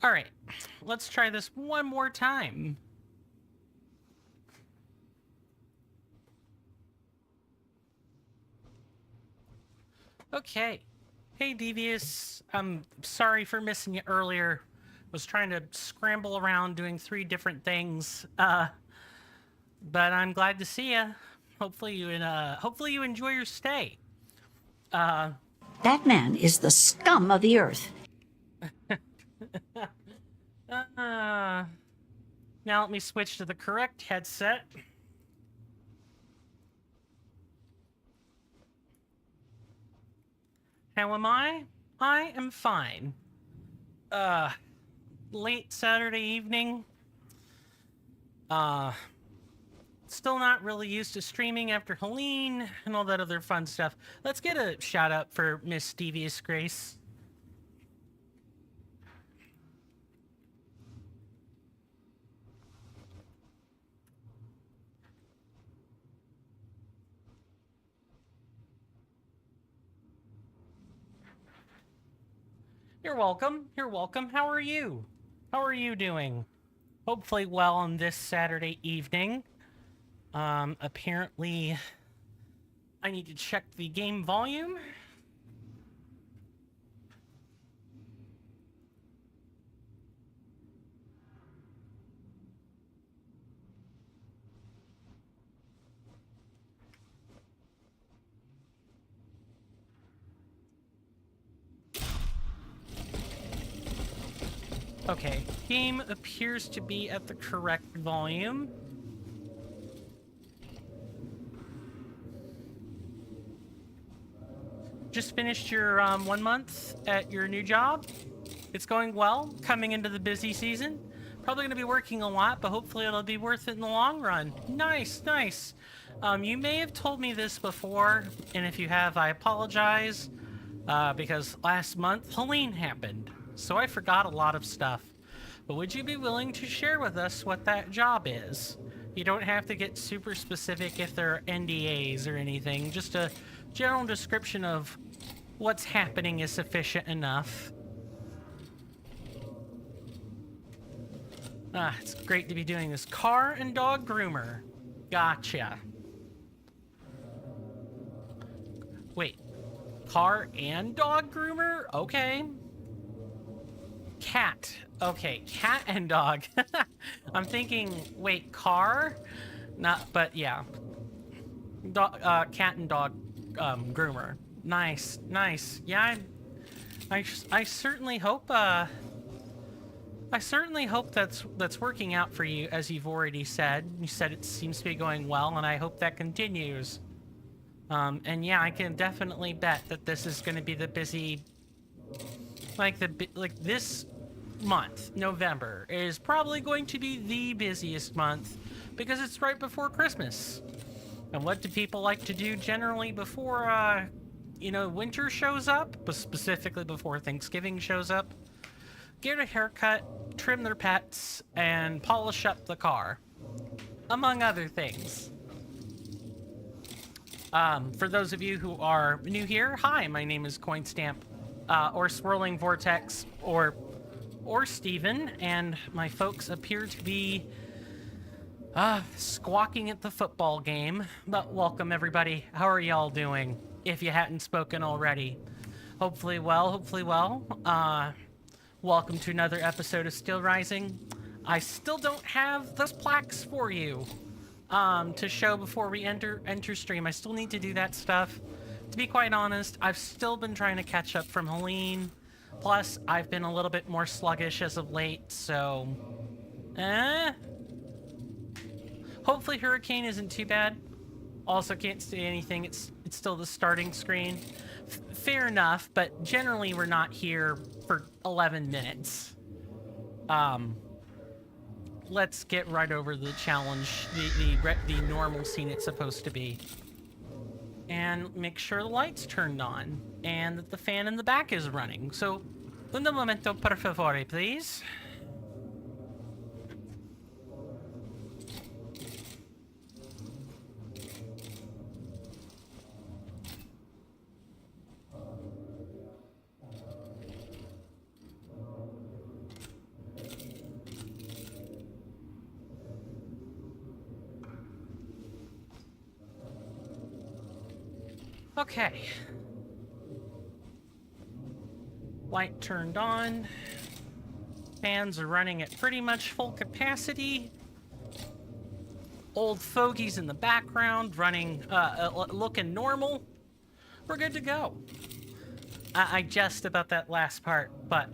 Alright, let's try this one more time. Okay. Hey, Devious. I'm sorry for missing you earlier. Was trying to scramble around doing 3 different things. But I'm glad to see you. Hopefully you enjoy your stay. That man is the scum of the earth. Now let me switch to the correct headset. How am I? I am fine. Late Saturday evening. Still not really used to streaming after Helene and all that other fun stuff. Let's get a shout out for Miss Devious Grace. You're welcome. You're welcome. How are you? How are you doing? Hopefully well on this Saturday evening. Apparently, I need to check the game volume. Okay, game appears to be at the correct volume. Just finished your 1 month at your new job. It's going well, coming into the busy season. Probably going to be working a lot, but hopefully it'll be worth it in the long run. Nice, nice. You may have told me this before, and if you have, I apologize, because last month Helene happened, so I forgot a lot of stuff. But would you be willing to share with us what that job is? You don't have to get super specific if there are NDAs or anything. Just a general description of what's happening is sufficient enough. It's great to be doing this. Car and dog groomer. Gotcha. Wait. Car and dog groomer? Okay. Cat. Okay, cat and dog. I'm thinking, wait, car? Not, but yeah. Cat and dog groomer. Nice, nice. Yeah, I certainly hope that's working out for you, as you've already said. You said it seems to be going well, and I hope that continues. And yeah, I can definitely bet that this is going to be the busy, like this month, November, is probably going to be the busiest month because it's right before Christmas. And what do people like to do generally before, winter shows up, but specifically before Thanksgiving shows up? Get a haircut, trim their pets, and polish up the car, among other things. For those of you who are new here, hi, my name is Coinstamp, or Swirling Vortex, or Steven, and my folks appear to be squawking at the football game. But welcome, everybody. How are y'all doing, if you hadn't spoken already? Hopefully well, hopefully well. Welcome to another episode of Steelrising. I still don't have those plaques for you to show before we enter stream. I still need to do that stuff. To be quite honest, I've still been trying to catch up from Helene. Plus, I've been a little bit more sluggish as of late, so... Hopefully Hurricane isn't too bad. Also can't see anything, it's still the starting screen. Fair enough, but generally we're not here for 11 minutes. Let's get right over the challenge, the normal scene it's supposed to be. And make sure the light's turned on, and that the fan in the back is running. So, un momento per favore, please. Okay. Light turned on. Fans are running at pretty much full capacity. Old fogies in the background running, looking normal. We're good to go. I jest about that last part, but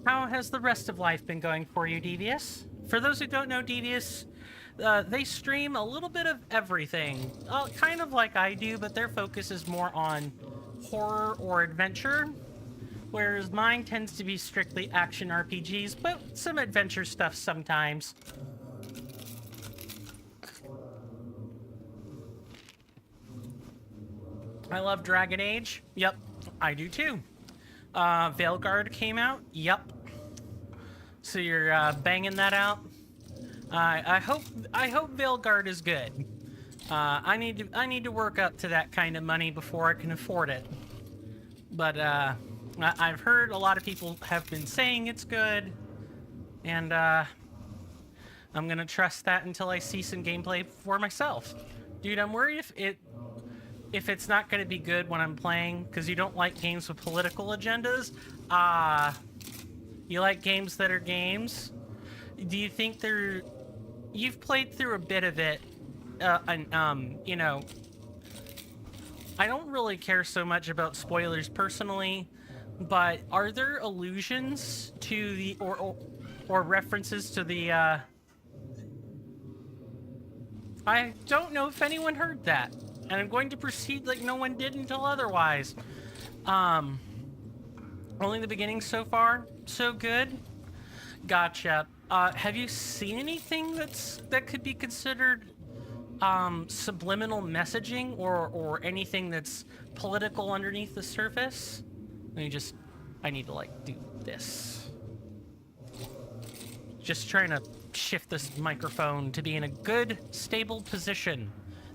how has the rest of life been going for you, Devious? For those who don't know Devious, they stream a little bit of everything. Kind of like I do, but their focus is more on horror or adventure, whereas mine tends to be strictly action RPGs, but some adventure stuff sometimes. I love Dragon Age. Yep, I do too. Veilguard came out. Yep. So you're banging that out. I hope Veilguard is good. I need to work up to that kind of money before I can afford it. But I've heard a lot of people have been saying it's good, and I'm gonna trust that until I see some gameplay for myself. Dude, I'm worried if it's not going to be good when I'm playing, because you don't like games with political agendas. You like games that are games. Do you think you've played through a bit of it, you know, I don't really care so much about spoilers personally, but are there allusions to the, or references to the, I don't know if anyone heard that. And I'm going to proceed like no one did until otherwise. Only the beginning so far. So good. Gotcha. Have you seen anything that could be considered subliminal messaging or anything that's political underneath the surface? I need to like do this. Just trying to shift this microphone to be in a good, stable position.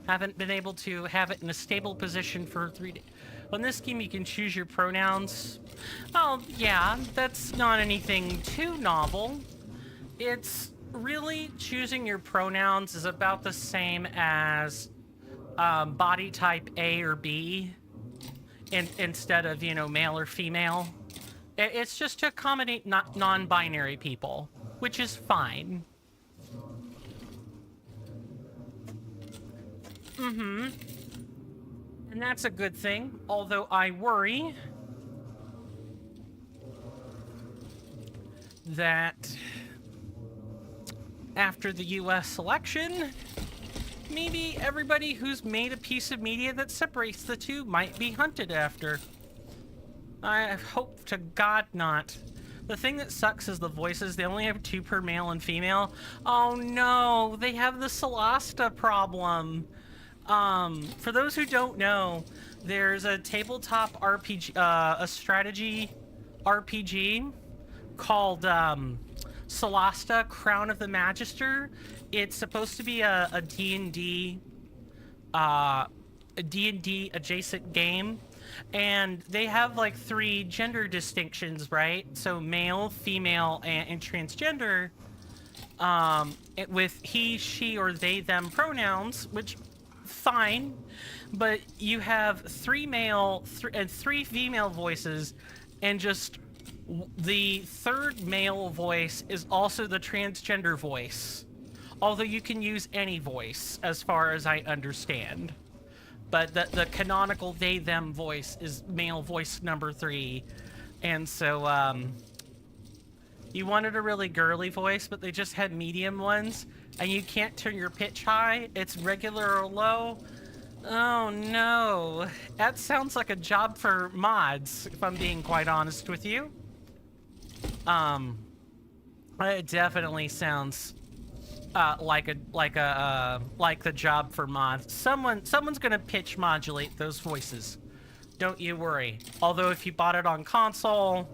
Haven't been able to have it in a stable position for 3 days. On this game, you can choose your pronouns. Oh, yeah, that's not anything too novel. It's really choosing your pronouns is about the same as body type A or B instead of, you know, male or female. It's just to accommodate non-binary people, which is fine. Mm-hmm. And that's a good thing, although I worry that after the US election, maybe everybody who's made a piece of media that separates the two might be hunted after. I hope to God not. The thing that sucks is the voices. They only have 2 per male and female. Oh no, they have the Solasta problem. For those who don't know, there's a tabletop RPG, a strategy RPG called Solasta, Crown of the Magister. It's supposed to be a D&D adjacent game, and they have like 3 gender distinctions, right? So male, female, and transgender, with he, she, or they, them pronouns, which fine, but you have 3 male and 3 female voices, and just the 3rd male voice is also the transgender voice, although you can use any voice as far as I understand, but the canonical they them voice is male voice number 3. And so you wanted a really girly voice, but they just had medium ones, and you can't turn your pitch high. It's regular or low. Oh no. That sounds like a job for mods, if I'm being quite honest with you. It definitely sounds like the job for mods. Someone's gonna pitch modulate those voices. Don't you worry. Although if you bought it on console,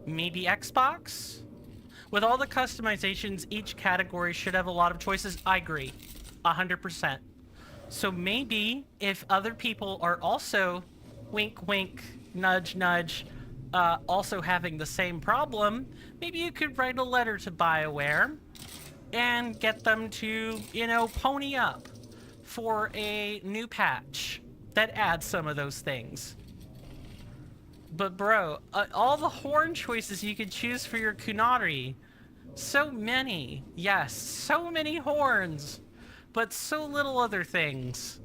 maybe Xbox? With all the customizations, each category should have a lot of choices. I agree, 100%. So maybe if other people are also, wink wink, nudge nudge, also having the same problem, maybe you could write a letter to BioWare and get them to, you know, pony up for a new patch that adds some of those things. But bro, all the horn choices you could choose for your kunari, so many. Yes, so many horns, but so little other things.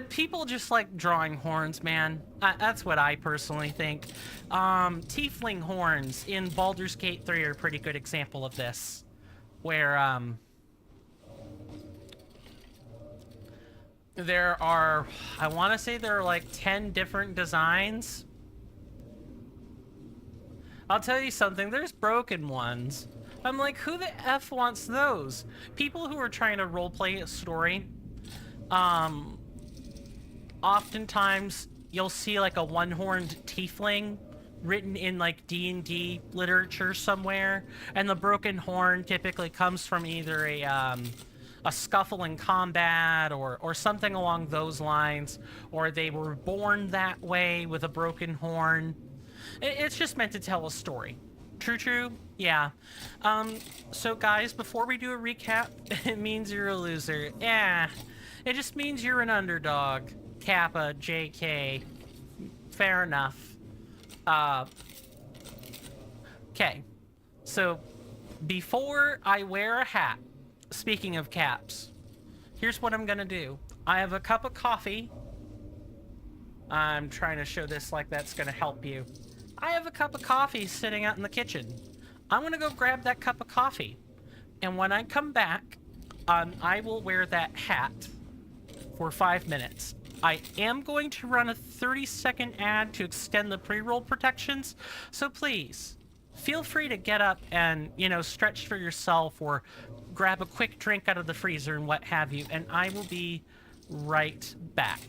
People just like drawing horns, man. That's what I personally think. Tiefling horns in Baldur's Gate 3 are a pretty good example of this. Where, there are, I want to say there are like 10 different designs. I'll tell you something, there's broken ones. I'm like, who the F wants those? People who are trying to roleplay a story, oftentimes you'll see like a one-horned tiefling written in like D&D literature somewhere, and the broken horn typically comes from either a scuffle in combat or something along those lines, or they were born that way with a broken horn. It's just meant to tell a story. True? Yeah. So guys, before we do a recap, it means you're a loser. Yeah. It just means you're an underdog. Kappa, JK. Fair enough. Okay. So, before I wear a hat, speaking of caps, here's what I'm gonna do. I have a cup of coffee. I'm trying to show this like that's gonna help you. I have a cup of coffee sitting out in the kitchen. I'm gonna go grab that cup of coffee. And when I come back, I will wear that hat for 5 minutes. I am going to run a 30-second ad to extend the pre-roll protections, so please, feel free to get up and, you know, stretch for yourself or grab a quick drink out of the freezer and what have you, and I will be right back.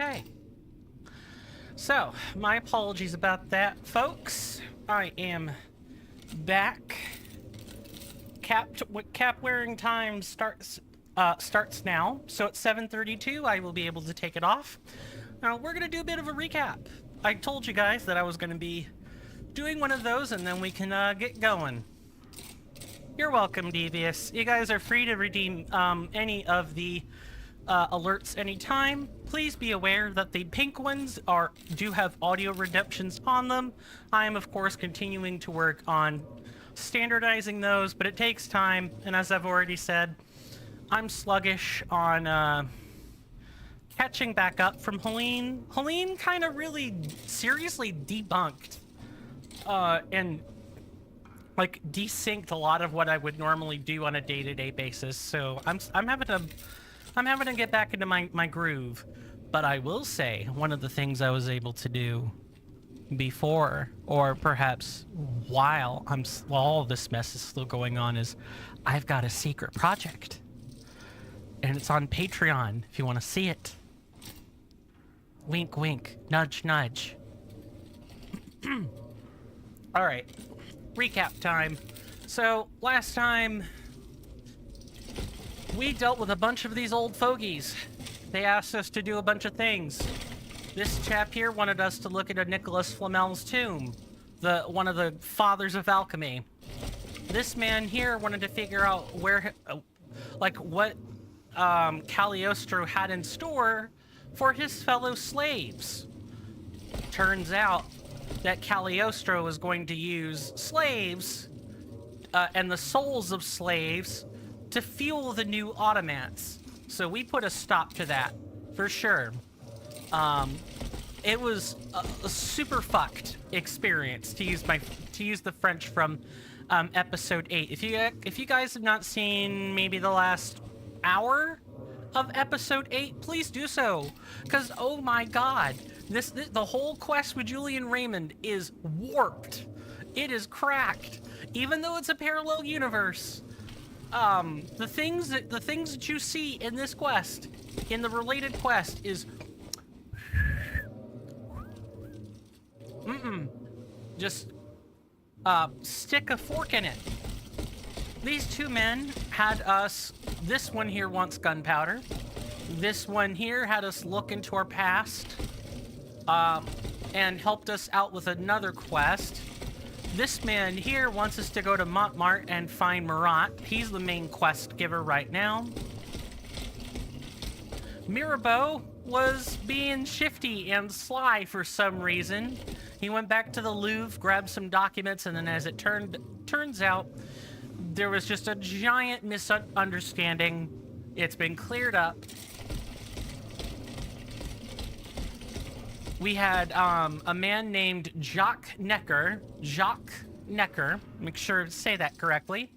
Okay. So, my apologies about that, folks. I am back. Cap wearing time starts now. So at 7:32, I will be able to take it off. Now, we're going to do a bit of a recap. I told you guys that I was going to be doing one of those, and then we can get going. You're welcome, Devious. You guys are free to redeem any of the alerts anytime. Please be aware that the pink ones do have audio reductions on them. I am, of course, continuing to work on standardizing those, but it takes time, and as I've already said, I'm sluggish on catching back up from Helene. Helene kind of really seriously debunked and like desynced a lot of what I would normally do on a day-to-day basis. So I'm having to get back into my groove. But I will say one of the things I was able to do before, or perhaps while all this mess is still going on, is I've got a secret project, and it's on Patreon if you want to see it. Wink, wink, nudge, nudge. All right, recap time. So last time we dealt with a bunch of these old fogies. They asked us to do a bunch of things. This chap here wanted us to look at a Nicholas Flamel's tomb, one of the fathers of alchemy. This man here wanted to figure out where, what Cagliostro had in store for his fellow slaves. Turns out that Cagliostro was going to use slaves and the souls of slaves to fuel the new automats. So we put a stop to that, for sure. It was a super fucked experience, to use the French from episode 8. If you guys have not seen maybe the last hour of episode 8, please do so, because oh my god, the whole quest with Julian Raymond is warped. It is cracked, even though it's a parallel universe. The things that you see in this quest, in the related quest, is just stick a fork in it. These two men had us. This one here wants gunpowder. This one here had us look into our past, and helped us out with another quest. This man here wants us to go to Montmartre and find Marat. He's the main quest giver right now. Mirabeau was being shifty and sly for some reason. He went back to the Louvre, grabbed some documents, and then as it turns out, there was just a giant misunderstanding. It's been cleared up. We had a man named Jacques Necker, make sure to say that correctly.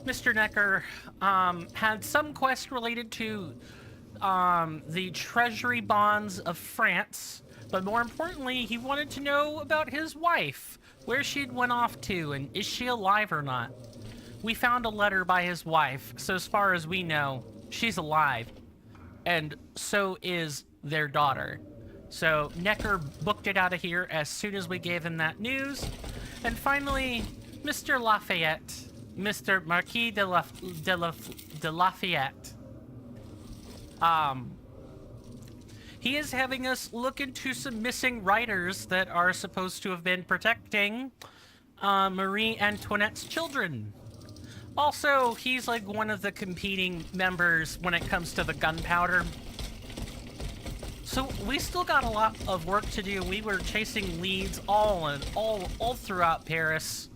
Mr. Necker had some quest related to the treasury bonds of France, but more importantly, he wanted to know about his wife, where she'd went off to, and is she alive or not. We found a letter by his wife, so as far as we know, she's alive, and so is their daughter. So Necker booked it out of here as soon as we gave him that news. And finally, Mr. Lafayette, Mr. Marquis de Lafayette. He is having us look into some missing writers that are supposed to have been protecting Marie Antoinette's children. Also, he's like one of the competing members when it comes to the gunpowder. So we still got a lot of work to do. We were chasing leads all throughout Paris,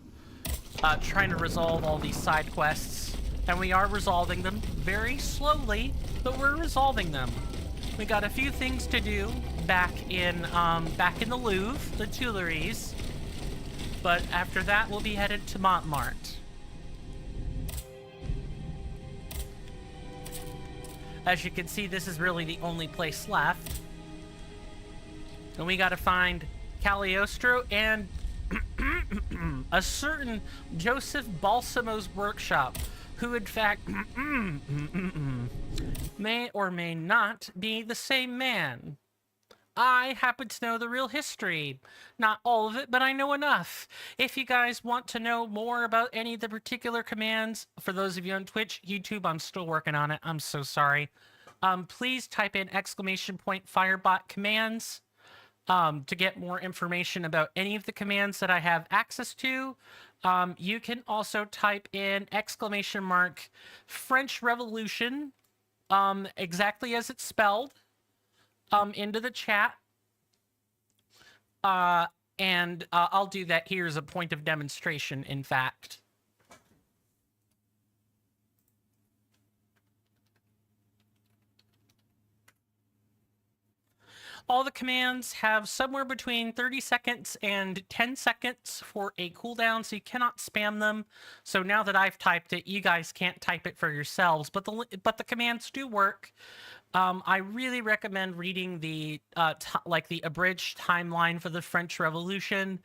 trying to resolve all these side quests, and we are resolving them very slowly, but we're resolving them. We got a few things to do back in the Louvre, the Tuileries, but after that we'll be headed to Montmartre. As you can see, this is really the only place left. And we gotta find Cagliostro and a certain Joseph Balsamo's workshop, who in fact may or may not be the same man. I happen to know the real history. Not all of it, but I know enough. If you guys want to know more about any of the particular commands, for those of you on Twitch, YouTube, I'm still working on it. I'm so sorry. Please type in !firebot commands to get more information about any of the commands that I have access to. You can also type in !French Revolution exactly as it's spelled, into the chat. And I'll do that here as a point of demonstration, in fact. All the commands have somewhere between 30 seconds and 10 seconds for a cooldown, so you cannot spam them. So now that I've typed it, you guys can't type it for yourselves, but the commands do work. I really recommend reading the the abridged timeline for the French Revolution,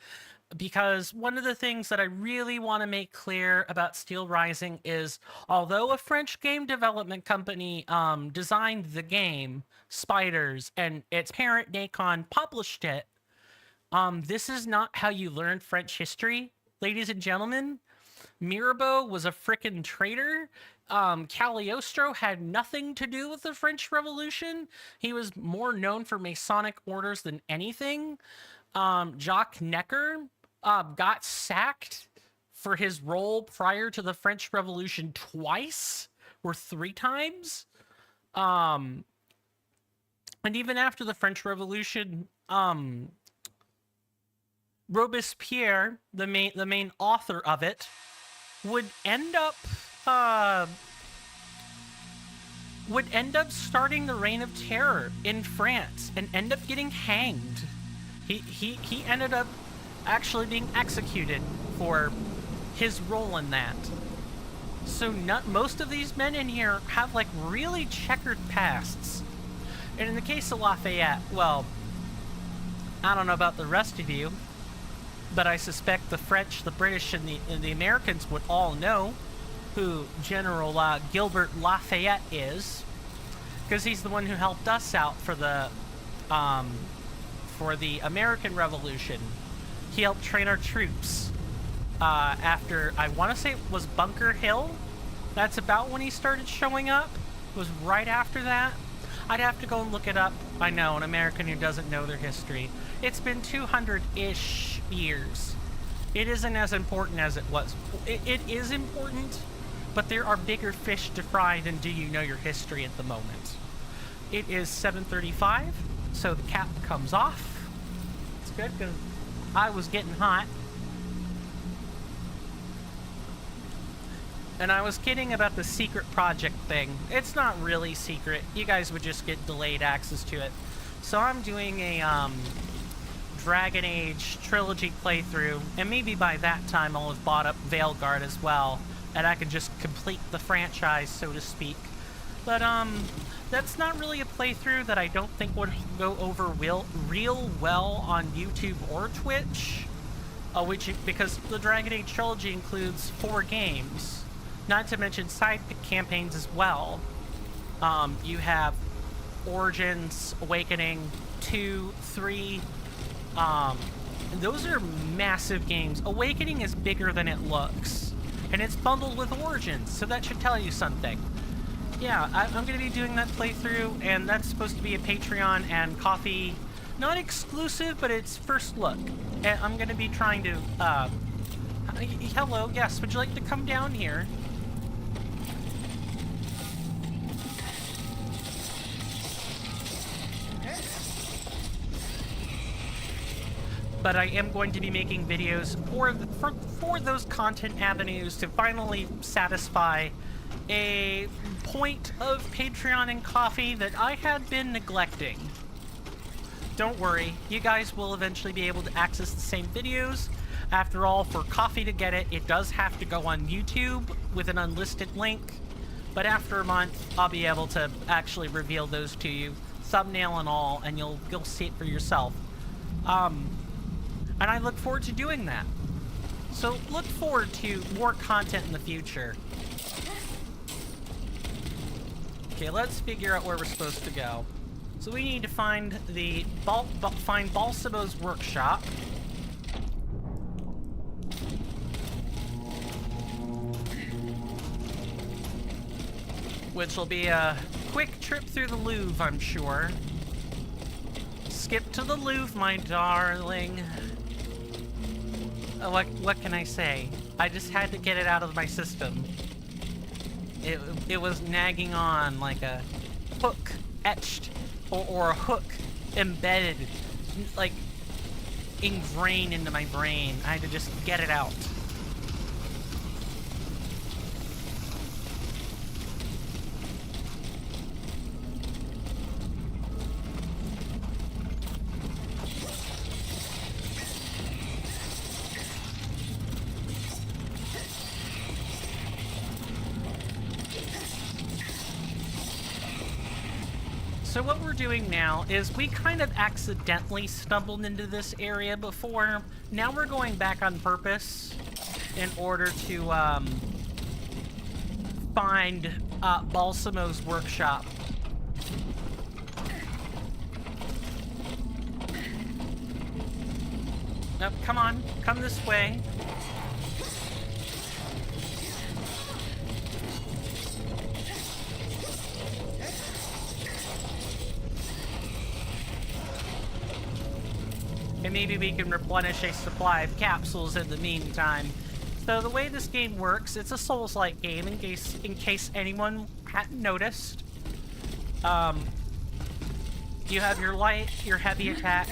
because one of the things that I really want to make clear about Steelrising is, although a French game development company designed the game, Spiders, and its parent Nacon published it, this is not how you learn French history, ladies and gentlemen. Mirabeau was a frickin' traitor. Cagliostro had nothing to do with the French Revolution. He was more known for Masonic orders than anything. Jacques Necker got sacked for his role prior to the French Revolution twice, or 3 times. And even after the French Revolution, Robespierre, the main author of it, would end up starting the Reign of Terror in France and end up getting hanged. He ended up actually being executed for his role in that. So most of these men in here have like really checkered pasts. And in the case of Lafayette, well, I don't know about the rest of you, but I suspect the French, the British, and the Americans would all know who General Gilbert Lafayette is, because he's the one who helped us out for the American Revolution. He helped train our troops after, I want to say it was Bunker Hill. That's about when he started showing up. It was right after that. I'd have to go and look it up. I know, an American who doesn't know their history. It's been 200-ish years. It isn't as important as it was. It is important, but there are bigger fish to fry than do you know your history at the moment. It is 7:35, so the cap comes off. It's good, because I was getting hot. And I was kidding about the secret project thing. It's not really secret. You guys would just get delayed access to it. So I'm doing a Dragon Age trilogy playthrough, and maybe by that time I'll have bought up Veilguard as well, and I can just complete the franchise, so to speak. But that's not really a playthrough that I don't think would go over real well on YouTube or Twitch, because the Dragon Age trilogy includes 4 games. Not to mention side campaigns as well. You have Origins, Awakening, 2, 3. Those are massive games. Awakening is bigger than it looks. And it's bundled with Origins, so that should tell you something. Yeah, I'm going to be doing that playthrough, and that's supposed to be a Patreon and Coffee, not exclusive, but it's first look. And I'm going to be trying to, hello, yes, would you like to come down here? But I am going to be making videos for those content avenues to finally satisfy a point of Patreon and Coffee that I had been neglecting. Don't worry, you guys will eventually be able to access the same videos. After all, for Coffee to get it, it does have to go on YouTube with an unlisted link. But after a month, I'll be able to actually reveal those to you, thumbnail and all, and you'll see it for yourself. And I look forward to doing that. So look forward to more content in the future. Okay, let's figure out where we're supposed to go. So we need to find find Balsamo's workshop. Which will be a quick trip through the Louvre, I'm sure. Skip to the Louvre, my darling. What can I say? I just had to get it out of my system. It was nagging on like a hook etched or a hook embedded, like ingrained into my brain. I had to just get it out. So what we're doing now is we kind of accidentally stumbled into this area before. Now we're going back on purpose in order to find Balsamo's workshop. Oh, come on, come this way. And maybe we can replenish a supply of capsules in the meantime. So the way this game works, it's a Souls-like game, in case anyone hadn't noticed. You have your light, your heavy attack,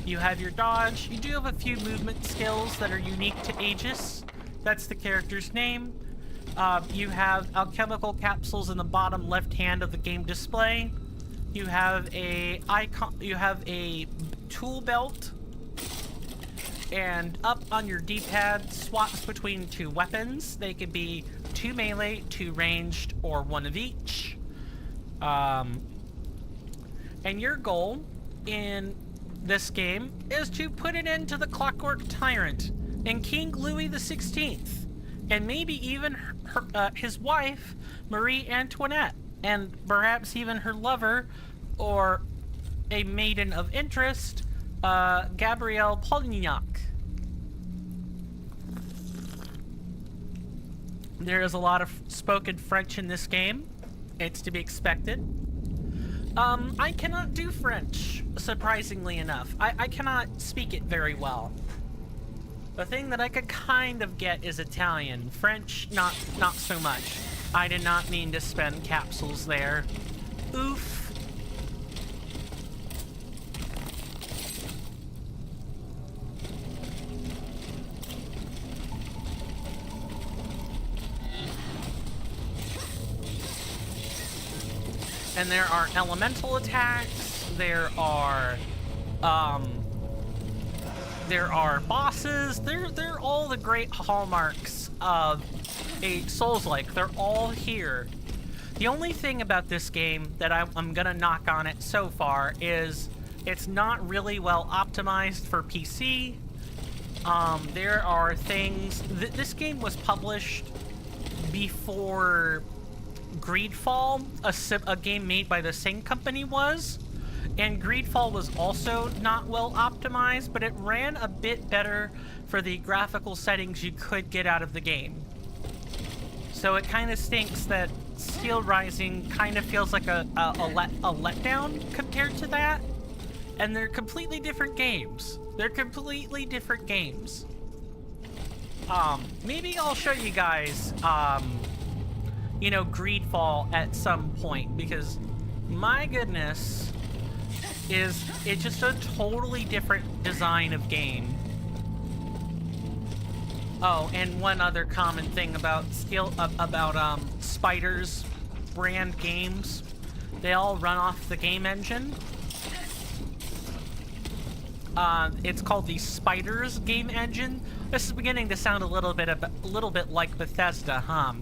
you have your dodge. You do have a few movement skills that are unique to Aegis. That's the character's name. You have alchemical capsules in the bottom left hand of the game display. You have a icon. You have a tool belt, and up on your D-pad swaps between two weapons. They can be 2 melee, 2 ranged, or 1 of each. And your goal in this game is to put an end to the Clockwork Tyrant and King Louis XVI, and maybe even his wife, Marie Antoinette, and perhaps even her lover, or a maiden of interest, Gabrielle Polignac. There is a lot of spoken French in this game. It's to be expected. I cannot do French, surprisingly enough. I cannot speak it very well. The thing that I could kind of get is Italian. French, not so much. I did not mean to spend capsules there. Oof. And there are elemental attacks, there are bosses, they're all the great hallmarks of a Souls-like. They're all here. The only thing about this game that I'm gonna knock on it so far is it's not really well optimized for PC. There are things... This game was published before Greedfall, a game made by the same company, was. And Greedfall was also not well optimized, but it ran a bit better for the graphical settings you could get out of the game. So it kind of stinks that Steelrising kind of feels like a letdown compared to that. And they're completely different games. They're completely different games. Maybe I'll show you guys, you know, Greedfall at some point, because my goodness, is it just a totally different design of game. Oh, and one other common thing about Spider's brand games, they all run off the game engine. It's called the Spider's game engine. This is beginning to sound a little bit like Bethesda, huh?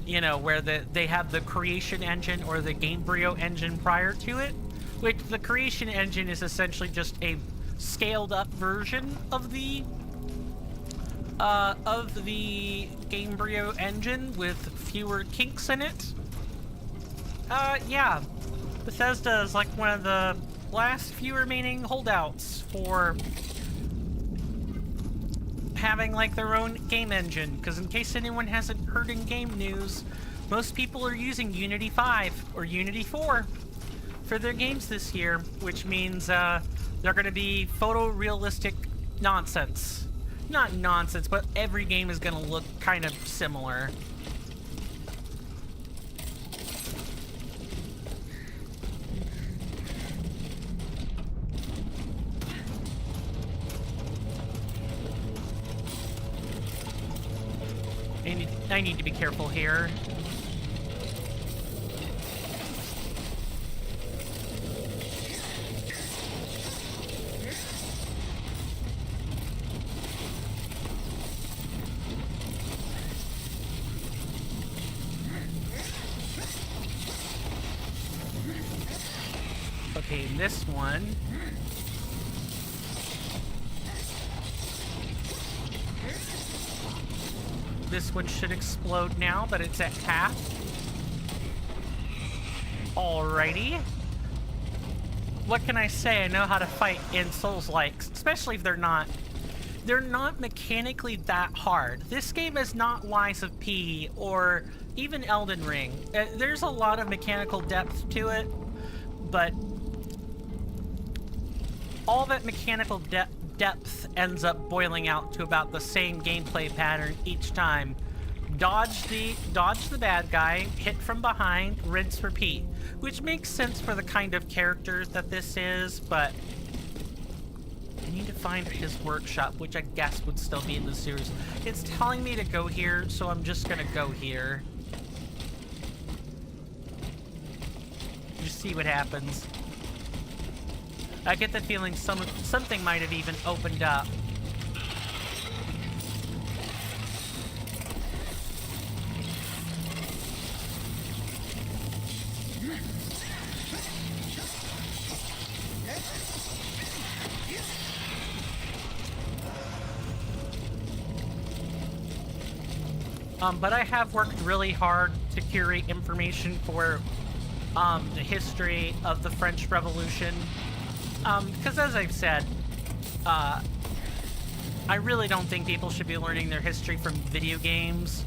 You know, where they have the creation engine or the Gamebryo engine prior to it, which the creation engine is essentially just a scaled up version of the Gamebryo engine with fewer kinks in it. Yeah, Bethesda is like one of the last few remaining holdouts for having like their own game engine, because in case anyone hasn't heard in game news, most people are using Unity 5 or Unity 4 for their games this year, which means they're going to be photorealistic nonsense. Not nonsense, but every game is going to look kind of similar. I need to be careful here. Okay, this one. This one should explode now, but it's at half. Alrighty. What can I say? I know how to fight in Souls-likes, especially if they're not mechanically that hard. This game is not Lies of P or even Elden Ring. There's a lot of mechanical depth to it, but all that mechanical depth ends up boiling out to about the same gameplay pattern each time. Dodge the bad guy, hit from behind, rinse, repeat. Which makes sense for the kind of characters that this is, but I need to find his workshop, which I guess would still be in the series. It's telling me to go here, so I'm just gonna go here. Just see what happens. I get the feeling something might have even opened up. But I have worked really hard to curate information for the history of the French Revolution. Because as I've said, I really don't think people should be learning their history from video games.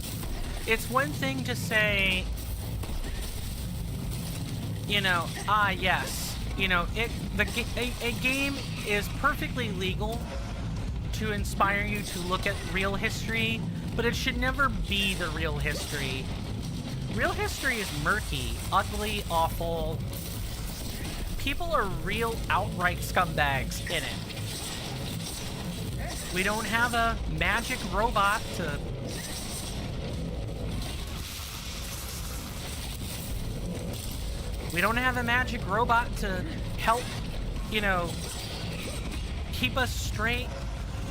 It's one thing to say, you know, yes, you know, a game is perfectly legal to inspire you to look at real history, but it should never be the real history. Real history is murky, ugly, awful. People are real outright scumbags in it. We don't have a magic robot to... We don't have a magic robot to help, you know, keep us straight.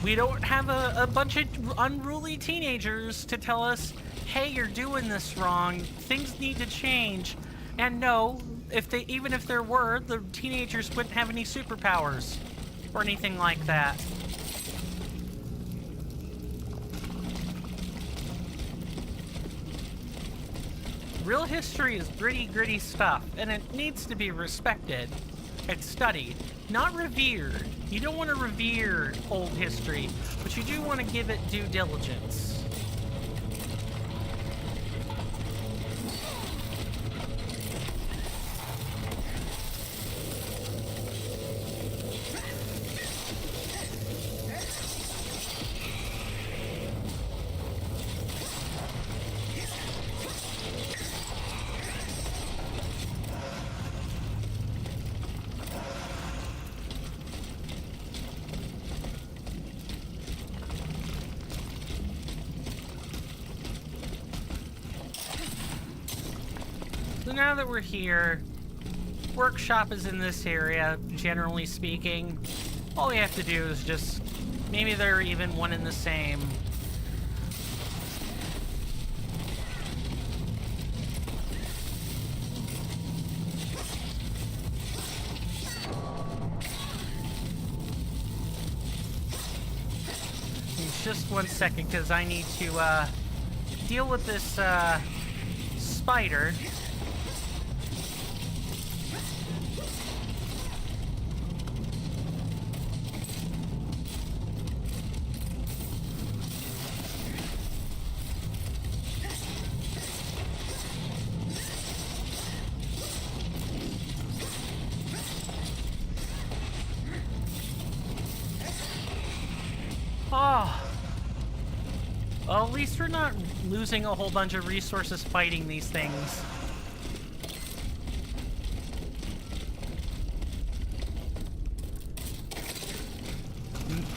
We don't have a bunch of unruly teenagers to tell us, hey, you're doing this wrong, things need to change. And no, even if there were, the teenagers wouldn't have any superpowers or anything like that. Real history is gritty stuff, and it needs to be respected and studied, not revered. You don't want to revere old history, but you do want to give it due diligence. So now that we're here, workshop is in this area, generally speaking. All we have to do is just... maybe they're even one and the same. Just 1 second, because I need to deal with this spider. Oh. Well, at least we're not losing a whole bunch of resources fighting these things.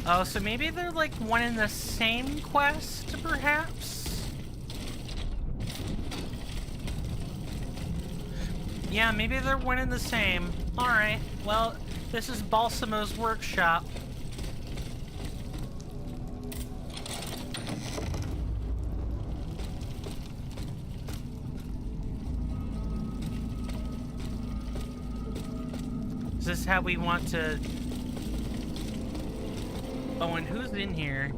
Oh, so maybe they're like one in the same quest, perhaps? Yeah, maybe they're one and the same. Alright, well, this is Balsamo's workshop. Is this how we want to... Oh, and who's in here?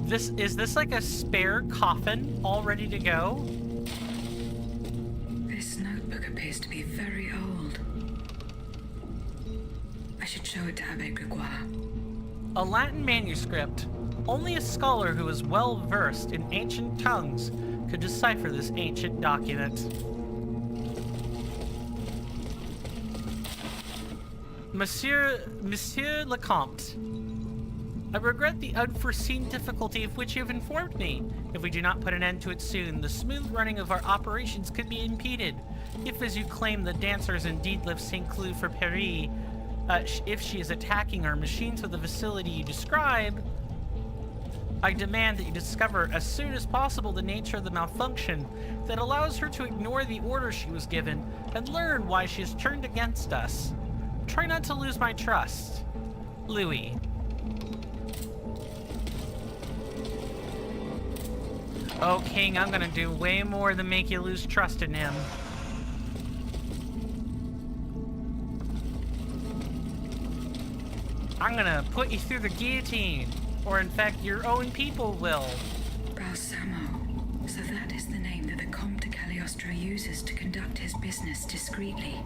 Is this like a spare coffin all ready to go? This notebook appears to be very old. I should show it to Abbe Gregoire. A Latin manuscript. Only a scholar who is well versed in ancient tongues could decipher this ancient document. Monsieur le Comte, I regret the unforeseen difficulty of which you have informed me. If we do not put an end to it soon, the smooth running of our operations could be impeded. If, as you claim, the dancers indeed left St. Cloud for Paris, if she is attacking our machines with the facility you describe, I demand that you discover as soon as possible the nature of the malfunction that allows her to ignore the order she was given and learn why she has turned against us. Try not to lose my trust. Louis. Oh, King, I'm gonna do way more than make you lose trust in him. I'm gonna put you through the guillotine. Or in fact, your own people will. Balsamo. So that is the name that the Comte de Cagliostro uses to conduct his business discreetly.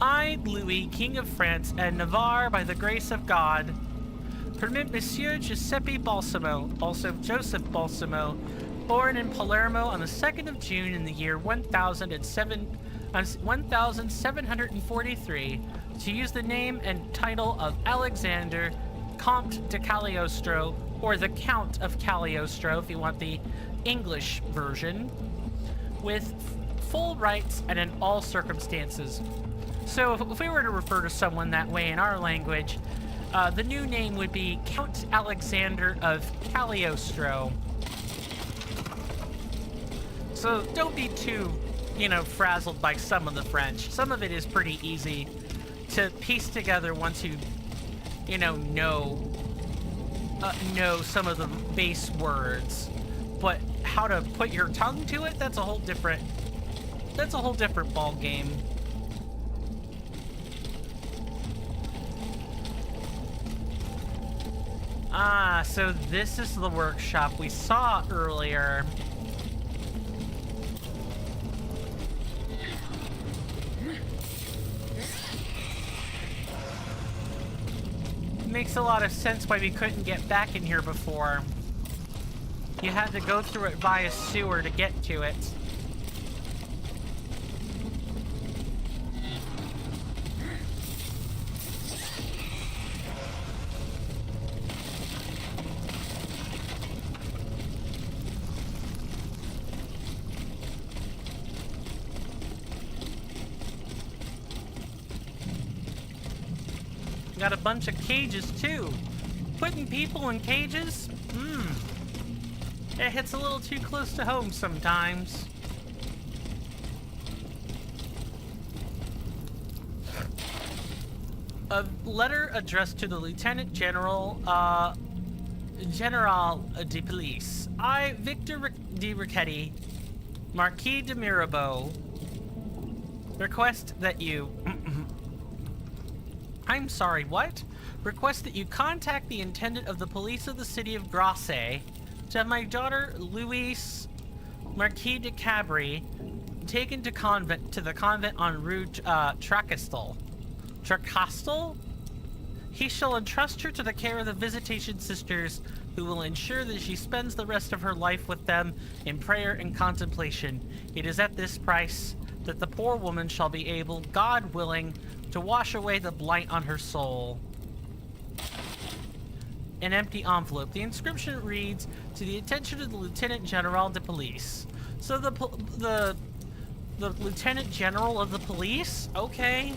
I, Louis, King of France and Navarre by the grace of God, permit Monsieur Giuseppe Balsamo, also Joseph Balsamo, born in Palermo on the 2nd of June in the year 1743, to use the name and title of Alexander, Comte de Cagliostro, or the Count of Cagliostro if you want the English version, with full rights and in all circumstances. So if we were to refer to someone that way in our language, the new name would be Count Alexander of Cagliostro. So don't be too, frazzled by some of the French. Some of it is pretty easy to piece together once you, know some of the base words. But how to put your tongue to it, that's a whole different ball game. Ah, so this is the workshop we saw earlier. Makes a lot of sense why we couldn't get back in here before. You had to go through it via sewer to get to it. Got a bunch of cages, too. Putting people in cages? It hits a little too close to home sometimes. A letter addressed to the Lieutenant General, General de Police. I, Victor de Riquetti, Marquis de Mirabeau, request that you... I'm sorry, what? Request that you contact the intendant of the police of the city of Grasse to have my daughter, Louise Marquis de Cabri, taken to the convent on Rue Tracastel. Tracastel? He shall entrust her to the care of the Visitation Sisters, who will ensure that she spends the rest of her life with them in prayer and contemplation. It is at this price that the poor woman shall be able, God willing, to wash away the blight on her soul. An empty envelope. The inscription reads, to the attention of the Lieutenant General de Police. So the Lieutenant General of the Police? Okay.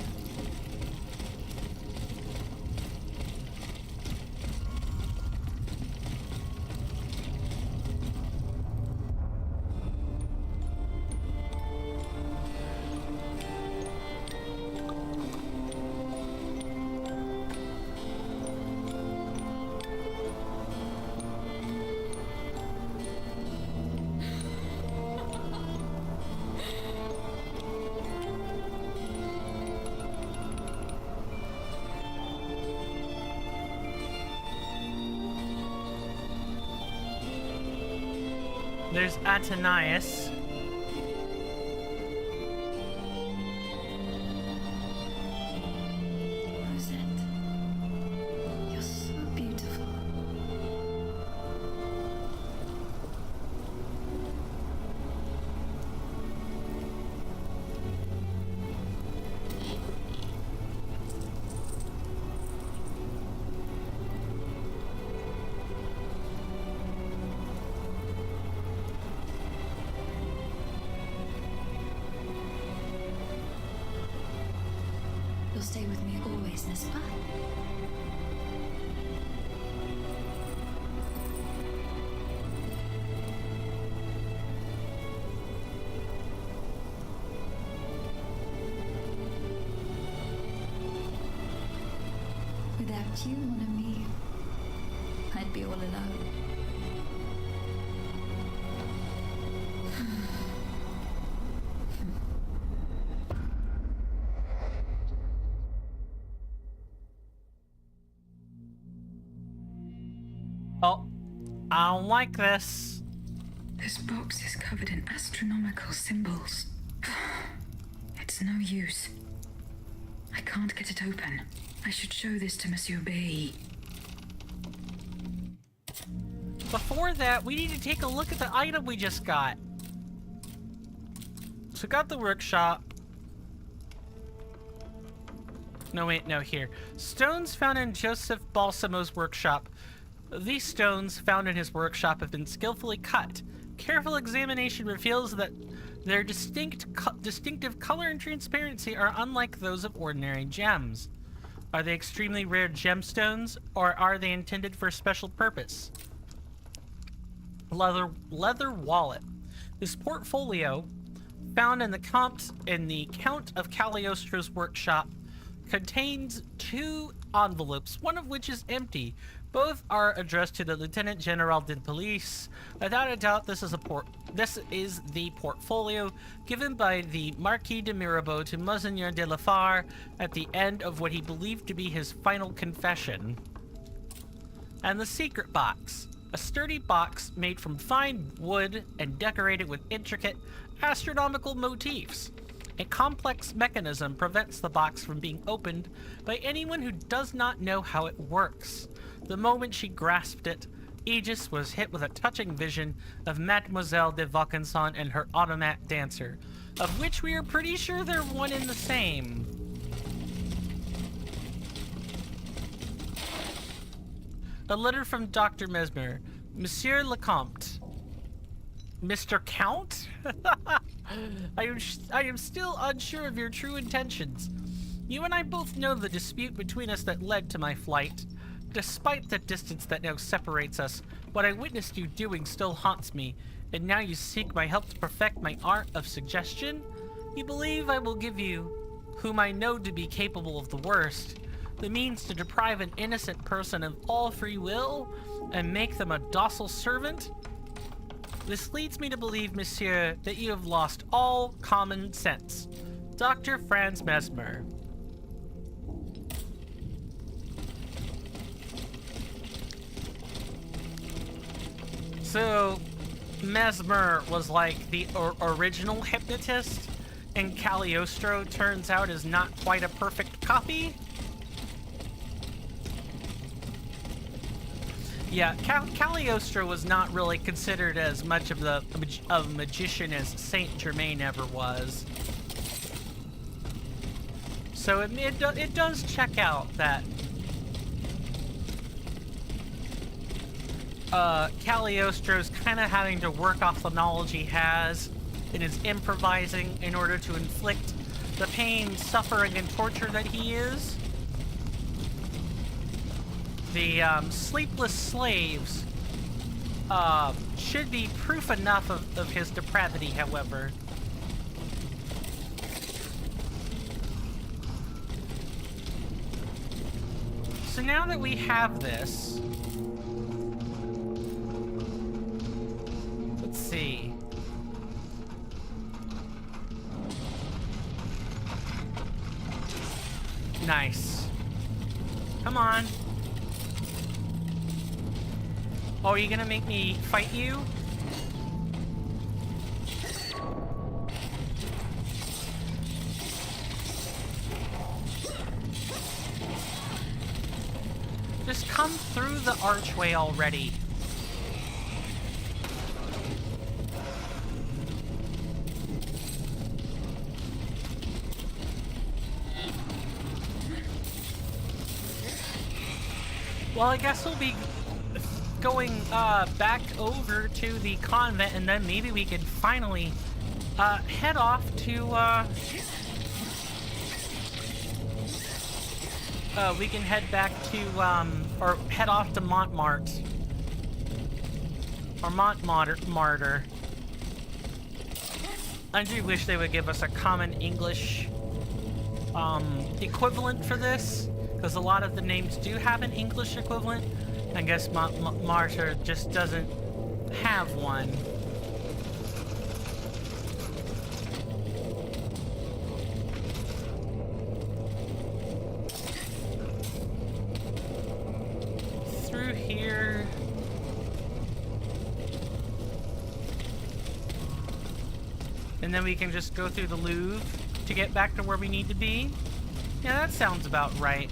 there's Atanias. Rosette, you're so beautiful. You'll stay with me always, n'est-ce pas? Without you, mon ami, I'd be all alone. Oh, I don't like this. This box is covered in astronomical symbols. It's no use. I can't get it open. I should show this to Monsieur B. Before that, we need to take a look at the item we just got. So got the workshop. No, wait, no, here. Stones found in Joseph Balsamo's workshop. These stones found in his workshop have been skillfully cut. Careful examination reveals that their distinctive color and transparency are unlike those of ordinary gems. Are they extremely rare gemstones, or are they intended for a special purpose? Leather wallet. This portfolio, found in the Count of Cagliostro's workshop, contains 2 envelopes, one of which is empty. Both are addressed to the Lieutenant General de Police. Without a doubt, this is the portfolio given by the Marquis de Mirabeau to Monseigneur de la Fare at the end of what he believed to be his final confession. And the secret box. A sturdy box made from fine wood and decorated with intricate astronomical motifs. A complex mechanism prevents the box from being opened by anyone who does not know how it works. The moment she grasped it, Aegis was hit with a touching vision of Mademoiselle de Vaucanson and her automata dancer, of which we are pretty sure they're one and the same. A letter from Dr. Mesmer. Monsieur le Comte. Mr. Count? I am still unsure of your true intentions. You and I both know the dispute between us that led to my flight. Despite the distance that now separates us, what I witnessed you doing still haunts me, and now you seek my help to perfect my art of suggestion? You believe I will give you, whom I know to be capable of the worst, the means to deprive an innocent person of all free will, and make them a docile servant? This leads me to believe, monsieur, that you have lost all common sense. Dr. Franz Mesmer. So, Mesmer was like the original hypnotist, and Cagliostro turns out is not quite a perfect copy? Yeah, Cagliostro was not really considered as much of a magician as Saint Germain ever was. So it does check out that Cagliostro's kind of having to work off the knowledge he has and is improvising in order to inflict the pain, suffering, and torture that he is. The sleepless slaves should be proof enough of his depravity, however. So now that we have this, let's see. Nice. Come on. Oh, are you gonna make me fight you? Just come through the archway already. Well, I guess we'll be going back over to the convent, and then maybe we can finally head off to we can head back to or head off to Montmartre or Montmartre. I do wish they would give us a common English equivalent for this, because a lot of the names do have an English equivalent. I guess Montmartre just doesn't have one. Through here. And then we can just go through the Louvre to get back to where we need to be. Yeah, that sounds about right.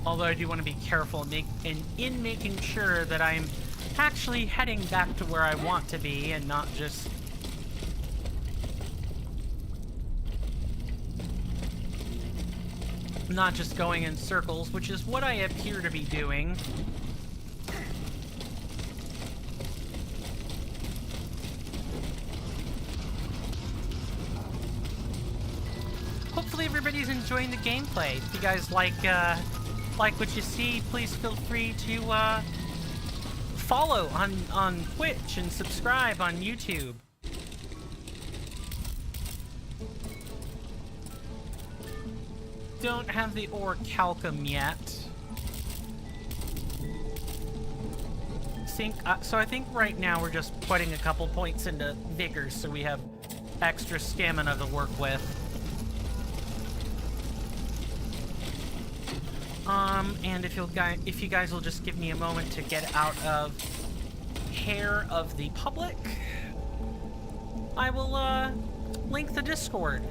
Although I do want to be careful in making sure that I'm actually heading back to where I want to be and not just going in circles, which is what I appear to be doing. Hopefully everybody's enjoying the gameplay. If you guys like what you see, please feel free to follow on Twitch and subscribe on YouTube. Don't have the orichalcum yet. So I think right now we're just putting a couple points into vigor so we have extra stamina to work with. And if you guys will just give me a moment to get out of hair of the public, I will link the Discord.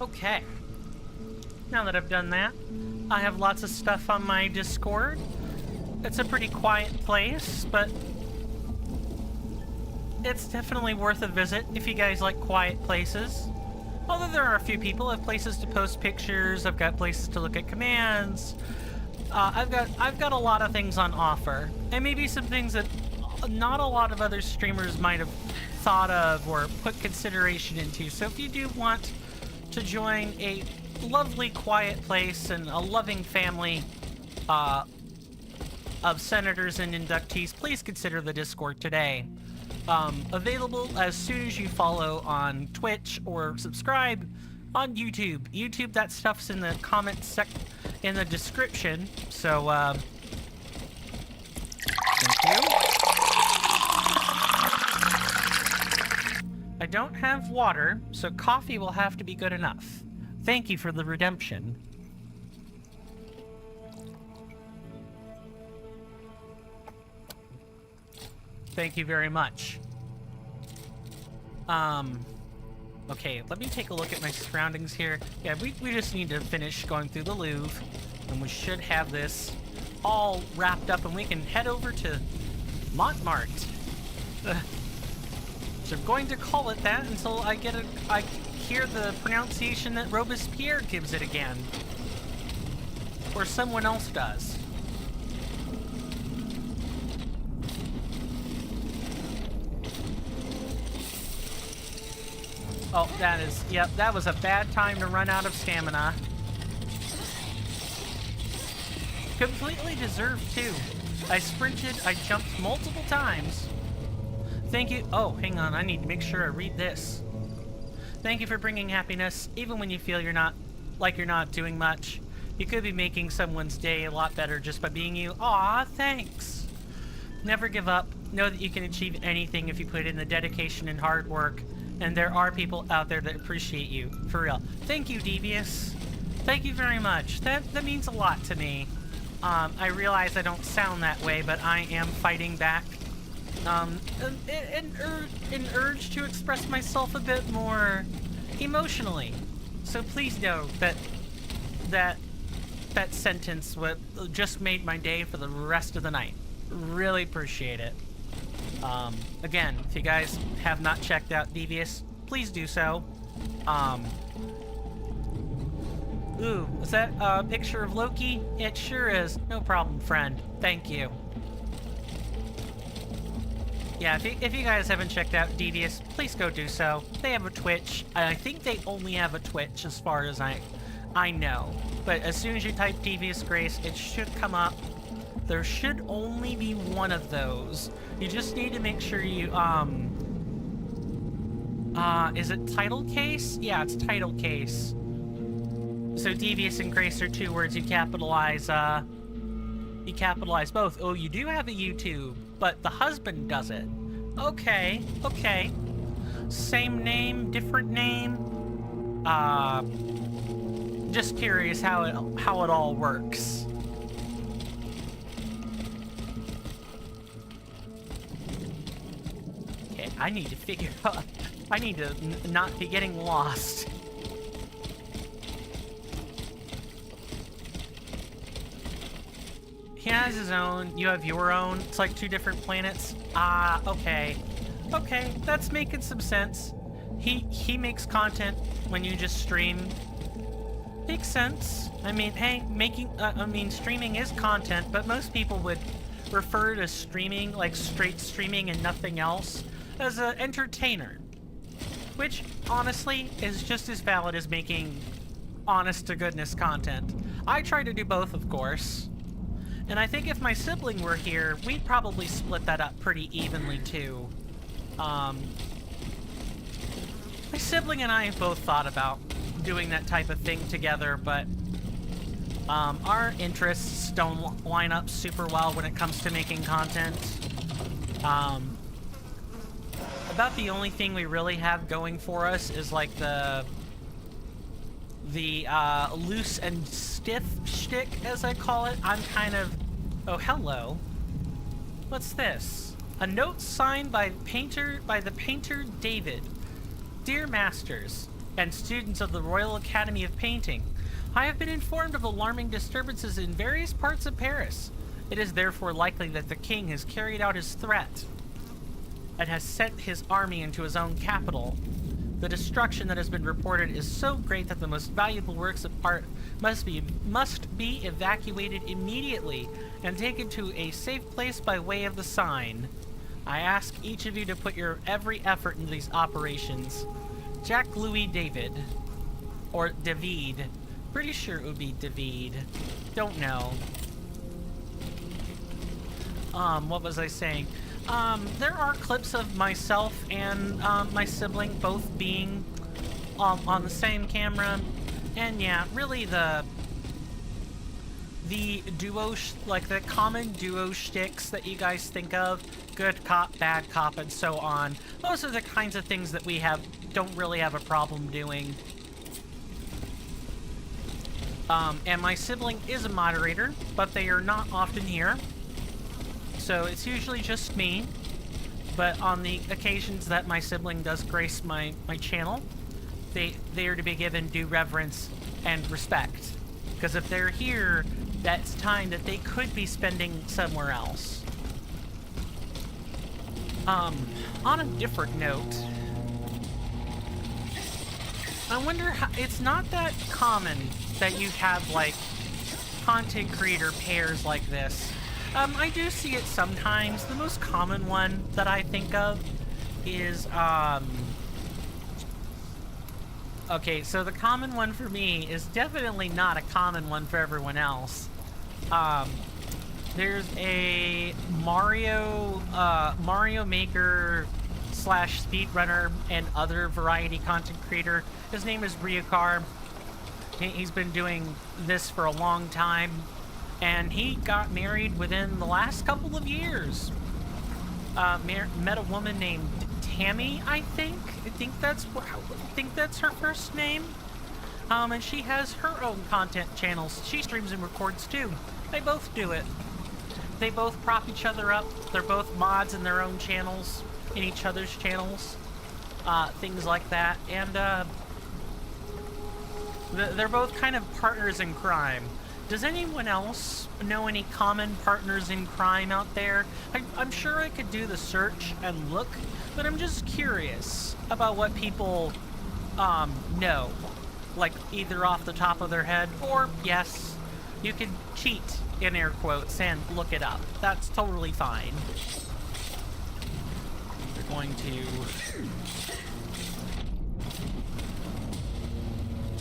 Okay. Now that I've done that, I have lots of stuff on my Discord. It's a pretty quiet place, but it's definitely worth a visit if you guys like quiet places. Although there are a few people, I have places to post pictures, I've got places to look at commands. I've got a lot of things on offer, and maybe some things that not a lot of other streamers might have thought of or put consideration into. So if you do want to join a lovely quiet place and a loving family of senators and inductees, please consider the Discord today. Available as soon as you follow on Twitch or subscribe on YouTube. YouTube, that stuff's in the comments in the description. So, thank you. I don't have water, so coffee will have to be good enough. Thank you for the redemption. Thank you very much. Okay, let me take a look at my surroundings here. Yeah, we just need to finish going through the Louvre. And we should have this all wrapped up and we can head over to Montmartre. So I'm going to call it that until I hear the pronunciation that Robespierre gives it again. Or someone else does. Oh, that was a bad time to run out of stamina. Completely deserved, too. I sprinted, I jumped multiple times. Thank you. Oh, hang on, I need to make sure I read this. Thank you for bringing happiness, even when you feel you're not doing much. You could be making someone's day a lot better just by being you. Aw, thanks. Never give up. Know that you can achieve anything if you put in the dedication and hard work. And there are people out there that appreciate you. For real. Thank you, Devious. Thank you very much. That means a lot to me. I realize I don't sound that way, but I am fighting back. An urge to express myself a bit more emotionally. So please know that sentence just made my day for the rest of the night. Really appreciate it. Again, if you guys have not checked out Devious, please do so. Ooh, is that a picture of Loki? It sure is. No problem, friend. Thank you. Yeah, if you guys haven't checked out Devious, please go do so. They have a Twitch. I think they only have a Twitch as far as I know. But as soon as you type Devious Grace, it should come up. There should only be one of those. You just need to make sure you, is it title case? Yeah, it's title case. So Devious and Grace are two words you capitalize both. Oh, you do have a YouTube, but the husband does it. Okay, okay. Same name, different name. Just curious how it all works. Okay, I need to figure out. I need to not be getting lost. He has his own, you have your own. It's like two different planets. Ah, okay. Okay, that's making some sense. He makes content when you just stream. Makes sense. I mean, hey, streaming is content, but most people would refer to streaming, like straight streaming and nothing else, as an entertainer. Which, honestly, is just as valid as making honest-to-goodness content. I try to do both, of course. And I think if my sibling were here, we'd probably split that up pretty evenly, too. My sibling and I have both thought about doing that type of thing together, but our interests don't line up super well when it comes to making content. About the only thing we really have going for us is like the loose and stiff shtick, as I call it. I'm kind of... Oh, hello. What's this? A note signed by the painter David. Dear Masters and students of the Royal Academy of Painting, I have been informed of alarming disturbances in various parts of Paris. It is therefore likely that the king has carried out his threat and has sent his army into his own capital. The destruction that has been reported is so great that the most valuable works of art must be evacuated immediately and taken to a safe place by way of the sign. I ask each of you to put your every effort into these operations. Jack Louis David. Or David. Pretty sure it would be David. Don't know. What was I saying? There are clips of myself and my sibling both being on the same camera, and yeah, really the duo, like the common duo shticks that you guys think of, good cop, bad cop, and so on. Those are the kinds of things that we don't really have a problem doing. And my sibling is a moderator, but they are not often here. So it's usually just me, but on the occasions that my sibling does grace my channel, they are to be given due reverence and respect. Because if they're here, that's time that they could be spending somewhere else. On a different note, I wonder how, it's not that common that you have, like, content creator pairs like this. I do see it sometimes. The most common one that I think of is, okay, so the common one for me is definitely not a common one for everyone else. There's a Mario Maker / speedrunner and other variety content creator. His name is Ryukar. He's been doing this for a long time, and he got married within the last couple of years. Met a woman named Tammy, I think that's her first name. And she has her own content channels. She streams and records too. They both do it. They both prop each other up. They're both mods in their own channels, in each other's channels, things like that. And they're both kind of partners in crime. Does anyone else know any common partners in crime out there? I'm sure I could do the search and look, but I'm just curious about what people know. Like, either off the top of their head, or, yes, you can cheat, in air quotes, and look it up. That's totally fine. We're going to...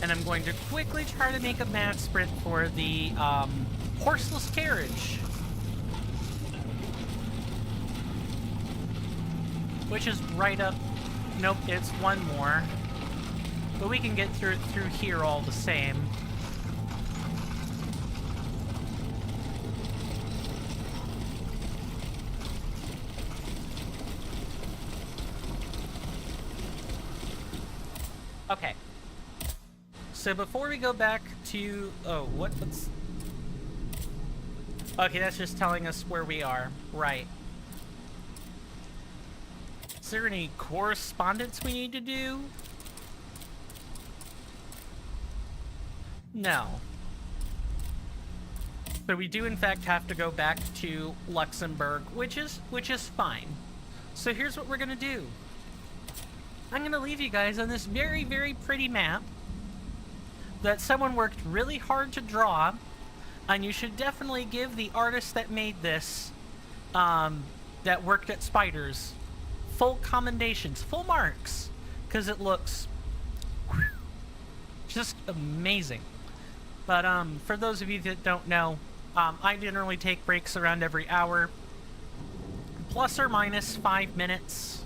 And I'm going to quickly try to make a mad sprint for the, horseless carriage. Which is right up... Nope, it's one more. But we can get through here all the same. Okay. So before we go back to... Oh, what's... Okay, that's just telling us where we are. Right. Is there any correspondence we need to do? No. But we do in fact have to go back to Luxembourg, which is fine. So here's what we're gonna do. I'm gonna leave you guys on this very, very pretty map that someone worked really hard to draw, and you should definitely give the artist that made this, that worked at Spiders, full commendations, full marks, because it looks just amazing. But for those of you that don't know, I generally take breaks around every hour, plus or minus 5 minutes.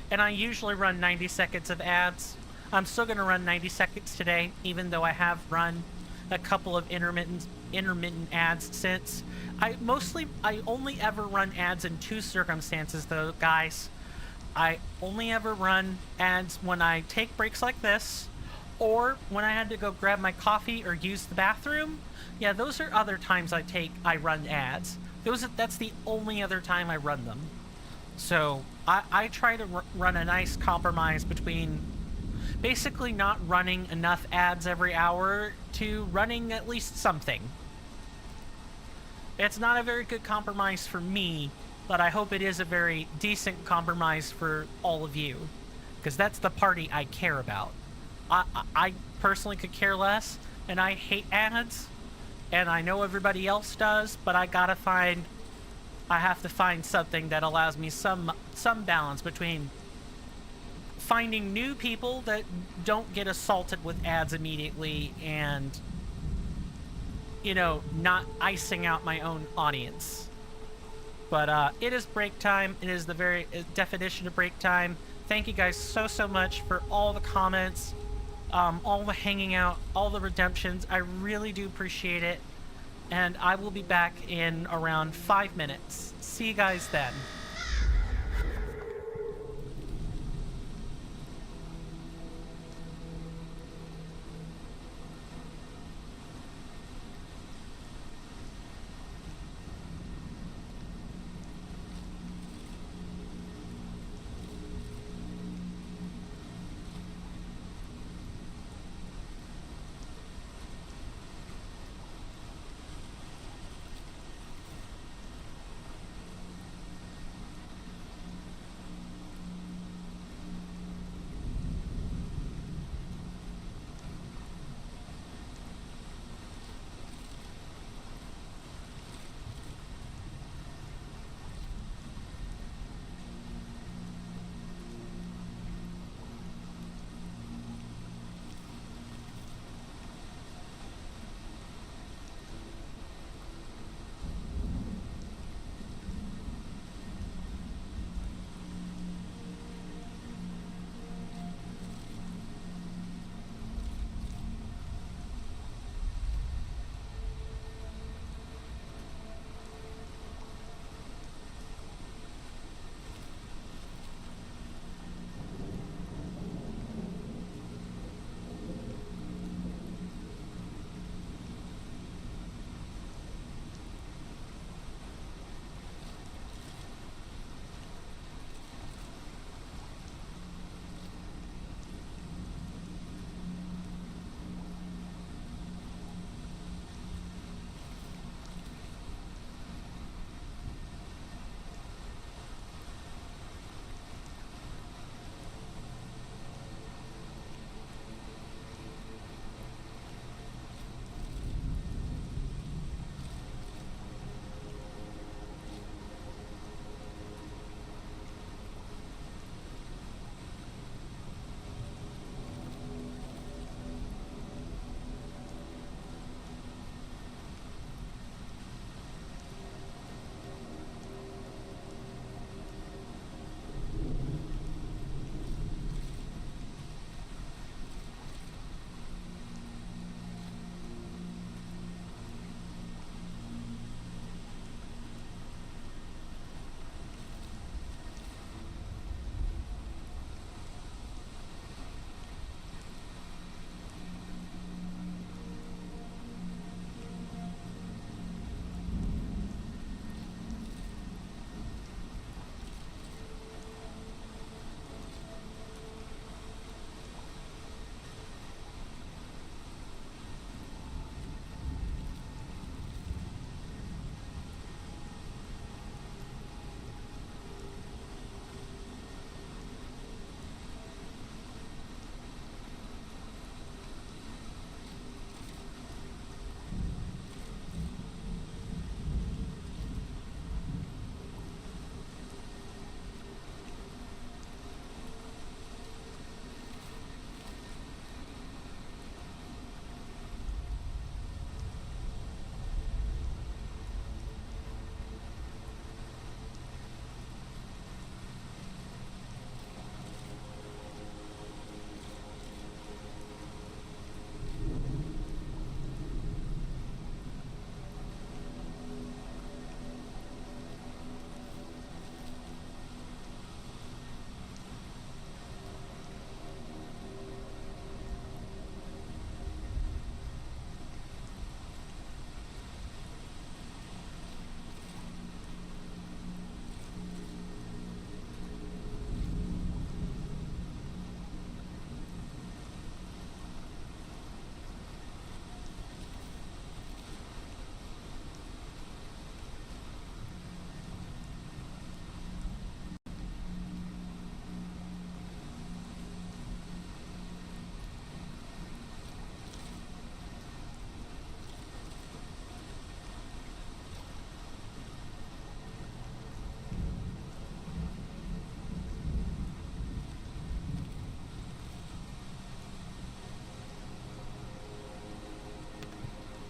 And I usually run 90 seconds of ads. I'm still going to run 90 seconds today, even though I have run a couple of intermittent ads since. I only ever run ads in 2 circumstances, though, guys. I only ever run ads when I take breaks like this, or when I had to go grab my coffee or use the bathroom. Yeah, those are other times I run ads. That's the only other time I run them. So I try to run a nice compromise between basically not running enough ads every hour to running at least something. It's not a very good compromise for me, but I hope it is a very decent compromise for all of you, because that's the party I care about. I personally could care less, and I hate ads, and I know everybody else does, but I have to find something that allows me some balance between finding new people that don't get assaulted with ads immediately and, you know, not icing out my own audience. But it is break time. It is the very definition of break time. Thank you guys so much for all the comments, all the hanging out, all the redemptions. I really do appreciate it. And I will be back in around 5 minutes. See you guys then.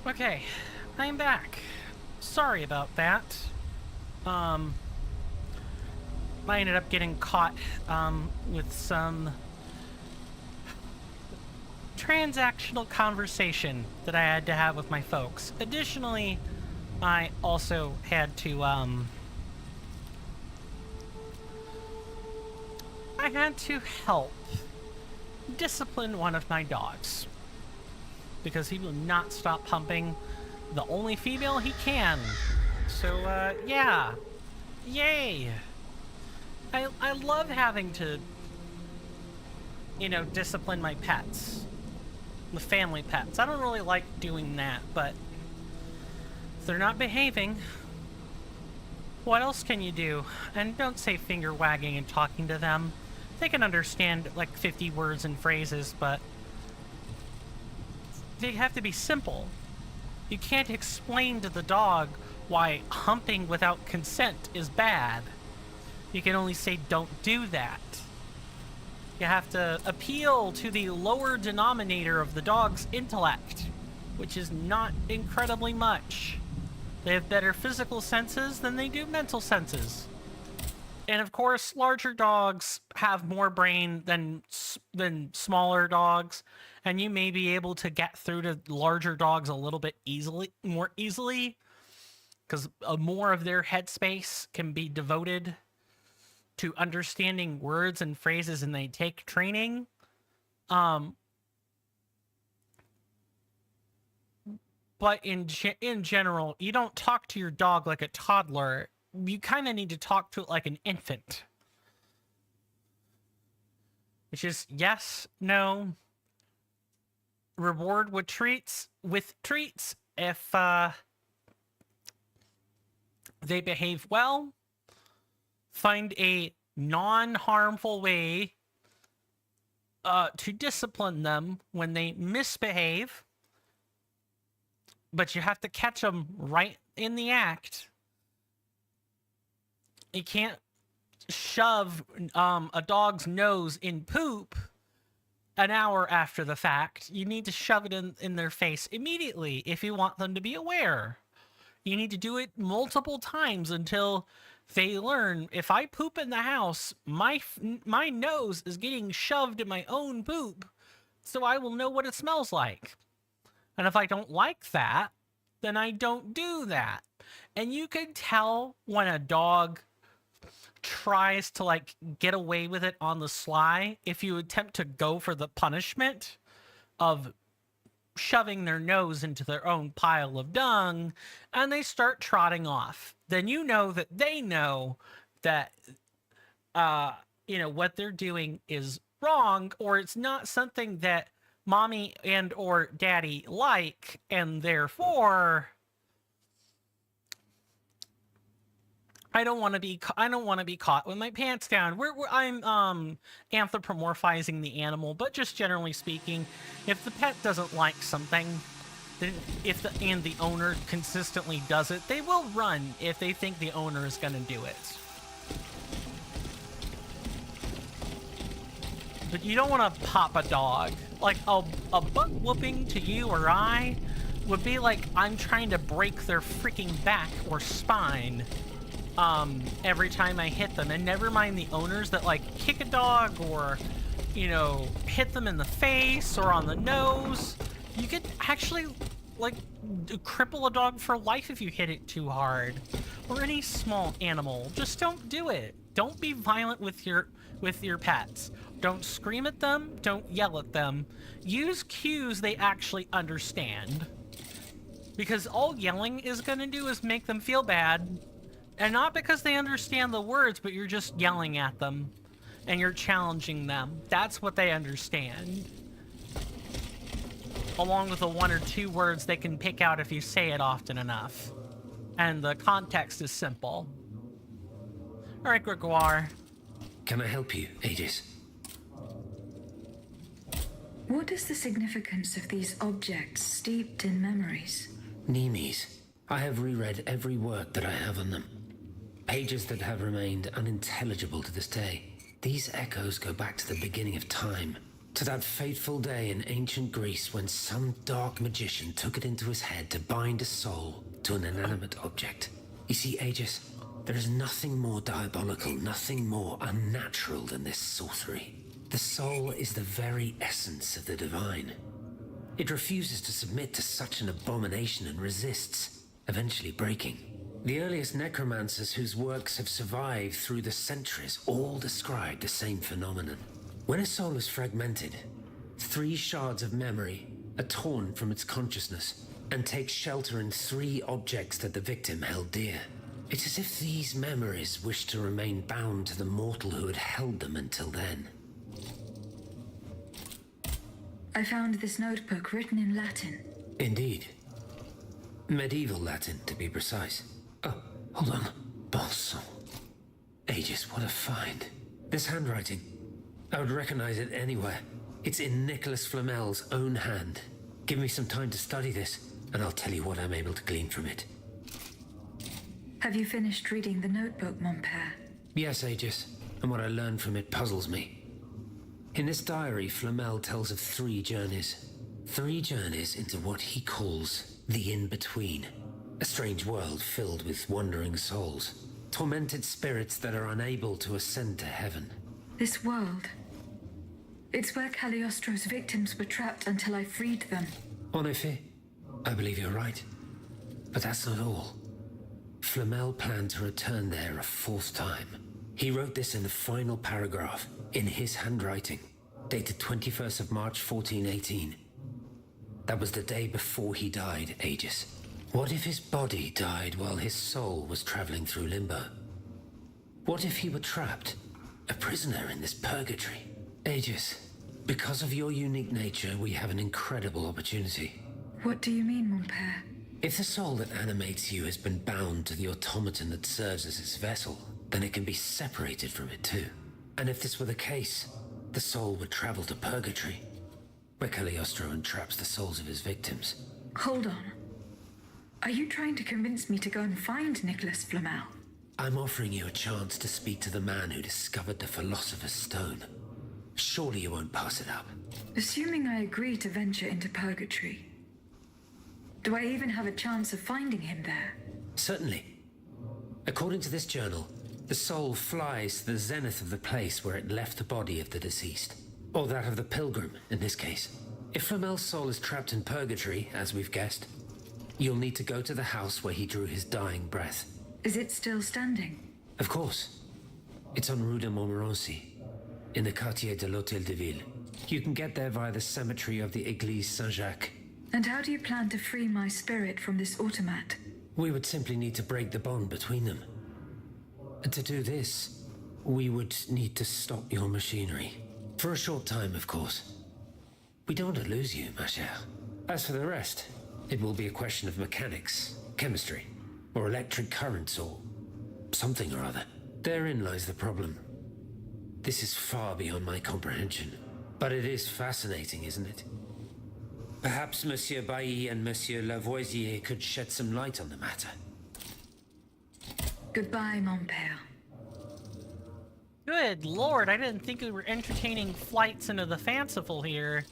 Okay, I'm back. Sorry about that. I ended up getting caught with some transactional conversation that I had to have with my folks. Additionally, I also had to help discipline one of my dogs because he will not stop pumping the only female he can. So yeah, yay. I love having to, you know, discipline my pets, the family pets. I don't really like doing that, but if they're not behaving, what else can you do? And don't say finger wagging and talking to them. They can understand like 50 words and phrases, but they have to be simple. You can't explain to the dog why humping without consent is bad. You can only say, don't do that. You have to appeal to the lower denominator of the dog's intellect, which is not incredibly much. They have better physical senses than they do mental senses. And of course, larger dogs have more brain than smaller dogs, and you may be able to get through to larger dogs a little bit more easily, because more of their headspace can be devoted to understanding words and phrases, and they take training. But in general, you don't talk to your dog like a toddler. You kind of need to talk to it like an infant. Which is yes, no, reward with treats if they behave well, find a non-harmful way to discipline them when they misbehave, but you have to catch them right in the act. You can't shove a dog's nose in poop an hour after the fact. You need to shove it in their face immediately if you want them to be aware. You need to do it multiple times until they learn, if I poop in the house, my nose is getting shoved in my own poop, so I will know what it smells like. And if I don't like that, then I don't do that. And you can tell when a dog tries to like get away with it on the sly if you attempt to go for the punishment of shoving their nose into their own pile of dung and they start trotting off. Then you know that they know that you know what they're doing is wrong, or it's not something that mommy and or daddy like, and therefore I don't want to be caught with my pants down. I'm anthropomorphizing the animal, but just generally speaking, if the pet doesn't like something, then and the owner consistently does it, they will run if they think the owner is going to do it. But you don't want to pop a dog. Like a butt whooping to you or I would be like I'm trying to break their freaking back or spine. Every time I hit them, and never mind the owners that like kick a dog or, you know, hit them in the face or on the nose. You could actually like cripple a dog for life if you hit it too hard, or any small animal. Just don't do it. Don't be violent with your pets. Don't scream at them. Don't yell at them. Use cues they actually understand, because all yelling is going to do is make them feel bad. And not because they understand the words, but you're just yelling at them and you're challenging them. That's what they understand. Along with the 1 or 2 words they can pick out if you say it often enough. And the context is simple. All right, Gregoire. Can I help you, Aegis? What is the significance of these objects steeped in memories? Nemes. I have reread every word that I have on them. Pages that have remained unintelligible to this day. These echoes go back to the beginning of time. To that fateful day in ancient Greece when some dark magician took it into his head to bind a soul to an inanimate object. You see, Aegis, there is nothing more diabolical, nothing more unnatural than this sorcery. The soul is the very essence of the divine. It refuses to submit to such an abomination and resists, eventually breaking. The earliest necromancers whose works have survived through the centuries all describe the same phenomenon. When a soul is fragmented, 3 shards of memory are torn from its consciousness and take shelter in 3 objects that the victim held dear. It's as if these memories wish to remain bound to the mortal who had held them until then. I found this notebook written in Latin. Indeed. Medieval Latin, to be precise. Oh, hold on. Bon sang. Aegis, what a find. This handwriting, I would recognize it anywhere. It's in Nicholas Flamel's own hand. Give me some time to study this, and I'll tell you what I'm able to glean from it. Have you finished reading the notebook, mon père? Yes, Aegis, and what I learned from it puzzles me. In this diary, Flamel tells of 3 journeys. 3 journeys into what he calls the in-between. A strange world filled with wandering souls. Tormented spirits that are unable to ascend to heaven. This world. It's where Cagliostro's victims were trapped until I freed them. En effet, I believe you're right. But that's not all. Flamel planned to return there a 4th time. He wrote this in the final paragraph, in his handwriting, dated 21st of March 1418. That was the day before he died, Aegis. What if his body died while his soul was traveling through limbo? What if he were trapped, a prisoner in this purgatory? Aegis, because of your unique nature, we have an incredible opportunity. What do you mean, mon père? If the soul that animates you has been bound to the automaton that serves as its vessel, then it can be separated from it too. And if this were the case, the soul would travel to purgatory, where Cagliostro entraps the souls of his victims. Hold on. Are you trying to convince me to go and find Nicholas Flamel? I'm offering you a chance to speak to the man who discovered the Philosopher's Stone. Surely you won't pass it up. Assuming I agree to venture into purgatory, do I even have a chance of finding him there? Certainly. According to this journal, the soul flies to the zenith of the place where it left the body of the deceased. Or that of the pilgrim, in this case. If Flamel's soul is trapped in purgatory, as we've guessed, you'll need to go to the house where he drew his dying breath. Is it still standing? Of course. It's on Rue de Montmorency, in the Quartier de l'Hôtel de Ville. You can get there via the cemetery of the Église Saint-Jacques. And how do you plan to free my spirit from this automat? We would simply need to break the bond between them. And to do this, we would need to stop your machinery. For a short time, of course. We don't want to lose you, ma chère. As for the rest, it will be a question of mechanics, chemistry, or electric currents, or something or other. Therein lies the problem. This is far beyond my comprehension. But it is fascinating, isn't it? Perhaps Monsieur Bailly and Monsieur Lavoisier could shed some light on the matter. Goodbye, mon père. Good lord, I didn't think we were entertaining flights into the fanciful here.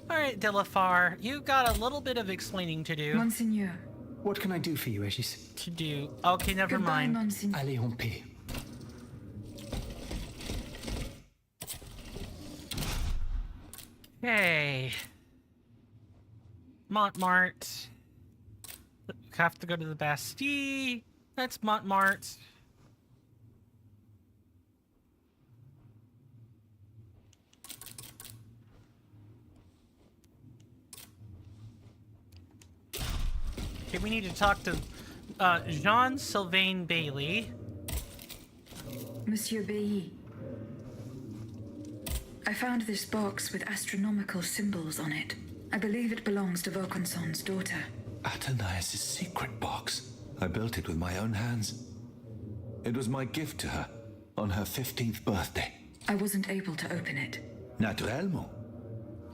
Alright, Delafar, you got a little bit of explaining to do. Monseigneur. What can I do for you, Aegis? Okay, never Goodbye, mind. Monseigneur. Allez en paix. Okay. Montmartre. Have to go to the Bastille. That's Montmartre. Okay, we need to talk to Jean-Sylvain Bailly. Monsieur Bailly. I found this box with astronomical symbols on it. I believe it belongs to Vaucanson's daughter. Athénaïs' secret box. I built it with my own hands. It was my gift to her on her 15th birthday. I wasn't able to open it. Naturellement.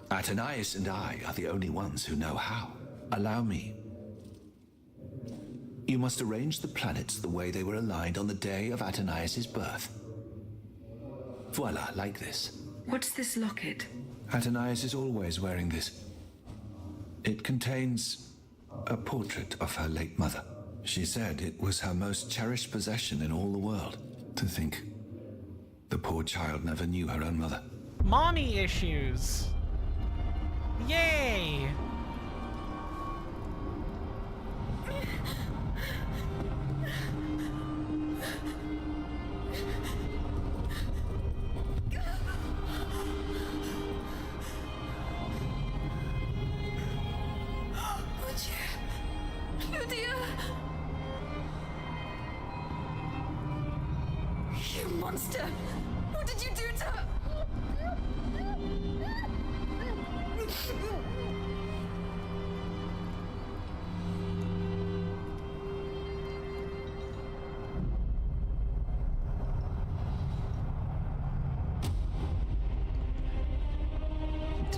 Athénaïs and I are the only ones who know how. Allow me. You must arrange the planets the way they were aligned on the day of Athénaïs' birth. Voila, like this. What's this locket? Athenais is always wearing this. It contains a portrait of her late mother. She said it was her most cherished possession in all the world. To think, the poor child never knew her own mother. Mommy issues. Yay! Lydia! You monster! What did you do to her?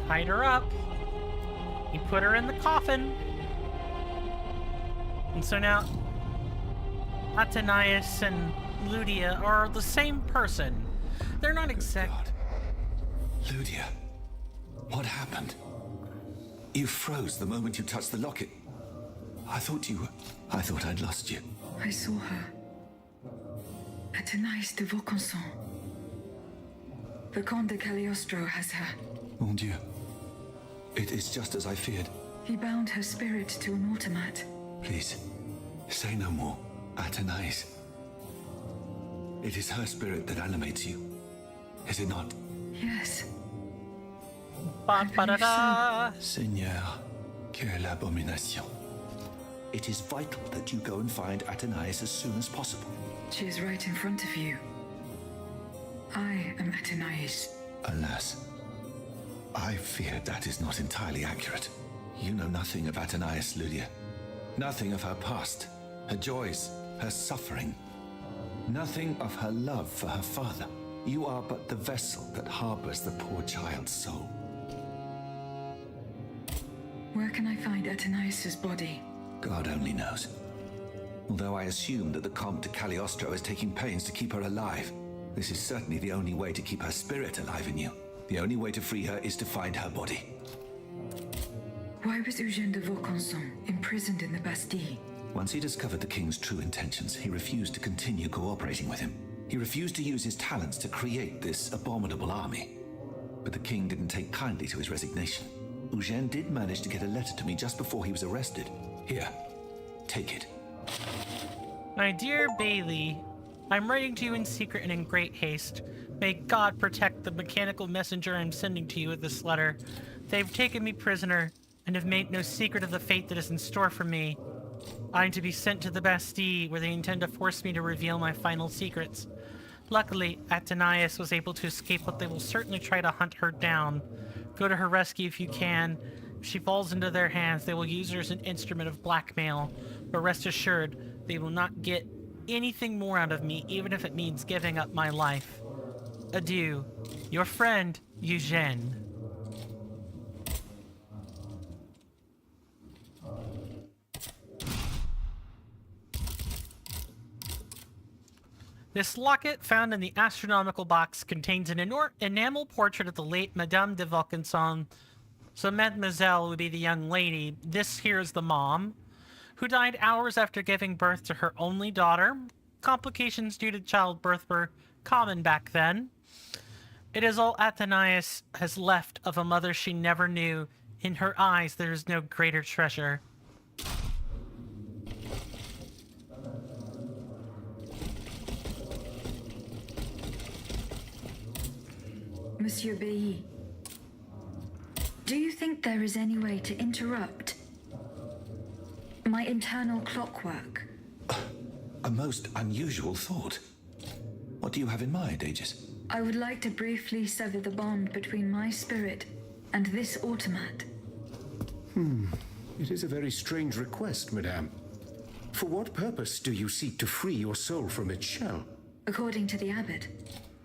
Tied her up. He put her in the coffin. And so now, Athenais and Lydia are the same person. They're not exact. God. Lydia, what happened? You froze the moment you touched the locket. I thought I'd lost you. I saw her. Athenais de Vaucanson. The Comte de Cagliostro has her. Mon Dieu. It is just as I feared. He bound her spirit to an automat. Please, say no more. Athenais. It is her spirit that animates you. Is it not? Yes. Ba-ba-da-da. Seigneur, quelle abomination. It is vital that you go and find Athenais as soon as possible. She is right in front of you. I am Athenais. Alas, I fear that is not entirely accurate. You know nothing of Athenais, Lydia. Nothing of her past, her joys, her suffering. Nothing of her love for her father. You are but the vessel that harbors the poor child's soul. Where can I find Athenais' body? God only knows. Although I assume that the Comte de Cagliostro is taking pains to keep her alive, this is certainly the only way to keep her spirit alive in you. The only way to free her is to find her body. Why was Eugène de Vaucanson imprisoned in the Bastille? Once he discovered the king's true intentions, he refused to continue cooperating with him. He refused to use his talents to create this abominable army. But the king didn't take kindly to his resignation. Eugène did manage to get a letter to me just before he was arrested. Here, take it. My dear Bailey, I'm writing to you in secret and in great haste. May God protect the mechanical messenger I'm sending to you with this letter. They've taken me prisoner and have made no secret of the fate that is in store for me. I am to be sent to the Bastille, where they intend to force me to reveal my final secrets. Luckily, Athenais was able to escape, but they will certainly try to hunt her down. Go to her rescue if you can. If she falls into their hands, they will use her as an instrument of blackmail. But rest assured, they will not get anything more out of me, even if it means giving up my life. Adieu. Your friend, Eugène. This locket, found in the astronomical box, contains an enamel portrait of the late Madame de Vaucanson. So Mademoiselle would be the young lady. This here is the mom, who died hours after giving birth to her only daughter. Complications due to childbirth were common back then. It is all Athenais has left of a mother she never knew. In her eyes, there is no greater treasure. Monsieur Bailly, do you think there is any way to interrupt my internal clockwork? A most unusual thought. What do you have in mind, Aegis? I would like to briefly sever the bond between my spirit and this automat. It is a very strange request, madame. For what purpose do you seek to free your soul from its shell? According to the abbot,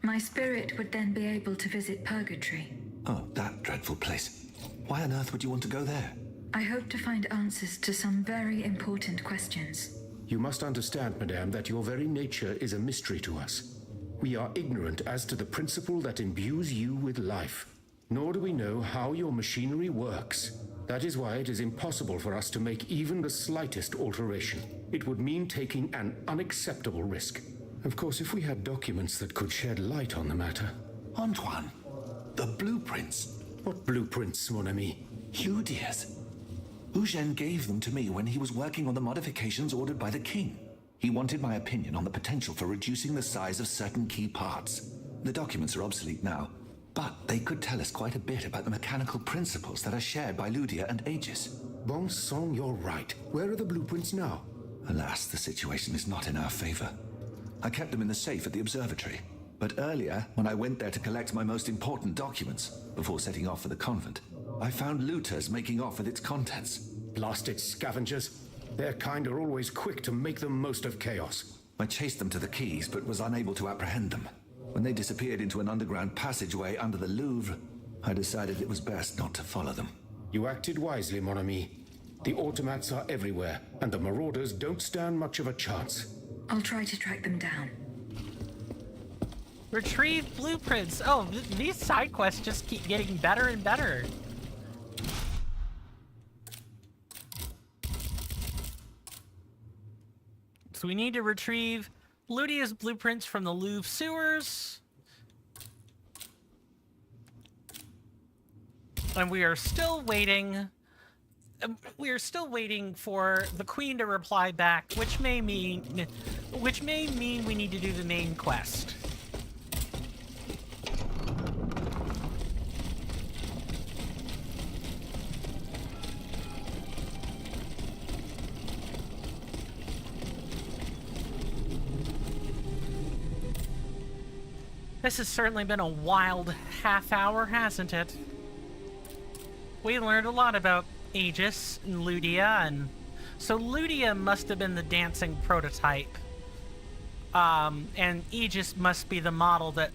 my spirit would then be able to visit purgatory. Oh, that dreadful place. Why on earth would you want to go there? I hope to find answers to some very important questions. You must understand, madame, that your very nature is a mystery to us. We are ignorant as to the principle that imbues you with life. nor do we know how your machinery works. That is why it is impossible for us to make even the slightest alteration. It would mean taking an unacceptable risk. Of course, if we had documents that could shed light on the matter. Antoine, the blueprints. What blueprints, mon ami? Ludia's. Eugène gave them to me when he was working on the modifications ordered by the king. He wanted my opinion on the potential for reducing the size of certain key parts. The documents are obsolete now, but they could tell us quite a bit about the mechanical principles that are shared by Ludia and Aegis. Bon sang, you're right. Where are the blueprints now? Alas, the situation is not in our favor. I kept them in the safe at the observatory. But earlier, when I went there to collect my most important documents, before setting off for the convent, I found looters making off with its contents. Blasted scavengers. Their kind are always quick to make the most of chaos. I chased them to the keys, but was unable to apprehend them. When they disappeared into an underground passageway under the Louvre, I decided it was best not to follow them. You acted wisely, mon ami. The automats are everywhere, and the marauders don't stand much of a chance. I'll try to track them down. Retrieve blueprints. Oh, these side quests just keep getting better and better. So we need to retrieve Ludia's blueprints from the Louvre sewers. And we are still waiting. We are still waiting for the Queen to reply back, which may mean we need to do the main quest. This has certainly been a wild half hour, hasn't it? We learned a lot about Aegis and Ludia, and so Ludia must have been the dancing prototype. And Aegis must be the model that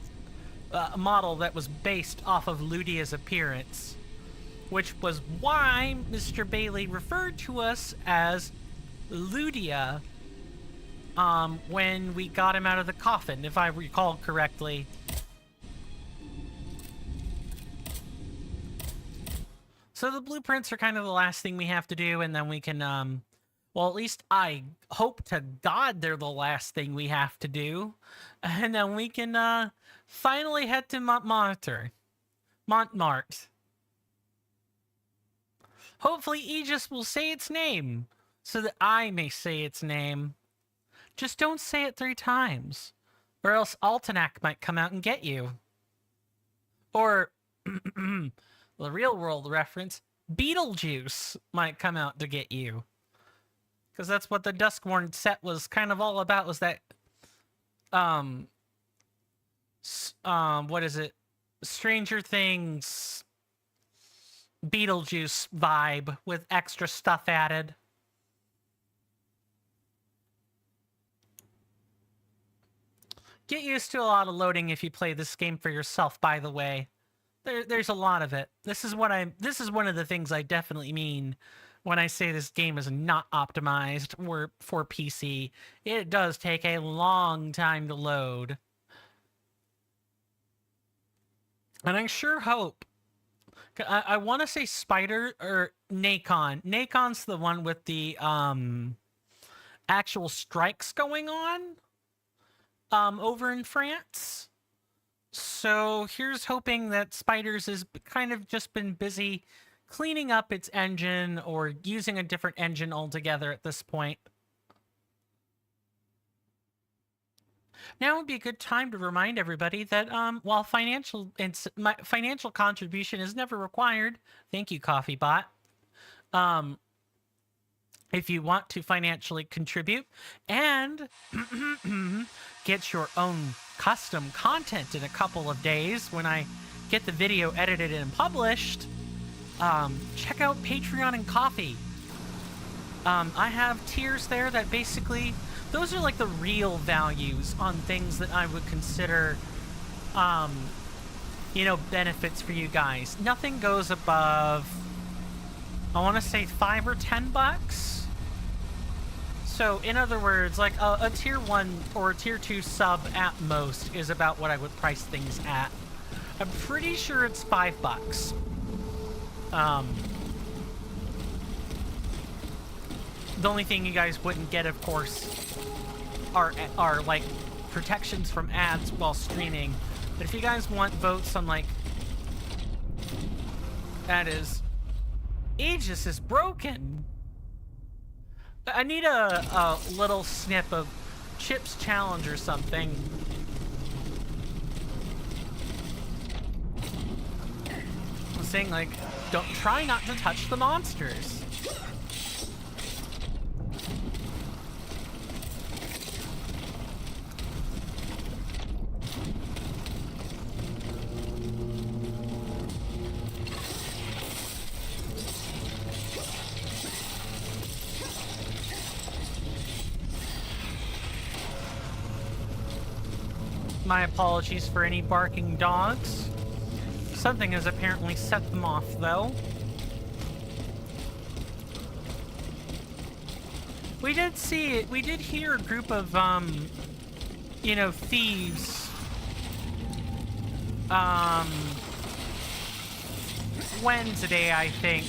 was based off of Ludia's appearance, which was why Mr. Bailey referred to us as Ludia when we got him out of the coffin, if I recall correctly. So the blueprints are kind of the last thing we have to do, and then we can, well, at least I hope to God they're the last thing we have to do. And then we can, finally head to Montmartre. Hopefully Aegis will say its name, so that I may say its name. Just don't say it 3 times, or else Altenac might come out and get you. Or, the real world reference, Beetlejuice might come out to get you. Because that's what the Duskborn set was kind of all about, was that, what is it? Stranger Things Beetlejuice vibe with extra stuff added. Get used to a lot of loading if you play this game for yourself, by the way. There's a lot of it. This is one of the things I definitely mean when I say this game is not optimized for PC. It does take a long time to load. And I sure hope... I want to say Spider or Nacon. Nacon's the one with the actual strikes going on over in France. So here's hoping that Spiders has kind of just been busy cleaning up its engine or using a different engine altogether at this point. Now would be a good time to remind everybody that while financial contribution is never required, thank you, CoffeeBot. If you want to financially contribute and get your own custom content in a couple of days when I get the video edited and published, check out Patreon and Coffee. I have tiers there that basically, those are like the real values on things that I would consider, benefits for you guys. Nothing goes above, I want to say $5 or $10. So, in other words, like a tier 1 or a tier 2 sub at most is about what I would price things at. I'm pretty sure it's $5. The only thing you guys wouldn't get, of course, are like protections from ads while streaming. But if you guys want votes on like, that is, Aegis is broken. I need a little snip of Chip's challenge or something. I'm saying like, don't try not to touch the monsters. My apologies for any barking dogs. Something has apparently set them off, though. We did see it. We did hear a group of, you know, thieves. Wednesday, I think.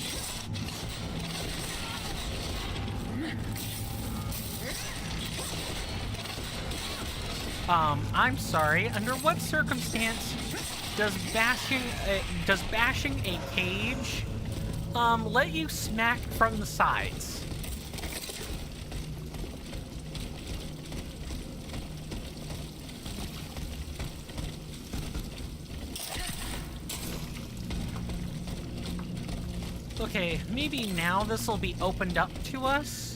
I'm sorry. Under what circumstance does bashing a cage let you smack from the sides? Okay, maybe now this will be opened up to us.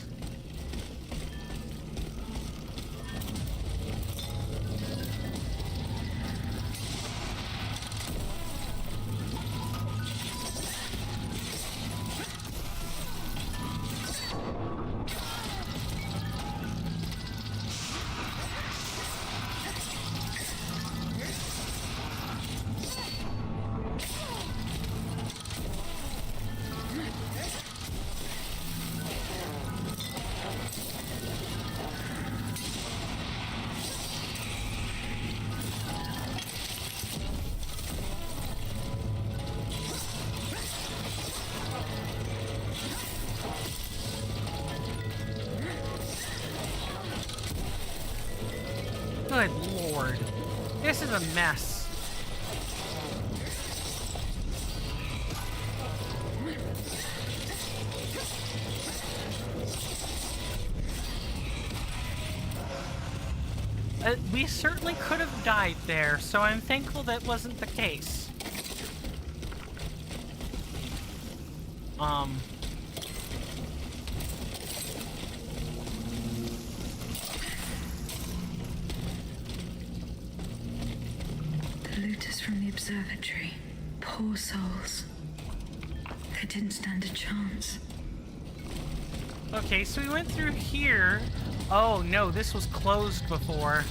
Good lord. This is a mess. We certainly could have died there, so I'm thankful that wasn't the case. The looters from the observatory. Poor souls. They didn't stand a chance. Okay, so we went through here. Oh no, this was closed before.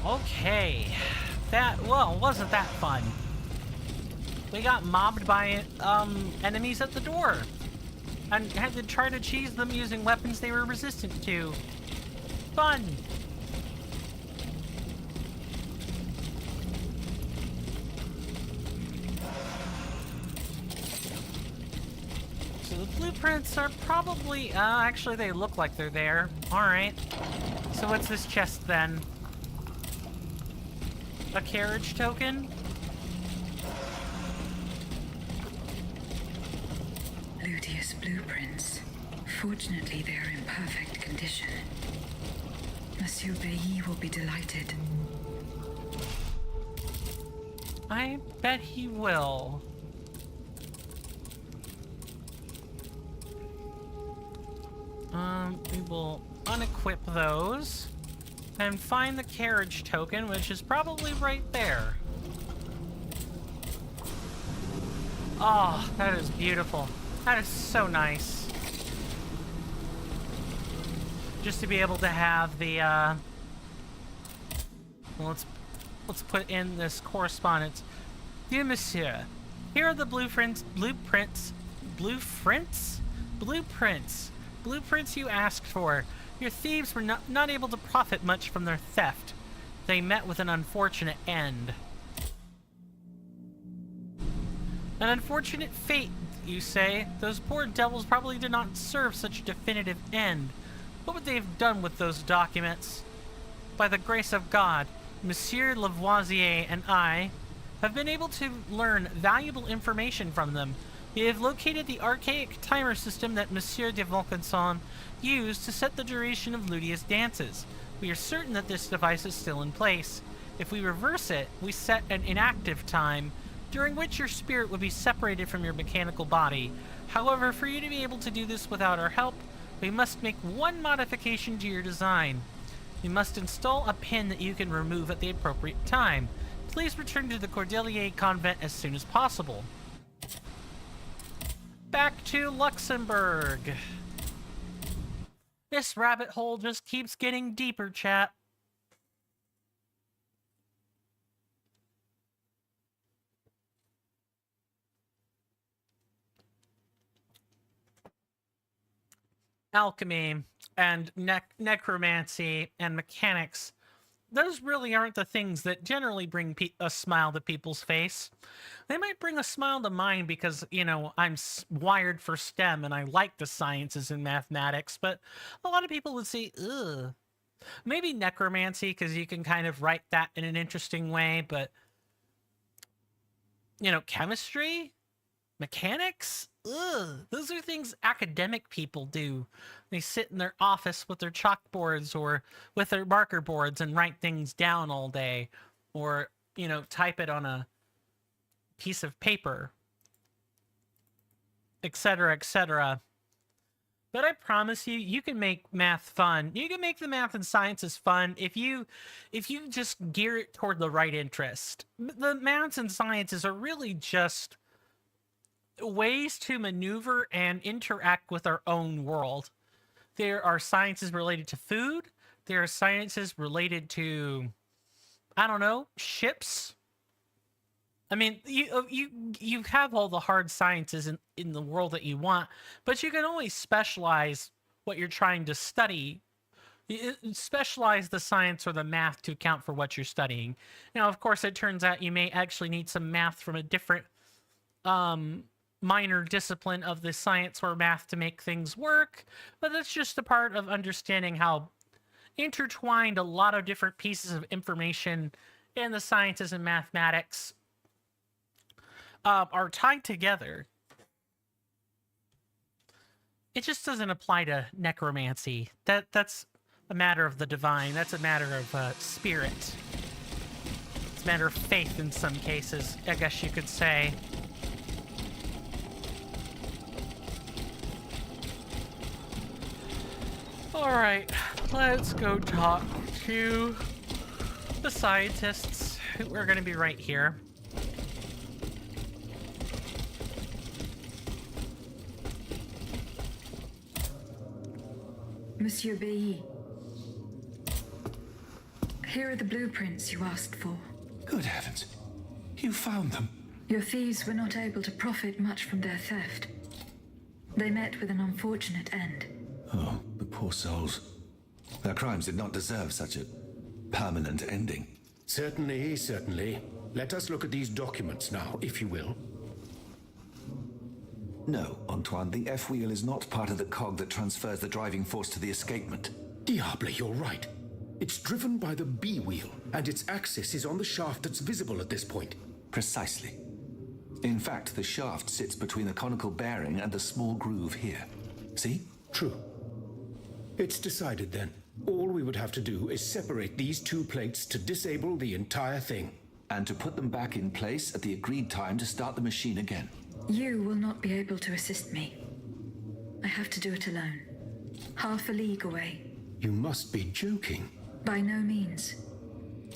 Okay, that, well, wasn't that fun. We got mobbed by, enemies at the door. And had to try to cheese them using weapons they were resistant to. Fun! So the blueprints are probably, actually they look like they're there. Alright. So what's this chest then? A carriage token? Ludius blueprints. Fortunately, they are in perfect condition. Monsieur Bailly will be delighted. I bet he will. We will unequip those and find the carriage token, which is probably right there. Oh, that is beautiful. That is so nice. Just to be able to have the, well, let's put in this correspondence. Dear Monsieur, here are the blueprints you asked for. Your thieves were not able to profit much from their theft. They met with an unfortunate end. An unfortunate fate, you say? Those poor devils probably did not serve such a definitive end. What would they have done with those documents? By the grace of God, Monsieur Lavoisier and I have been able to learn valuable information from them. We have located the archaic timer system that Monsieur de Vaucanson used to set the duration of Ludia's dances. We are certain that this device is still in place. If we reverse it, we set an inactive time, during which your spirit would be separated from your mechanical body. However, for you to be able to do this without our help, we must make one modification to your design. You must install a pin that you can remove at the appropriate time. Please return to the Cordelier convent as soon as possible. Back to Luxembourg. This rabbit hole just keeps getting deeper, chat. Alchemy and necromancy and mechanics, those really aren't the things that generally bring a smile to people's face. They might bring a smile to mine because, you know, I'm wired for STEM and I like the sciences and mathematics, but a lot of people would say, ugh. Maybe necromancy, because you can kind of write that in an interesting way, but, you know, chemistry? Mechanics? Ugh. Those are things academic people do. They sit in their office with their chalkboards or with their marker boards and write things down all day. Or, you know, type it on a piece of paper. Etc., etc. But I promise you, you can make math fun. You can make the math and sciences fun if you just gear it toward the right interest. The maths and sciences are really just ways to maneuver and interact with our own world. There are sciences related to food. There are sciences related to, I don't know, ships. I mean, you have all the hard sciences in the world that you want, but you can always specialize what you're trying to study. Specialize the science or the math to account for what you're studying. Now, of course, it turns out you may actually need some math from a different minor discipline of the science or math to make things work, but that's just a part of understanding how intertwined a lot of different pieces of information in the sciences and mathematics are tied together. It just doesn't apply to necromancy. That's a matter of the divine. That's a matter of spirit. It's a matter of faith in some cases, I guess you could say. Alright, let's go talk to the scientists who are going to be right here. Monsieur Bailly, here are the blueprints you asked for. Good heavens. You found them. Your thieves were not able to profit much from their theft. They met with an unfortunate end. Oh, the poor souls. Their crimes did not deserve such a permanent ending. Certainly, certainly. Let us look at these documents now, if you will. No, Antoine, the F-wheel is not part of the cog that transfers the driving force to the escapement. Diable, you're right. It's driven by the B-wheel, and its axis is on the shaft that's visible at this point. Precisely. In fact, the shaft sits between the conical bearing and the small groove here. See? True. It's decided then. All we would have to do is separate these two plates to disable the entire thing. And to put them back in place at the agreed time to start the machine again. You will not be able to assist me. I have to do it alone. Half a league away. You must be joking. By no means.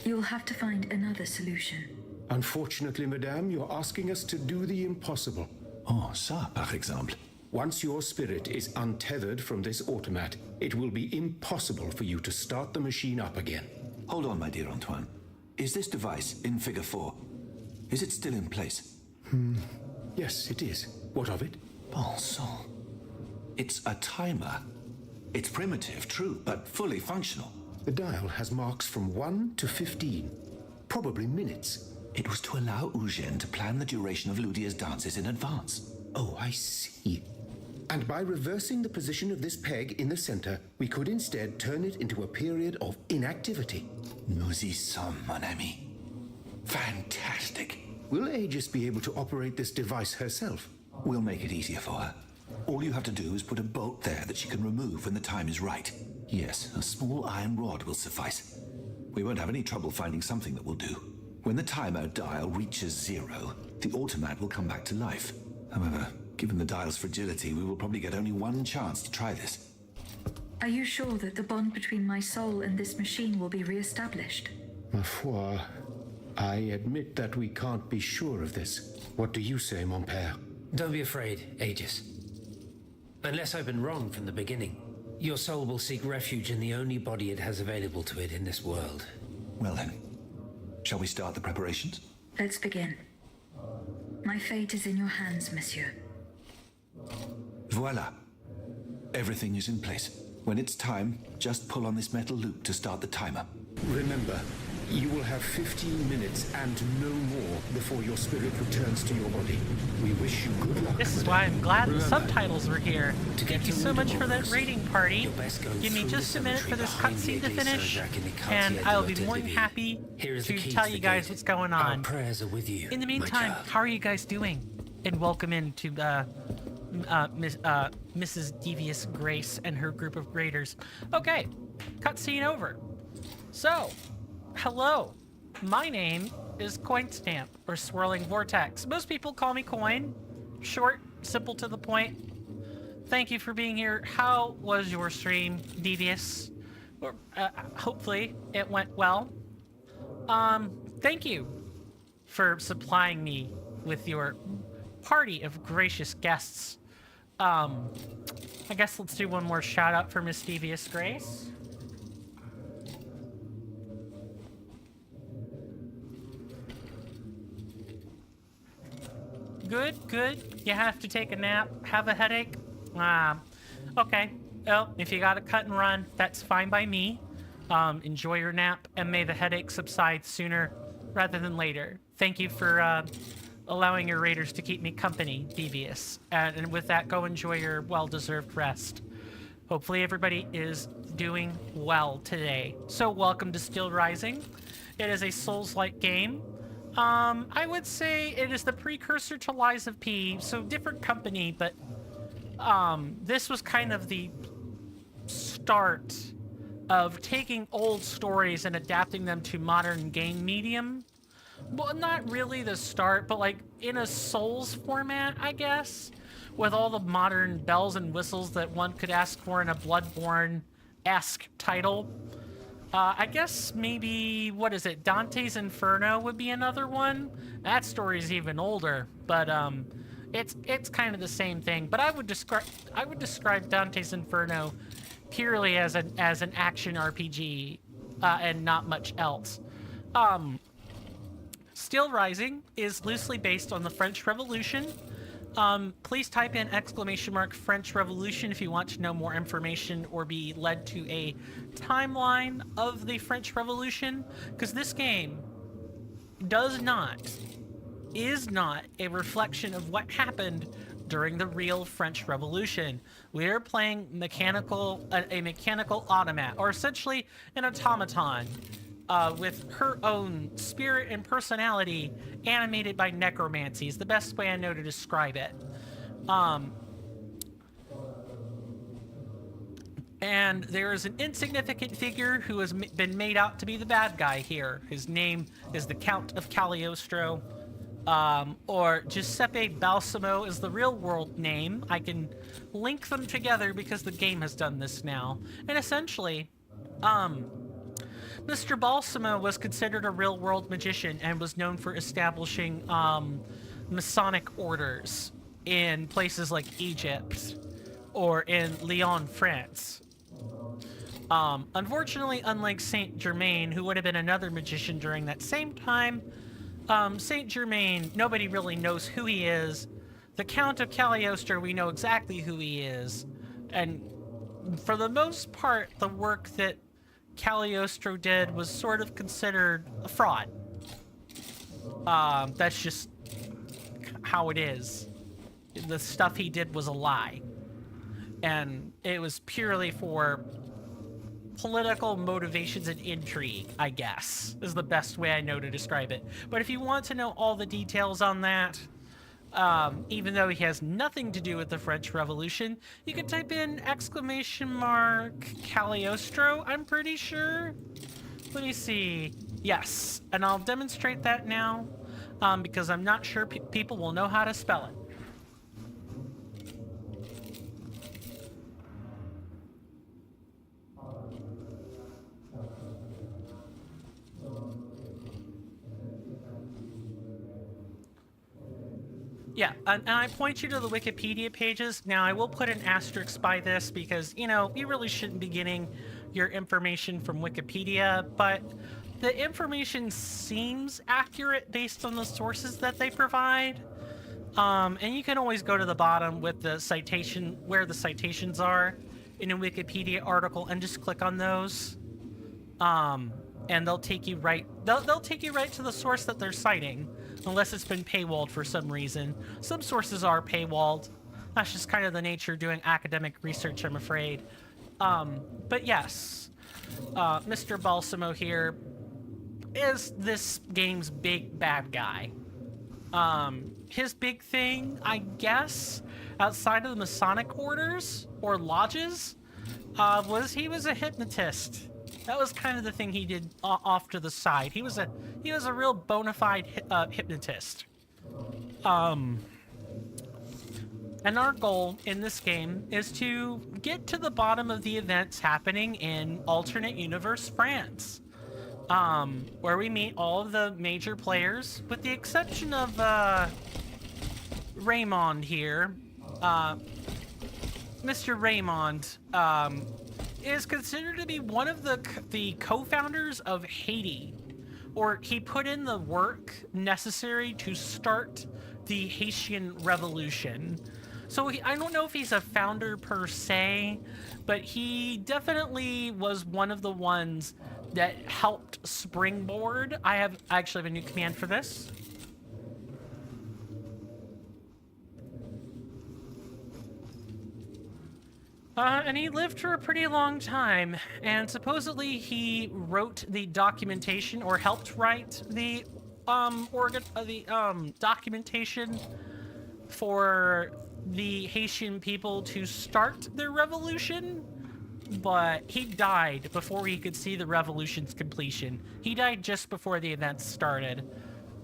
You'll have to find another solution. Unfortunately, madame, you're asking us to do the impossible. Oh, ça, par exemple. Once your spirit is untethered from this automat, it will be impossible for you to start the machine up again. Hold on, my dear Antoine. Is this device in Figure 4? Is it still in place? Yes, it is. What of it? Bon sang. It's a timer. It's primitive, true, but fully functional. The dial has marks from 1 to 15. Probably minutes. It was to allow Eugène to plan the duration of Ludia's dances in advance. Oh, I see. And by reversing the position of this peg in the center, we could instead turn it into a period of inactivity. Nous y sommes, mon ami. Fantastic. Will Aegis be able to operate this device herself? We'll make it easier for her. All you have to do is put a bolt there that she can remove when the time is right. Yes, a small iron rod will suffice. We won't have any trouble finding something that will do. When the timer dial reaches 0, the automat will come back to life. However, given the dial's fragility, we will probably get only one chance to try this. Are you sure that the bond between my soul and this machine will be re-established? Ma foi, I admit that we can't be sure of this. What do you say, mon père? Don't be afraid, Aegis. Unless I've been wrong from the beginning, your soul will seek refuge in the only body it has available to it in this world. Well then, shall we start the preparations? Let's begin. My fate is in your hands, monsieur. Voila. Everything is in place. When it's time, just pull on this metal loop to start the timer. Remember, you will have 15 minutes and no more before your spirit returns to your body. We wish you good luck. This is why I'm glad the Remember, subtitles were here. to get Thank you to so much for that Rudolph's, rating party. you'll best go Give me through just the a minute for this cemetery cutscene to behind the finish, Saint-Jacques in the and Quartier I'll de be l'Hôtel more de than Ville. happy Here is the to key tell to you the guys gate. what's going Our on. prayers are with you. In the my meantime, child. how are you guys doing? And welcome into Mrs. Devious Grace and her group of graders. Okay, cutscene over. So, hello. My name is Coin Stamp, or Swirling Vortex. Most people call me Coin. Short, simple to the point. Thank you for being here. How was your stream, Devious? Or, hopefully it went well. Thank you for supplying me with your party of gracious guests. I guess let's do one more shout out for Miss Devious Grace. Good, good. You have to take a nap, have a headache? Okay. Well, if you gotta cut and run, that's fine by me. Enjoy your nap, and may the headache subside sooner rather than later. Thank you for allowing your raiders to keep me company, Devious. And with that, go enjoy your well-deserved rest. Hopefully everybody is doing well today. So welcome to Steelrising. It is a Souls-like game. I would say it is the precursor to Lies of P, so different company, but this was kind of the start of taking old stories and adapting them to modern game medium. Well, not really the start, but like in a Souls format, I guess, with all the modern bells and whistles that one could ask for in a Bloodborne-esque title. I guess maybe, what is it, Dante's Inferno would be another one? That story's even older, but it's kind of the same thing. But I would describe Dante's Inferno purely as an action RPG and not much else. Steelrising is loosely based on the French Revolution. Please type in ! French Revolution if you want to know more information or be led to a timeline of the French Revolution, because this game is not a reflection of what happened during the real French Revolution. We are playing a mechanical automat, or essentially an automaton, with her own spirit and personality animated by necromancy is the best way I know to describe it. And there is an insignificant figure who has been made out to be the bad guy here. His name is the Count of Cagliostro, or Giuseppe Balsamo is the real world name. I can link them together because the game has done this now. And essentially, Mr. Balsamo was considered a real world magician and was known for establishing Masonic orders in places like Egypt or in Lyon, France. Unfortunately, unlike Saint Germain, who would have been another magician during that same time, Saint Germain, nobody really knows who he is. The Count of Cagliostro, we know exactly who he is. And for the most part, the work that Cagliostro did was sort of considered a fraud. That's just how it is. The stuff he did was a lie. And it was purely for political motivations and intrigue, I guess, is the best way I know to describe it. But if you want to know all the details on that, even though he has nothing to do with the French Revolution, you can type in !Cagliostro, I'm pretty sure. Let me see. Yes, and I'll demonstrate that now, because I'm not sure people will know how to spell it. Yeah, and I point you to the Wikipedia pages. Now, I will put an asterisk by this because, you know, you really shouldn't be getting your information from Wikipedia, but the information seems accurate based on the sources that they provide. And you can always go to the bottom with the citation, where the citations are in a Wikipedia article, and just click on those. And they'll take you right, they'll take you right to the source that they're citing. Unless it's been paywalled for some reason. Some sources are paywalled. That's just kind of the nature of doing academic research, I'm afraid. But yes, Mr. Balsamo here is this game's big bad guy. His big thing, I guess, outside of the Masonic orders or lodges, was he was a hypnotist. That was kind of the thing he did off to the side. He was a real bona fide hypnotist. And our goal in this game is to get to the bottom of the events happening in alternate universe France, where we meet all of the major players, with the exception of Raymond here. Mr. Raymond is considered to be one of the co-founders of Haiti, or he put in the work necessary to start the Haitian Revolution. So I don't know if he's a founder per se, but he definitely was one of the ones that helped springboard. I actually have a new command for this. And he lived for a pretty long time, and supposedly he wrote the documentation, or helped write the documentation for the Haitian people to start their revolution, but he died before he could see the revolution's completion. He died just before the events started.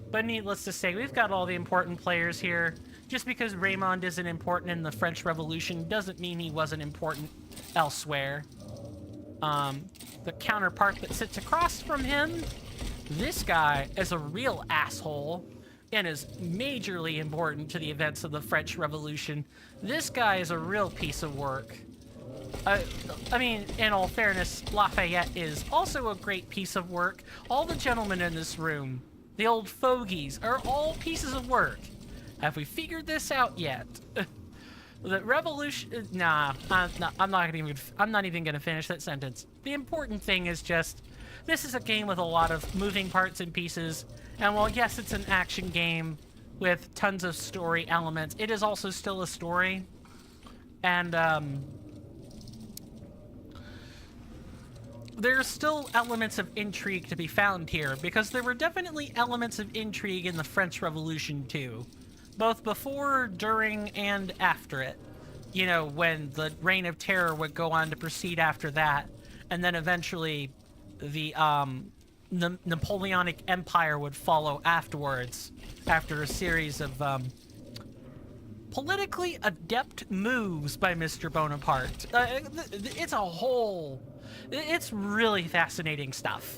But needless to say, we've got all the important players here. Just because Raymond isn't important in the French Revolution doesn't mean he wasn't important elsewhere. The counterpart that sits across from him, this guy is a real asshole and is majorly important to the events of the French Revolution. This guy is a real piece of work. I mean, in all fairness, Lafayette is also a great piece of work. All the gentlemen in this room, the old fogies, are all pieces of work. Have we figured this out yet? The revolution... Nah, I'm not even gonna finish that sentence. The important thing is just, this is a game with a lot of moving parts and pieces, and while yes, it's an action game with tons of story elements, it is also still a story. And, there are still elements of intrigue to be found here, because there were definitely elements of intrigue in the French Revolution too. Both before, during, and after it. you know, when the Reign of Terror would go on to proceed after that, and then eventually the Napoleonic Empire would follow afterwards, after a series of politically adept moves by Mr. Bonaparte. It's a whole... It's really fascinating stuff,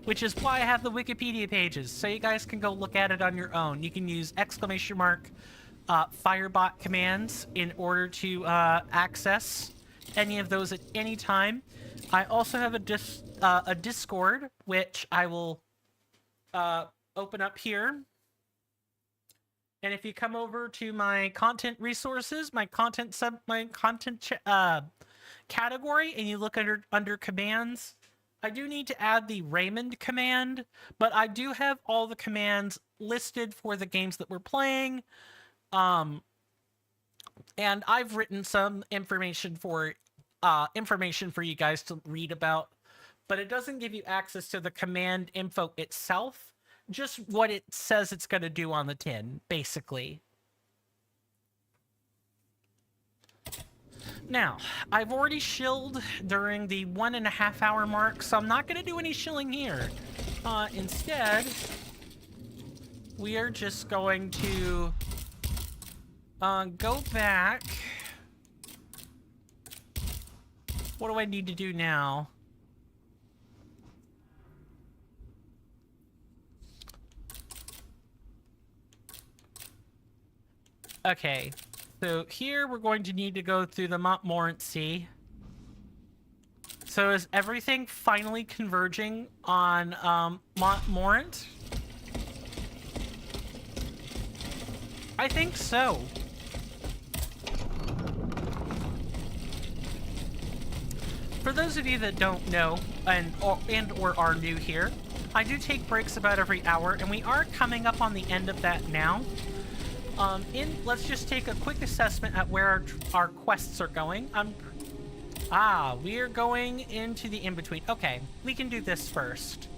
which is why I have the Wikipedia pages, so you guys can go look at it on your own. You can use ! Firebot commands in order to access any of those at any time. I also have a Discord, which I will open up here. And if you come over to my content resources, my content category, and you look under commands, I do need to add the Raymond command, but I do have all the commands listed for the games that we're playing. And I've written some information for you guys to read about, but it doesn't give you access to the command info itself, just what it says it's going to do on the tin, basically. Now, I've already shilled during the 1.5 hour mark, so I'm not going to do any shilling here. Instead, we are just going to go back. What do I need to do now? Okay, so here we're going to need to go through the Montmartre. So is everything finally converging on Montmartre? I think so. For those of you that don't know or are new here, I do take breaks about every hour, and we are coming up on the end of that now. Let's just take a quick assessment at where our quests are going. We are going into the in-between. Okay, we can do this first.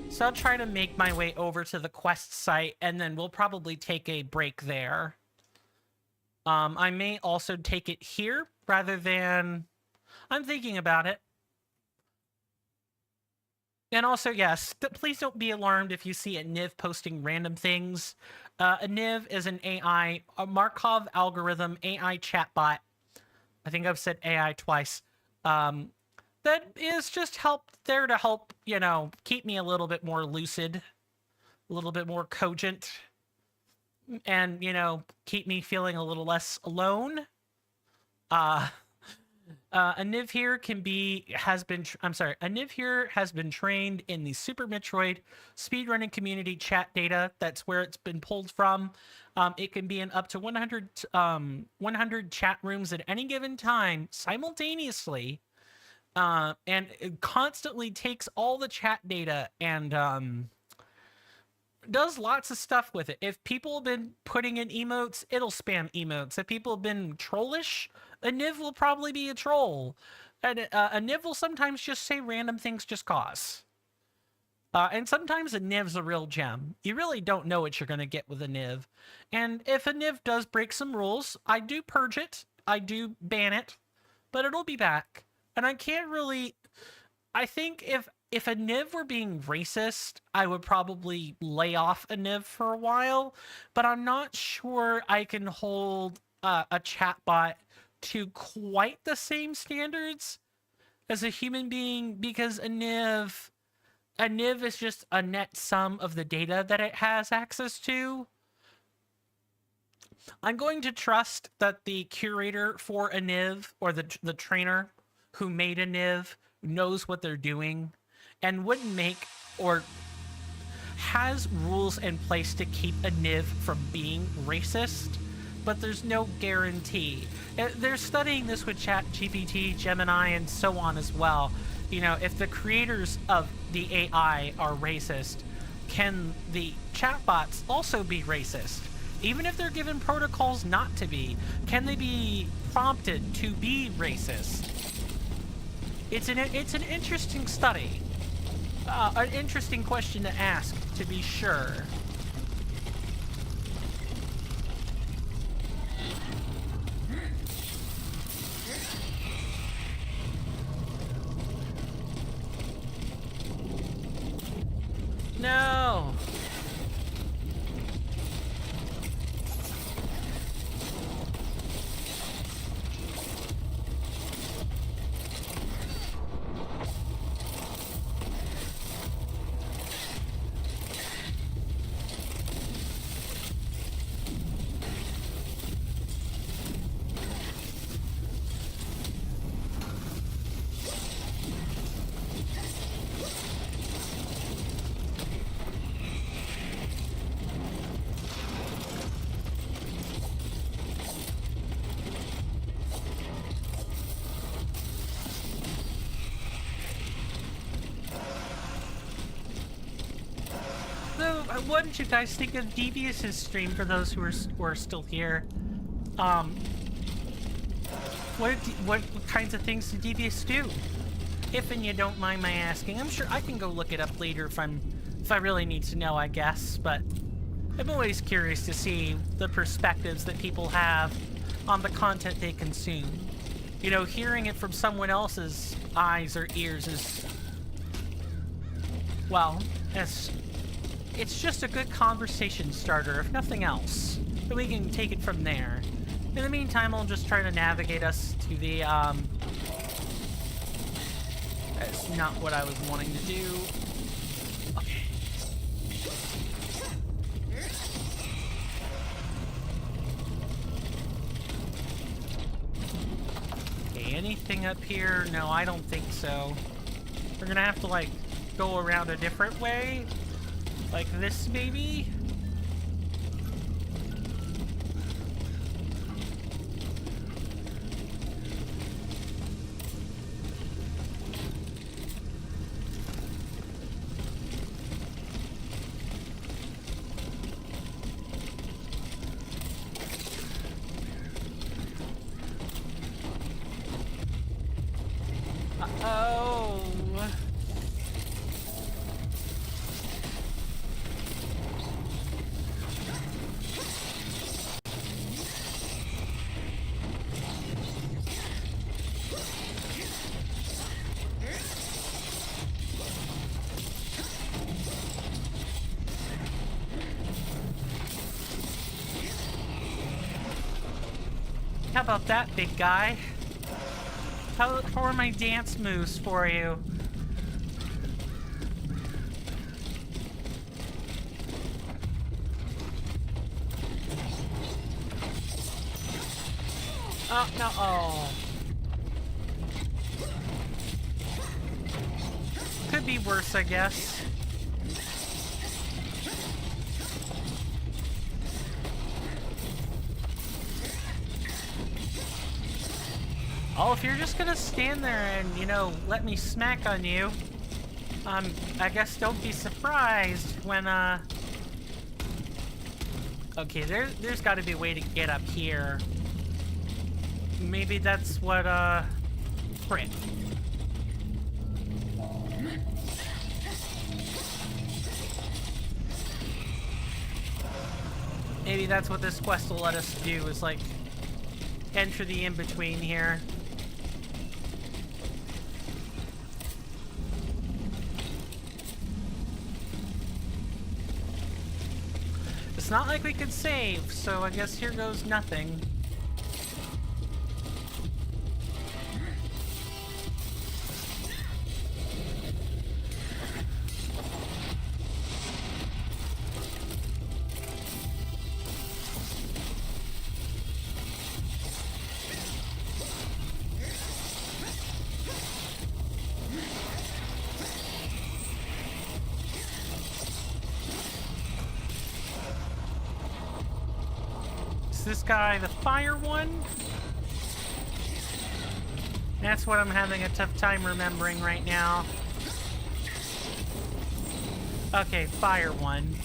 So I'll try to make my way over to the quest site, and then we'll probably take a break there. I may also take it here, rather than... I'm thinking about it. And also, yes, please don't be alarmed if you see a Niv posting random things. A Niv is an AI, a Markov algorithm AI chatbot. I think I've said AI twice. That is just there to help, you know, keep me a little bit more lucid, a little bit more cogent, and, you know, keep me feeling a little less alone. A Niv here a Niv here has been trained in the Super Metroid speedrunning community chat data. That's where it's been pulled from. It can be in up to 100 chat rooms at any given time simultaneously. And it constantly takes all the chat data and does lots of stuff with it. If people have been putting in emotes, it'll spam emotes. If people have been trollish, a Niv will probably be a troll. And a Niv will sometimes just say random things just cause. And sometimes a Niv's a real gem. You really don't know what you're going to get with a Niv. And if a Niv does break some rules, I do purge it. I do ban it. But it'll be back. And I can't really... I think if a Niv were being racist, I would probably lay off a Niv for a while. But I'm not sure I can hold a chatbot to quite the same standards as a human being, because a Niv is just a net sum of the data that it has access to. I'm going to trust that the curator for a Niv, or the trainer who made a Niv, knows what they're doing and wouldn't make or has rules in place to keep a Niv from being racist, but there's no guarantee. They're studying this with ChatGPT, Gemini, and so on as well. You know, if the creators of the AI are racist, can the chatbots also be racist? Even if they're given protocols not to be, can they be prompted to be racist? It's an interesting study. An interesting question to ask, to be sure. what did you guys think of Devious's stream, for those who are still here? What kinds of things did Devious do? If and you don't mind my asking. I'm sure I can go look it up later if I really need to know, I guess, but I'm always curious to see the perspectives that people have on the content they consume. You know, hearing it from someone else's eyes or ears is, well, it's just a good conversation starter, if nothing else. But we can take it from there. In the meantime, I'll just try to navigate us to the, that's not what I was wanting to do. Okay. Okay, anything up here? No, I don't think so. We're gonna have to, like, go around a different way? Like this, maybe? Uh-oh. How about that, big guy? How are my dance moves for you? Oh, no, oh. Could be worse, I guess. Oh, if you're just gonna stand there and, you know, let me smack on you, I guess don't be surprised when, okay, there's gotta be a way to get up here. Maybe that's what, frick. Maybe that's what this quest will let us do, is, like, enter the in-between here. It's not like we could save, so I guess here goes nothing. This guy the fire one? That's what I'm having a tough time remembering right now. Okay, fire one.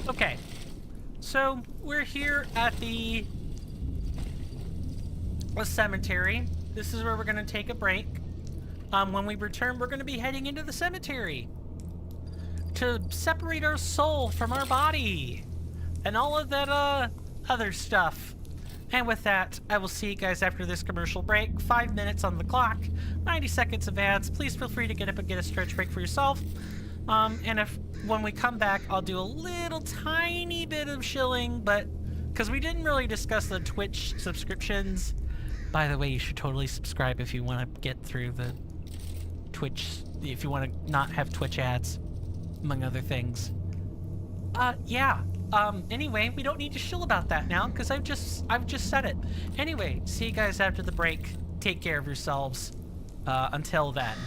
Okay, so we're here at the cemetery. This is where we're going to take a break. When we return, we're going to be heading into the cemetery to separate our soul from our body and all of that other stuff. And with that, I will see you guys after this commercial break. 5 minutes on the clock, 90 seconds of ads. Please feel free to get up and get a stretch break for yourself. And if when we come back, I'll do a little tiny bit of shilling, but because we didn't really discuss the Twitch subscriptions. By the way, you should totally subscribe if you want to get through the Twitch, if you want to not have Twitch ads, among other things. Yeah. Anyway, we don't need to shill about that now, because I've just said it. Anyway, see you guys after the break. Take care of yourselves. Until then.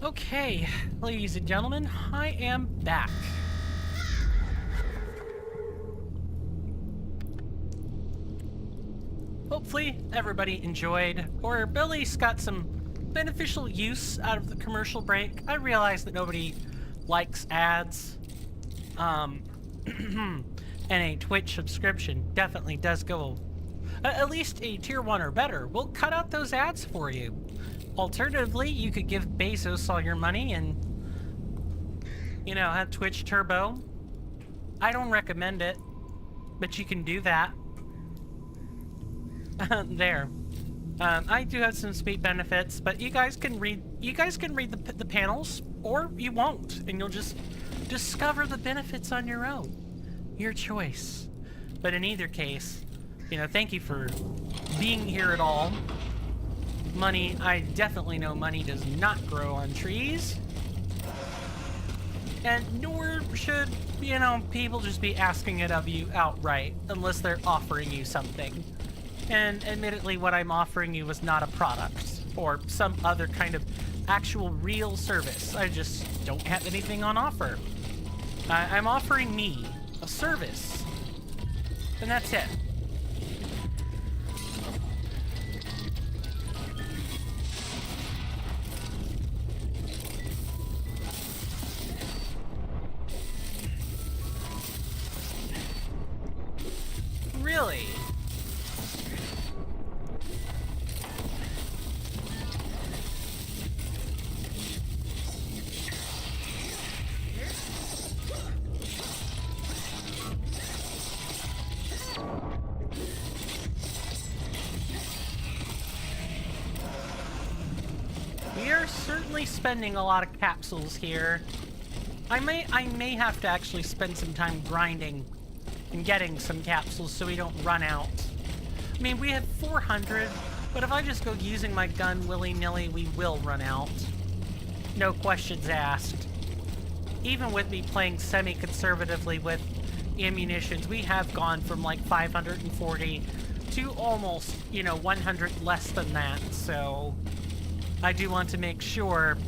Okay, ladies and gentlemen, I am back. Hopefully everybody enjoyed, or at least got some beneficial use out of the commercial break. I realize that nobody likes ads. And a Twitch subscription definitely does go, at least a tier 1 or better. We'll cut out those ads for you. Alternatively, you could give Bezos all your money and, you know, have Twitch Turbo. I don't recommend it, but you can do that. There. I do have some sweet benefits, but you guys can read the panels, or you won't, and you'll just discover the benefits on your own. Your choice. But in either case, you know, thank you for being here at all. Money, I definitely know money does not grow on trees. And nor should, you know, people just be asking it of you outright, unless they're offering you something. And admittedly, what I'm offering you is not a product, or some other kind of actual real service. I just don't have anything on offer. I'm offering me a service. And that's it. Really? We are certainly spending a lot of capsules here. I may have to actually spend some time grinding and getting some capsules so we don't run out. I mean, we have 400, but if I just go using my gun willy-nilly, we will run out. No questions asked. Even with me playing semi-conservatively with ammunitions, we have gone from like 540 to almost, you know, 100 less than that, so I do want to make sure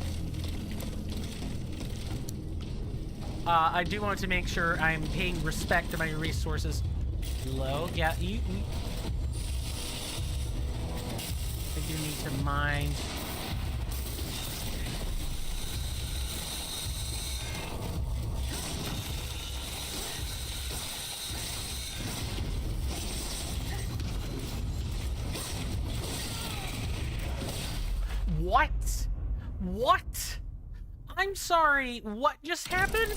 I'm paying respect to my resources. Low? Yeah, I do need to mine. What? What? I'm sorry, what just happened?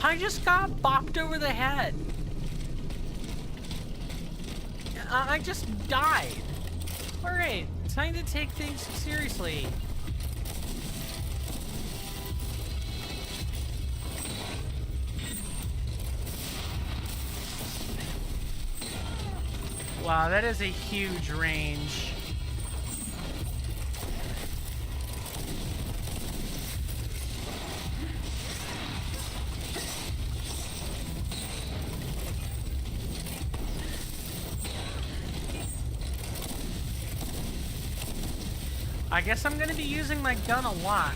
I just got bopped over the head. I just died. Alright, time to take things seriously. Wow, that is a huge range. I guess I'm gonna be using my gun a lot.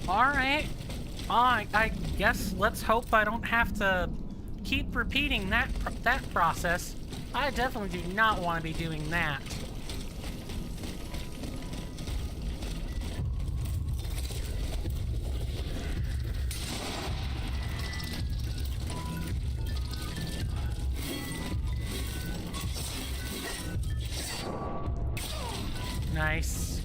Alright. I guess let's hope I don't have to keep repeating that process. I definitely do not want to be doing that. Nice.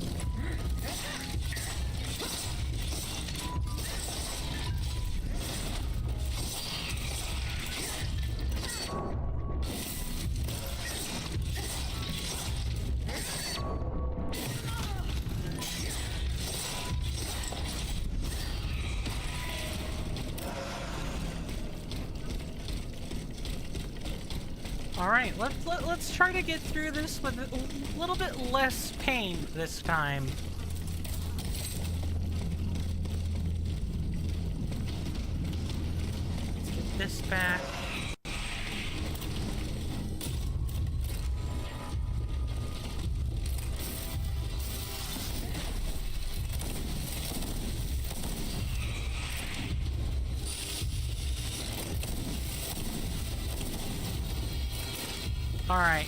All right, let's try to get through this with a little bit less pain this time. Let's get this back. All right,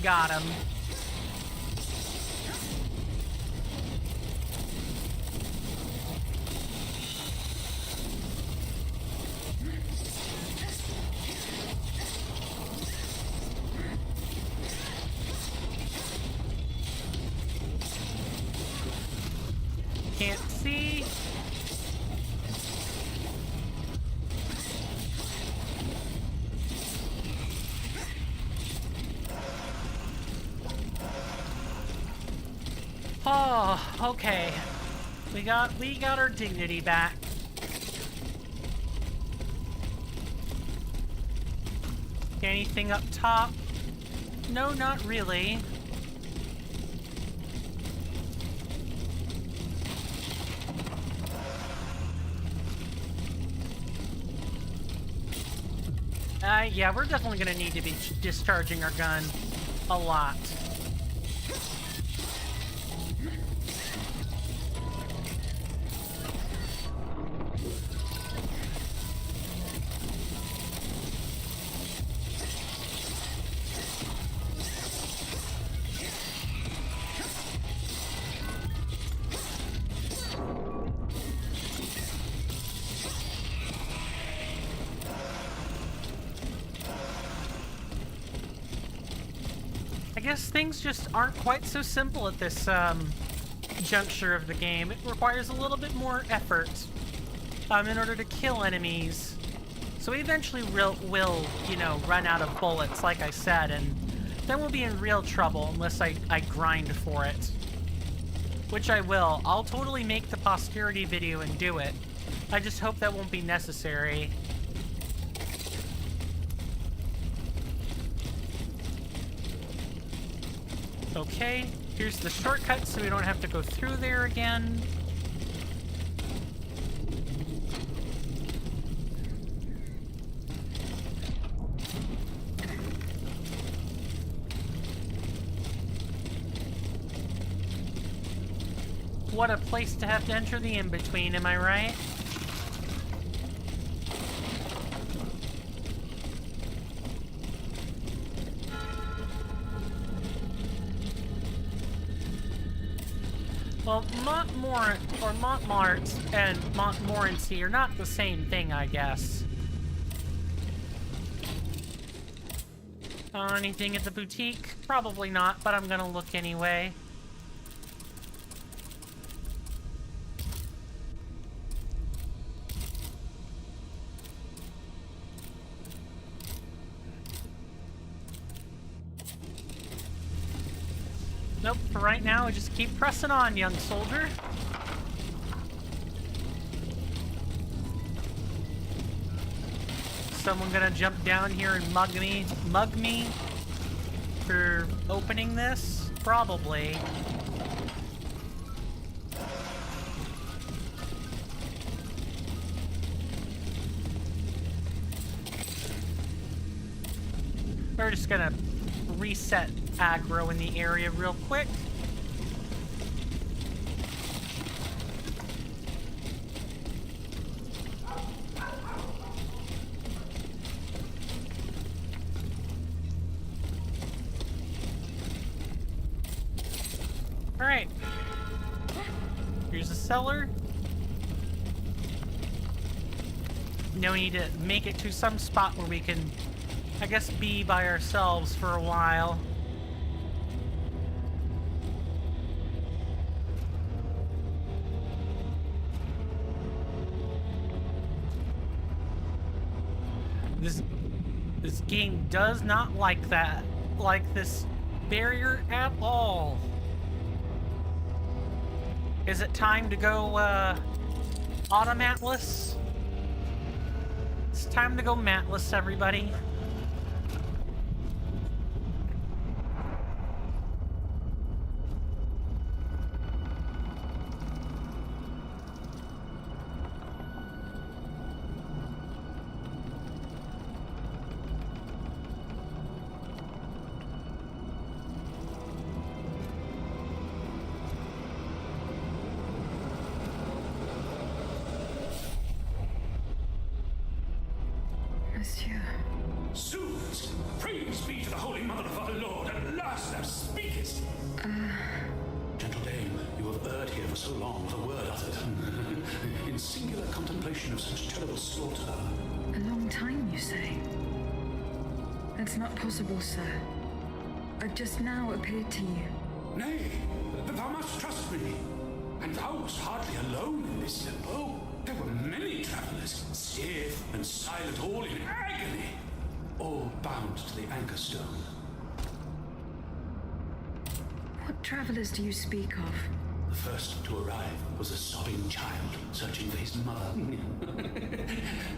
got him. Can't see. Oh, okay. We got our dignity back. Anything up top? No, not really. Yeah, we're definitely gonna need to be discharging our gun a lot. I guess things just aren't quite so simple at this juncture of the game. It requires a little bit more effort in order to kill enemies. So we eventually will, you know, run out of bullets, like I said, and then we'll be in real trouble unless I grind for it. Which I will. I'll totally make the posterity video and do it. I just hope that won't be necessary. Okay, here's the shortcut so we don't have to go through there again. What a place to have to enter the in-between, am I right? Well, Montmartre and Montmorency are not the same thing, I guess. Anything at the boutique? Probably not, but I'm gonna look anyway. Nope, for right now, I just keep pressing on, young soldier. Someone gonna jump down here and mug me for opening this? Probably. We're just gonna reset aggro in the area real quick. Alright. Here's a cellar. Now we need to make it to some spot where we can, I guess, be by ourselves for a while. This game does not like this barrier at all. Is it time to go, automatless? It's time to go matless, everybody. Monsieur. Zoos! Praise be to the Holy Mother of our Lord, at last thou speakest! Gentle dame, you have erred here for so long with a word uttered. In singular contemplation of such terrible slaughter. A long time, you say? That's not possible, sir. I've just now appeared to you. Nay, thou must trust me. And thou wast hardly alone in this limbo. There were many travelers, stiff and silent, all in agony, all bound to the anchor stone. What travelers do you speak of? The first to arrive was a sobbing child searching for his mother.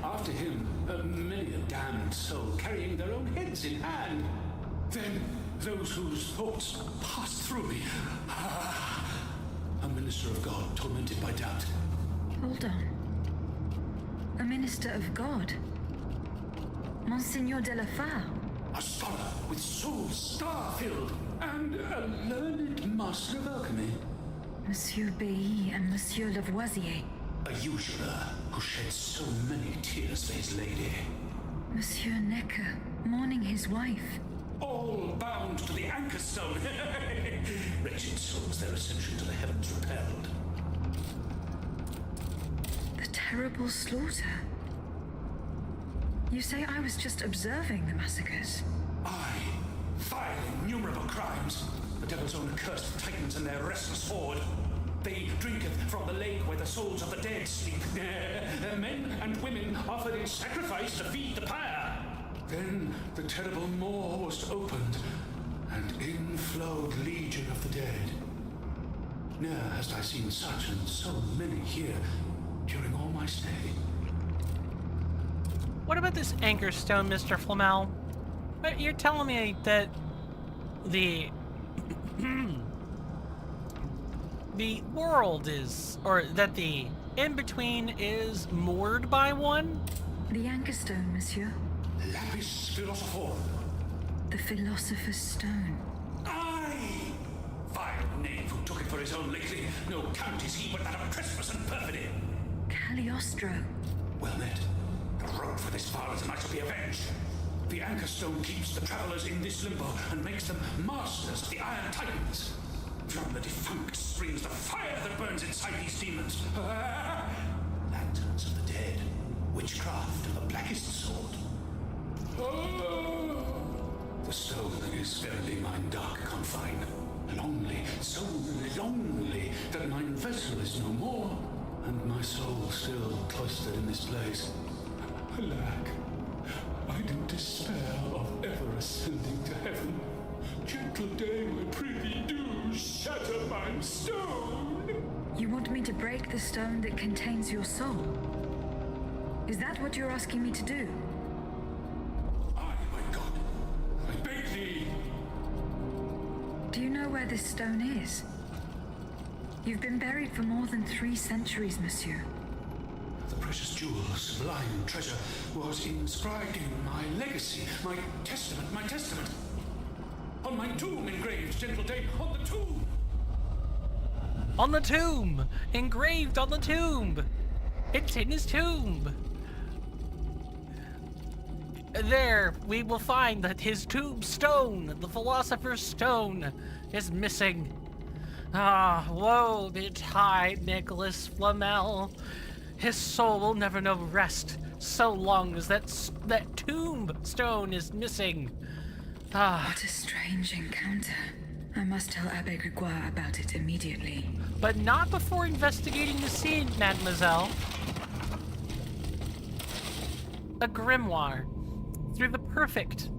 After him, many a damned soul carrying their own heads in hand. Then those whose thoughts passed through me. A minister of God tormented by doubt. Hold on. A minister of God? Monseigneur de la Fare? A scholar with soul star-filled, and a learned master of alchemy. Monsieur Bailly and Monsieur Lavoisier. A usurer who shed so many tears for his lady. Monsieur Necker, mourning his wife. All bound to the anchor stone. Wretched souls, their ascension to the heavens repelled. The terrible slaughter. You say I was just observing the massacres? Aye, vile innumerable crimes. The devil's own accursed titans and their restless horde. They drinketh from the lake where the souls of the dead sleep. Men and women offered in sacrifice to feed the pyre. Then the terrible maw was opened, and in flowed legion of the dead. Ne'er hast I seen such and so many here during all my stay. What about this anchor stone, Mr. Flamel? But you're telling me that the the world is, or that the in-between is moored by one? The anchor stone, monsieur. Lapis philosophorum. The philosopher's stone. Aye! Vile knave who took it for his own lately. No count is he but that of trespass and perfidy. Cagliostro. Well met. The road for this varlet and I shall be avenged. The anchor stone keeps the travelers in this limbo and makes them masters of the iron titans. From the defunct springs the fire that burns inside these demons. Lanterns of the dead. Witchcraft of the blackest sort. The stone is verily mine dark confine. Lonely, so lonely, that mine vessel is no more, and my soul still cloistered in this place. Alack, I do despair of ever ascending to heaven. Gentle dame, I prithee do shatter mine stone. You want me to break the stone that contains your soul? Is that what you're asking me to do? Aye, my God, I beg thee. Do you know where this stone is? You've been buried for more than 3 centuries, monsieur. The precious jewel, sublime treasure, was inscribed in my legacy, my testament. On my tomb engraved, gentle dame, on the tomb. On the tomb! Engraved on the tomb! It's in his tomb! There, we will find that his tombstone, the Philosopher's Stone, is missing. Ah, woe betide Nicholas Flamel. His soul will never know rest so long as that tombstone is missing. Ah. What a strange encounter. I must tell Abbe Grégoire about it immediately. But not before investigating the scene, mademoiselle. A grimoire. Through the perfect,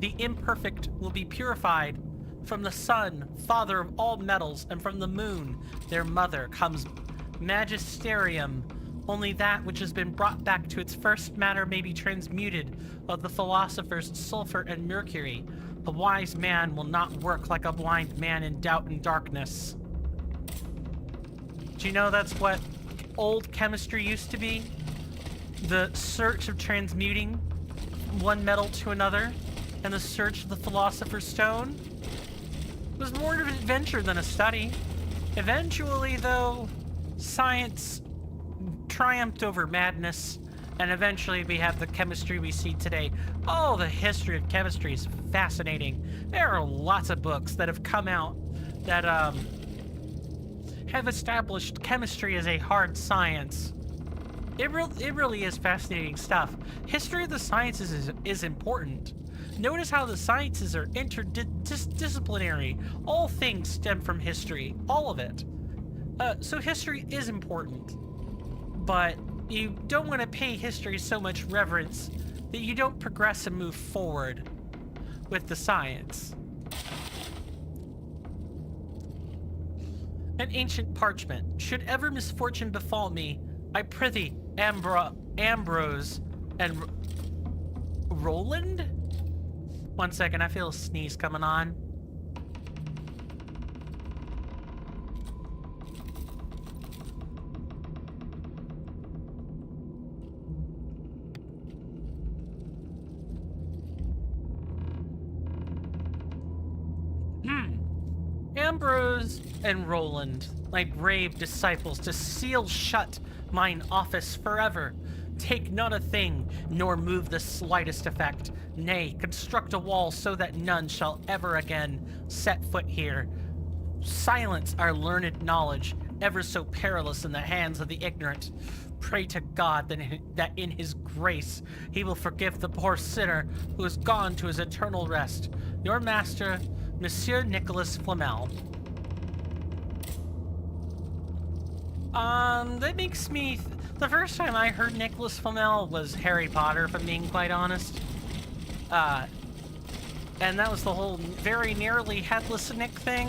the imperfect will be purified. From the sun, father of all metals, and from the moon, their mother, comes magisterium. Only that which has been brought back to its first matter may be transmuted of the philosophers sulfur and mercury. A wise man will not work like a blind man in doubt and darkness. Do you know that's what old chemistry used to be? The search of transmuting one metal to another, and the search of the Philosopher's Stone? It was more of an adventure than a study. Eventually, though, science triumphed over madness, And eventually we have the chemistry we see today. Oh, the history of chemistry is fascinating. There are lots of books that have come out that have established chemistry as a hard science. It really is fascinating stuff. History of the sciences is important. Notice how the sciences are interdisciplinary. All things stem from history, all of it. So history is important, but you don't want to pay history so much reverence that you don't progress and move forward with the science. An ancient parchment. Should ever misfortune befall me, I prithee, Ambrose and Roland? 1 second, I feel a sneeze coming on. Ambrose and Roland, my brave disciples, to seal shut mine office forever. Take not a thing, nor move the slightest effect. Nay, construct a wall so that none shall ever again set foot here. Silence our learned knowledge, ever so perilous in the hands of the ignorant. Pray to God that in his grace he will forgive the poor sinner who has gone to his eternal rest. Your master, Monsieur Nicholas Flamel. That makes me... the first time I heard Nicholas Flamel was Harry Potter, if I'm being quite honest. And that was the whole very nearly headless Nick thing,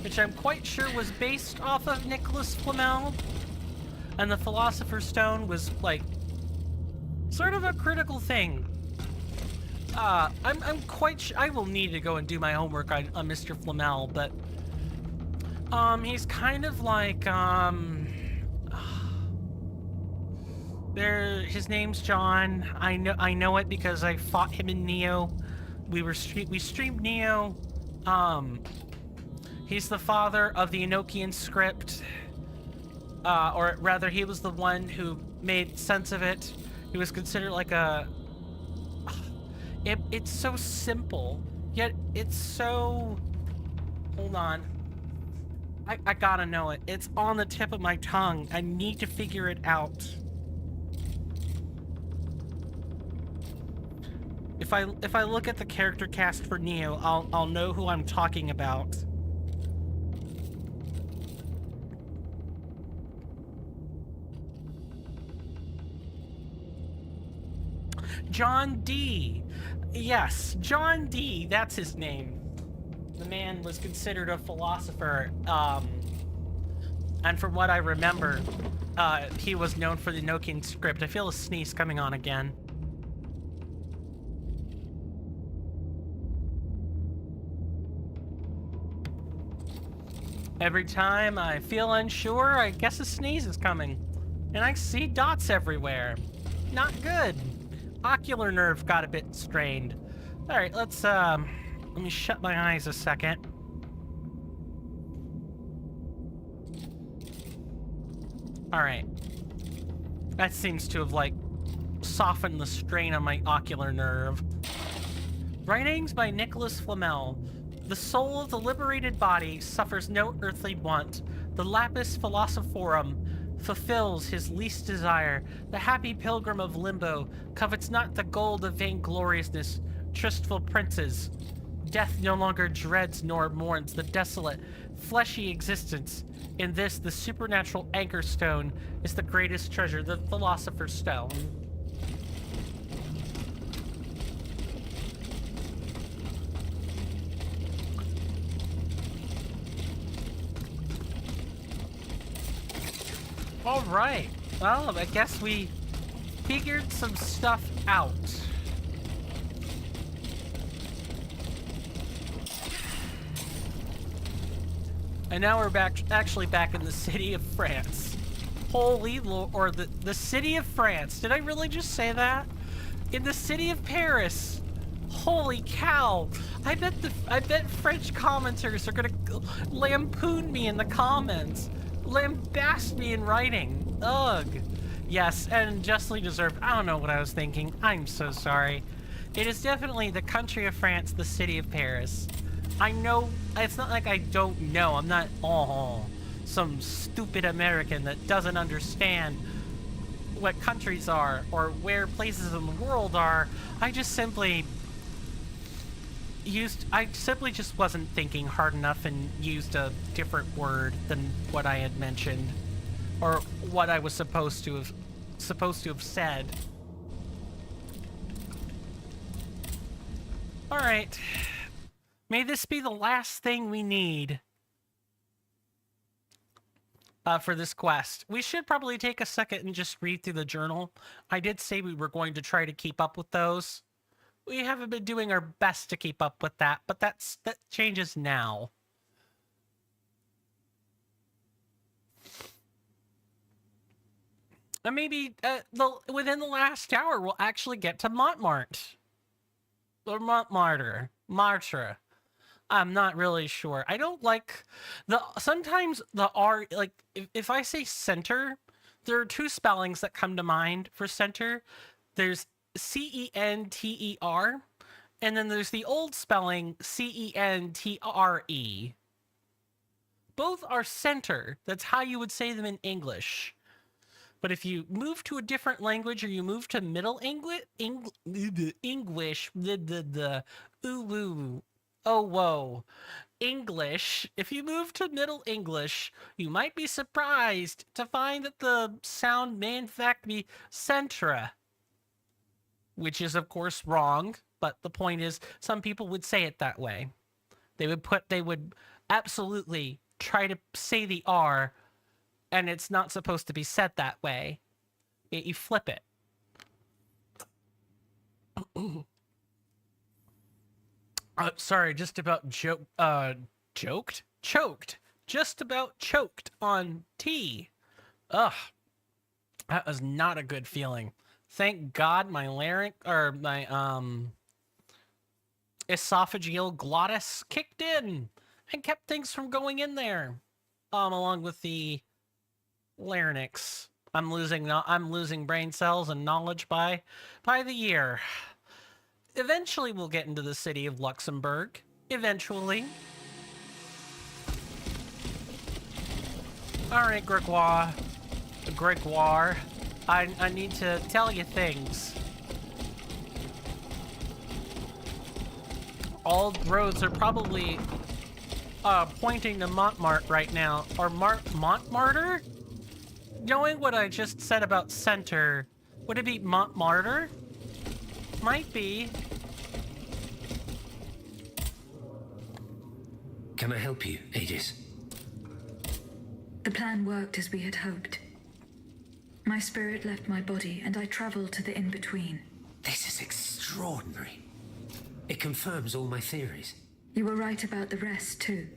which I'm quite sure was based off of Nicholas Flamel. And the Philosopher's Stone was, like, sort of a critical thing. I'm quite sure... I will need to go and do my homework on Mr. Flamel, but... he's kind of like, his name's John. I know it because I fought him in Neo. We streamed Neo. He's the father of the Enochian script. Or rather, he was the one who made sense of it. He was considered like a... It's so simple, yet it's so... Hold on. I gotta know it. It's on the tip of my tongue. I need to figure it out. If I look at the character cast for Neo, I'll know who I'm talking about. John Dee. Yes, John Dee, that's his name. The man was considered a philosopher, and from what I remember, he was known for the Enochian script. I feel a sneeze coming on again. Every time I feel unsure, I guess a sneeze is coming. And I see dots everywhere. Not good. Ocular nerve got a bit strained. Alright, let me shut my eyes a second. Alright. That seems to have, like, softened the strain on my ocular nerve. Writings by Nicholas Flamel. The soul of the liberated body suffers no earthly want. The lapis philosophorum fulfills his least desire. The happy pilgrim of limbo covets not the gold of vaingloriousness. Trustful princes. Death no longer dreads nor mourns the desolate, fleshy existence. In this, the supernatural anchor stone is the greatest treasure, the Philosopher's Stone. All right. Well, I guess we figured some stuff out. And now we're actually back in the city of France. Holy Lord, or the city of France. Did I really just say that? In the city of Paris. Holy cow. I bet French commenters are gonna lampoon me in the comments. Lambast me in writing. Ugh. Yes, and justly deserved. I don't know what I was thinking. I'm so sorry. It is definitely the country of France, the city of Paris. I know, it's not like I don't know. I'm not, some stupid American that doesn't understand what countries are or where places in the world are. I simply just wasn't thinking hard enough and used a different word than what I had mentioned, or what I was supposed to have said. All right, may this be the last thing we need for this quest. We should probably take a second and just read through the journal. I did say we were going to try to keep up with those. We haven't been doing our best to keep up with that, but that changes now. And maybe within the last hour, we'll actually get to Montmartre. Or Montmartre. Martre. I'm not really sure. I don't like sometimes the R, like, if I say center, there are two spellings that come to mind for center. There's C-E-N-T-E-R, and then there's the old spelling C-E-N-T-R-E. Both are center. That's how you would say them in English. But if you move to a different language, or you move to Middle English, English, if you move to Middle English, you might be surprised to find that the sound may in fact be centra, which is of course wrong, but the point is some people would say it that way. They would absolutely try to say the R, and it's not supposed to be said that way. You flip it. Sorry, just about choked? Just about choked on tea. Ugh. That was not a good feeling. Thank God my esophageal glottis kicked in and kept things from going in there. Along with the larynx. I'm losing brain cells and knowledge by the year. Eventually we'll get into the city of Luxembourg. Eventually. Alright, Gregoire. I need to tell you things. All roads are probably pointing to Montmartre right now. Or Montmartre? Knowing what I just said about center, would it be Montmartre? Might be. Can I help you, Aegis? The plan worked as we had hoped. My spirit left my body, and I traveled to the in-between. This is extraordinary. It confirms all my theories. You were right about the rest, too.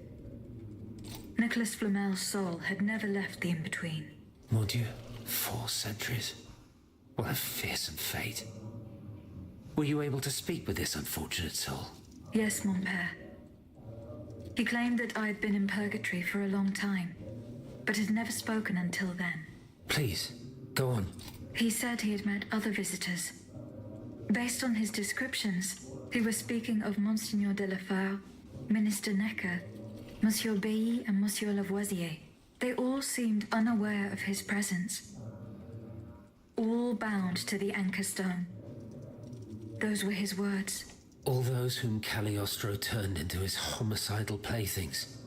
Nicholas Flamel's soul had never left the in-between. Mon Dieu, 4 centuries. What a fearsome fate. Were you able to speak with this unfortunate soul? Yes, mon père. He claimed that I had been in purgatory for a long time, but had never spoken until then. Please, go on. He said he had met other visitors. Based on his descriptions, he was speaking of Monseigneur de la Feur, Minister Necker, Monsieur Bailly, and Monsieur Lavoisier. They all seemed unaware of his presence. All bound to the anchor stone. Those were his words. All those whom Cagliostro turned into his homicidal playthings.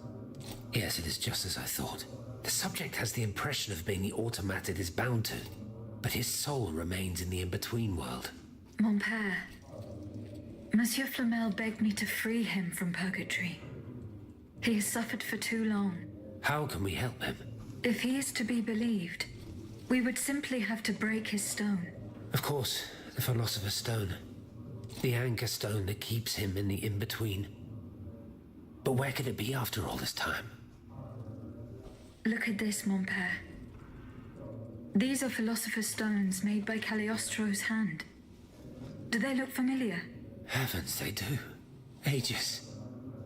Yes, it is just as I thought. The subject has the impression of being the automata it is bound to, but his soul remains in the in-between world. Mon père, Monsieur Flamel begged me to free him from purgatory. He has suffered for too long. How can we help him? If he is to be believed, we would simply have to break his stone. Of course, the Philosopher's Stone. The anchor stone that keeps him in the in-between. But where could it be after all this time? Look at this, mon père. These are Philosopher's Stones made by Cagliostro's hand. Do they look familiar? Heavens, they do. Aegis.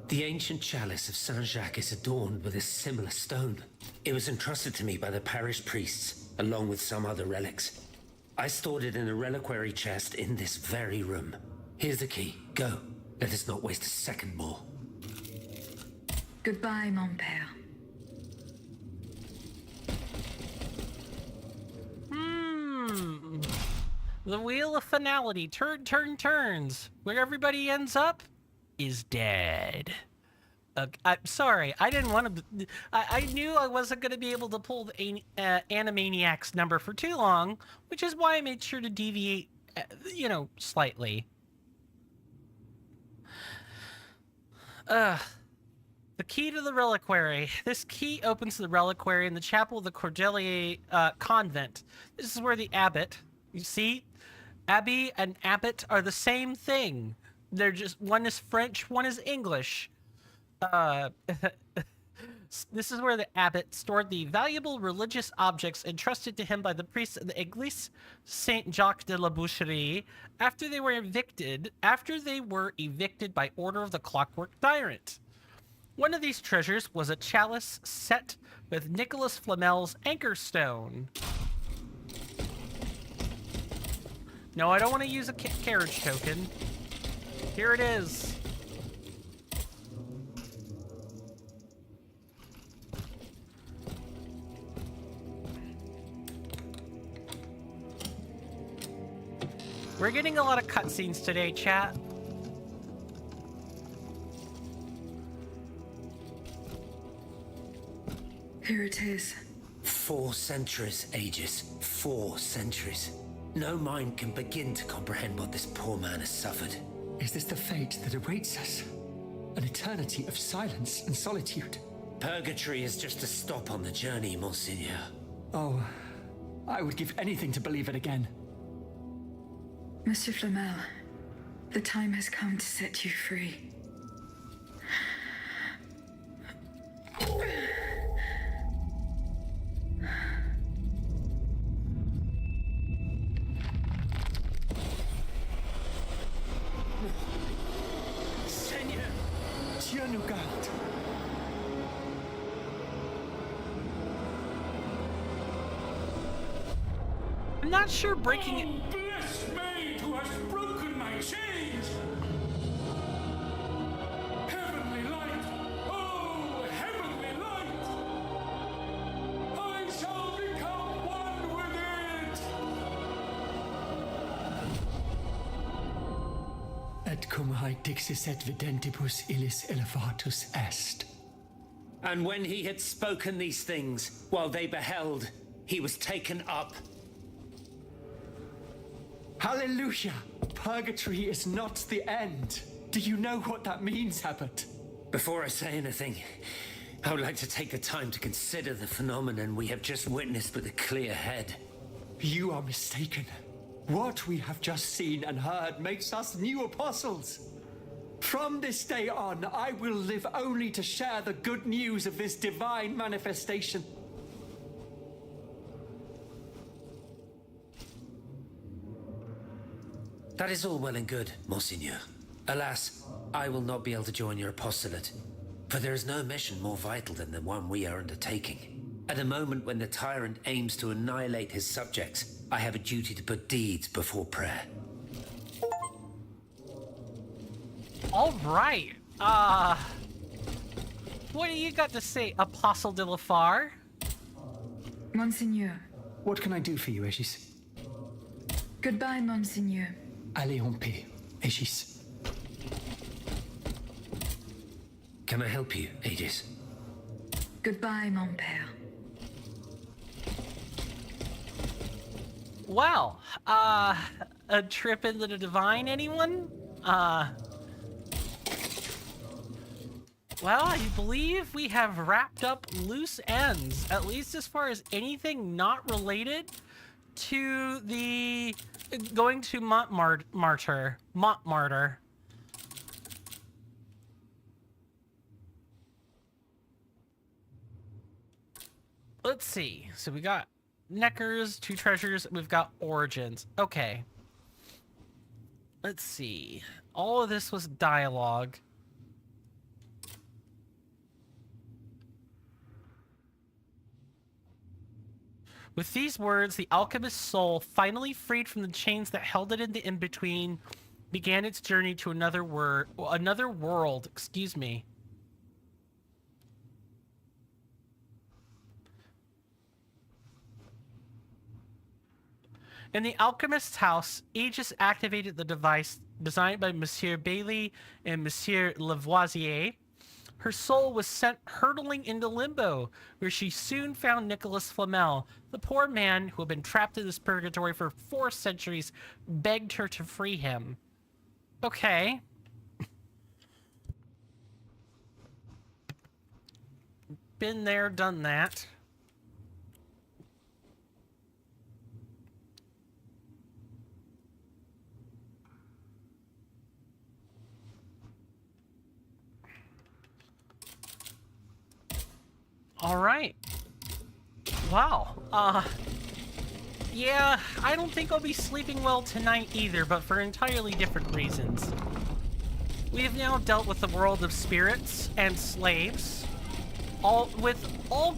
The ancient chalice of Saint-Jacques is adorned with a similar stone. It was entrusted to me by the parish priests. along with some other relics. I stored it in a reliquary chest in this very room. Here's the key. Go. Let us not waste a second more. Goodbye, mon père. The wheel of finality. Turns. Where everybody ends up is dead. I'm sorry. I didn't want to... I knew I wasn't going to be able to pull the Animaniacs number for too long, which is why I made sure to deviate, slightly. The key to the reliquary. This key opens the reliquary in the chapel of the Cordelier convent. This is where the abbot... You see? Abbey and abbot are the same thing. They're just... One is French, one is English. This is where the abbot stored the valuable religious objects entrusted to him by the priests of the Église Saint Jacques de la Boucherie after they were evicted by order of the Clockwork Tyrant. One of these treasures was a chalice set with Nicholas Flamel's anchor stone. No, I don't want to use a carriage token. Here it is. We're getting a lot of cutscenes today, chat. Here it is. 4 centuries, Aegis. 4 centuries. No mind can begin to comprehend what this poor man has suffered. Is this the fate that awaits us? An eternity of silence and solitude? Purgatory is just a stop on the journey, Monseigneur. Oh, I would give anything to believe it again. Monsieur Flamel, the time has come to set you free. Seigneur! Dieu nous garde. I'm not sure breaking it... Oh, bless maid who has broken my chains! Heavenly light! Oh, heavenly light! I shall become one with it! Et cum hae dixis et videntibus illis elevatus est. And when he had spoken these things, while they beheld, he was taken up. Hallelujah! Purgatory is not the end. Do you know what that means, Abbot? Before I say anything, I would like to take the time to consider the phenomenon we have just witnessed with a clear head. You are mistaken. What we have just seen and heard makes us new apostles. From this day on, I will live only to share the good news of this divine manifestation. That is all well and good, Monseigneur. Alas, I will not be able to join your apostolate, for there is no mission more vital than the one we are undertaking. At a moment when the tyrant aims to annihilate his subjects, I have a duty to put deeds before prayer. All right. What do you got to say, Apostle de la Far? Monseigneur. What can I do for you, Aegis? Goodbye, Monseigneur. Allez en paix, Aegis. Can I help you, Aegis? Goodbye, mon père. Wow. A trip into the divine, anyone? Well, I believe we have wrapped up loose ends, at least as far as anything not related to the going to Montmartre. Let's see. So we got Neckers, 2 treasures, we've got origins. Okay. Let's see. All of this was dialogue. With these words, the alchemist's soul, finally freed from the chains that held it in the in-between, began its journey to another world, excuse me. In the alchemist's house, Aegis activated the device designed by Monsieur Bailly and Monsieur Lavoisier. Her soul was sent hurtling into limbo, where she soon found Nicholas Flamel. The poor man, who had been trapped in this purgatory for 4 centuries, begged her to free him. Okay. Been there, done that. All right. Wow. Yeah, I don't think I'll be sleeping well tonight either, but for entirely different reasons. We have now dealt with the world of spirits and slaves, all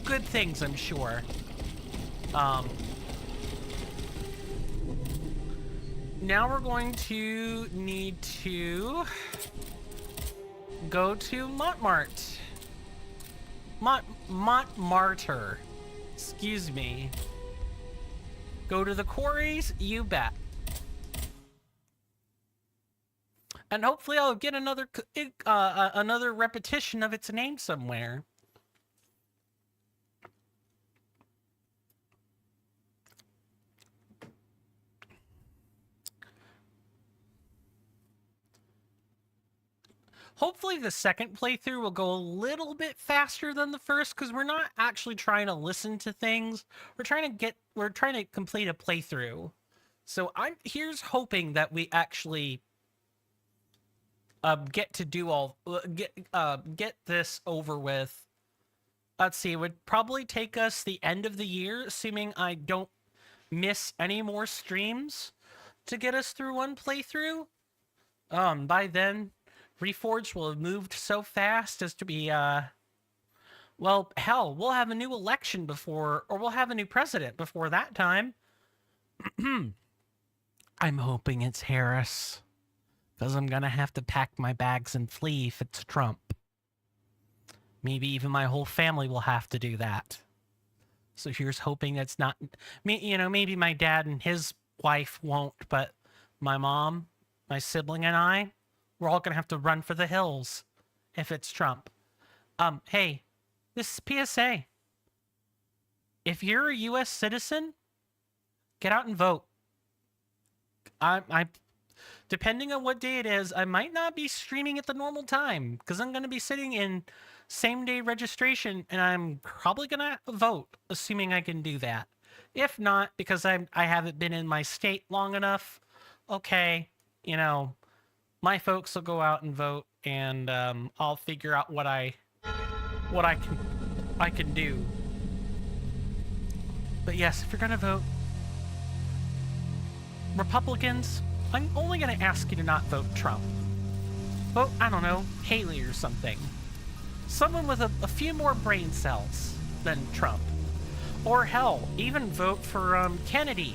good things, I'm sure. Now we're going to need to go to Montmartre. Montmartre. Excuse me. Go to the quarries, you bet. And hopefully I'll get another repetition of its name somewhere. Hopefully the second playthrough will go a little bit faster than the first, because we're not actually trying to listen to things. We're trying to complete a playthrough. So here's hoping that we actually get to do get this over with. Let's see, it would probably take us the end of the year, assuming I don't miss any more streams, to get us through one playthrough. By then, Reforged will have moved so fast as to be, well, hell, we'll have a new election before, or we'll have a new president before that time. I'm hoping it's Harris, because I'm gonna have to pack my bags and flee if it's Trump. Maybe even my whole family will have to do that. So here's hoping that's not me. You know, maybe my dad and his wife won't, but my mom, my sibling, and I, we're all gonna have to run for the hills if it's Trump. Hey, this is PSA. If you're a U.S. citizen, get out and vote. I depending on what day it is, I might not be streaming at the normal time, because I'm gonna be sitting in same-day registration, and I'm probably gonna vote, assuming I can do that. If not, because I haven't been in my state long enough, okay, you know, my folks will go out and vote, and I'll figure out what I can do. But yes, if you're gonna vote, Republicans, I'm only gonna ask you to not vote Trump. Vote, I don't know, Haley or something. Someone with a few more brain cells than Trump. Or hell, even vote for Kennedy,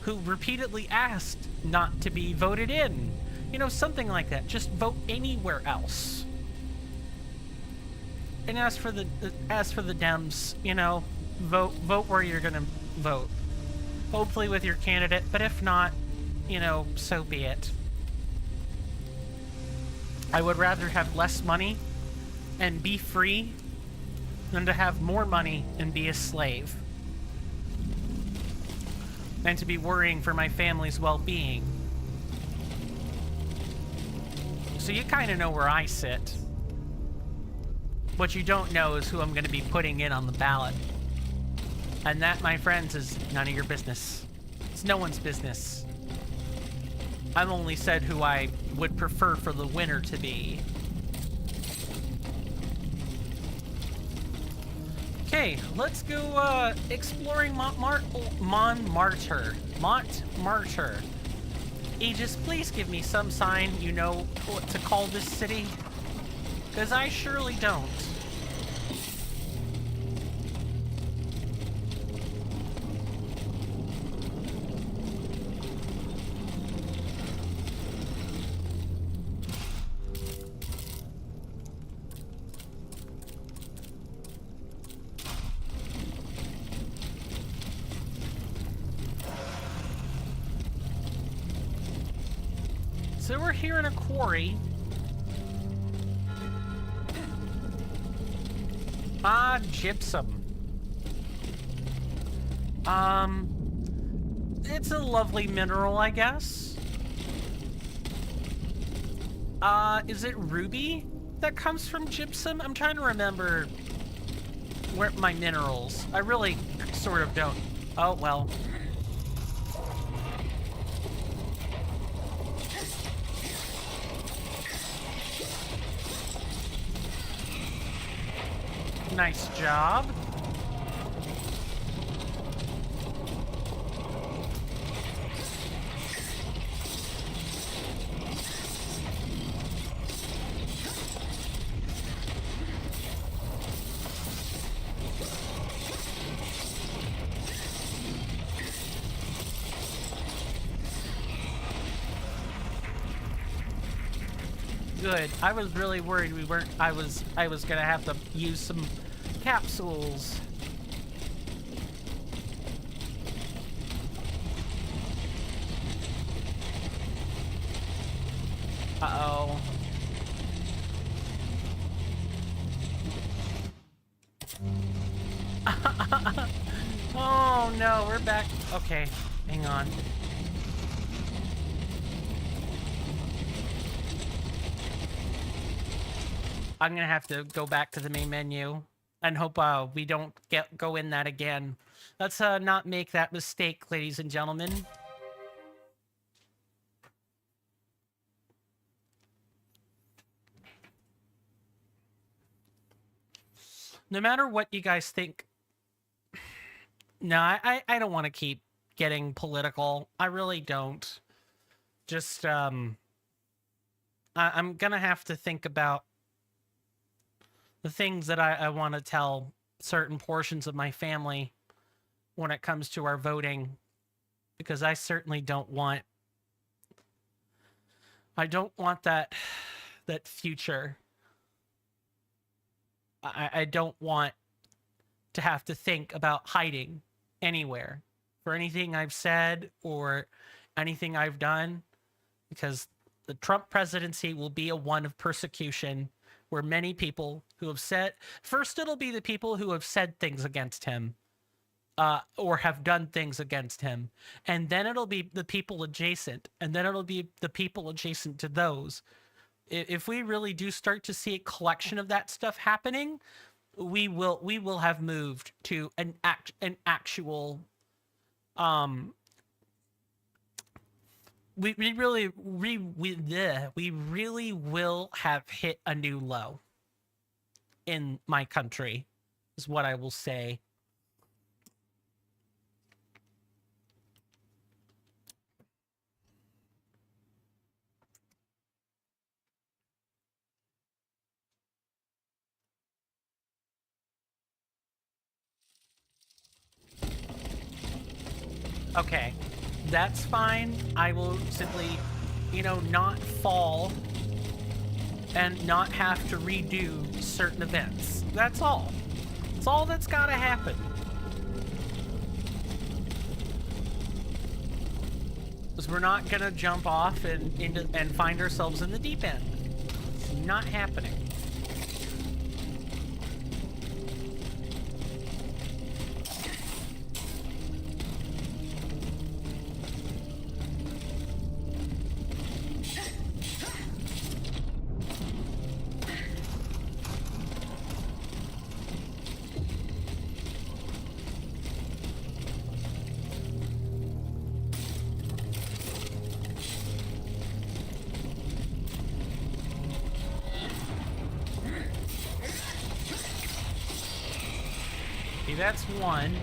who repeatedly asked not to be voted in. You know, something like that. Just vote anywhere else. And as for the Dems, you know, vote where you're gonna vote. Hopefully with your candidate, but if not, you know, so be it. I would rather have less money and be free than to have more money and be a slave. And to be worrying for my family's well-being. So you kind of know where I sit. What you don't know is who I'm going to be putting in on the ballot. And that, my friends, is none of your business. It's no one's business. I've only said who I would prefer for the winner to be. Okay, let's go exploring Montmartre. Aegis, please give me some sign you know what to call this city. Because I surely don't. So we're here in a quarry. Ah, gypsum. It's a lovely mineral, I guess. Is it ruby that comes from gypsum? I'm trying to remember where my minerals. I really sort of don't. Oh, well. Nice job. Good. I was really worried we weren't. I was gonna have to use some capsules. Uh-oh. Oh no, we're back. Okay, hang on. I'm gonna have to go back to the main menu and hope we don't go in that again. Let's not make that mistake, ladies and gentlemen. No matter what you guys think, no, I don't want to keep getting political. I really don't. Just I'm gonna have to think about the things that I want to tell certain portions of my family when it comes to our voting, because I certainly don't want that future. I don't want to have to think about hiding anywhere for anything I've said or anything I've done, because the Trump presidency will be a one of persecution, where many people who have said, first it'll be the people who have said things against him, or have done things against him, and then it'll be the people adjacent, and then it'll be the people adjacent to those. If we really do start to see a collection of that stuff happening, we will have moved to an actual we really will have hit a new low in my country, is what I will say. Okay, that's fine. I will simply, not fall and not have to redo certain events. That's all. That's all that's gotta happen. Because we're not gonna jump off and find ourselves in the deep end. It's not happening. That's one.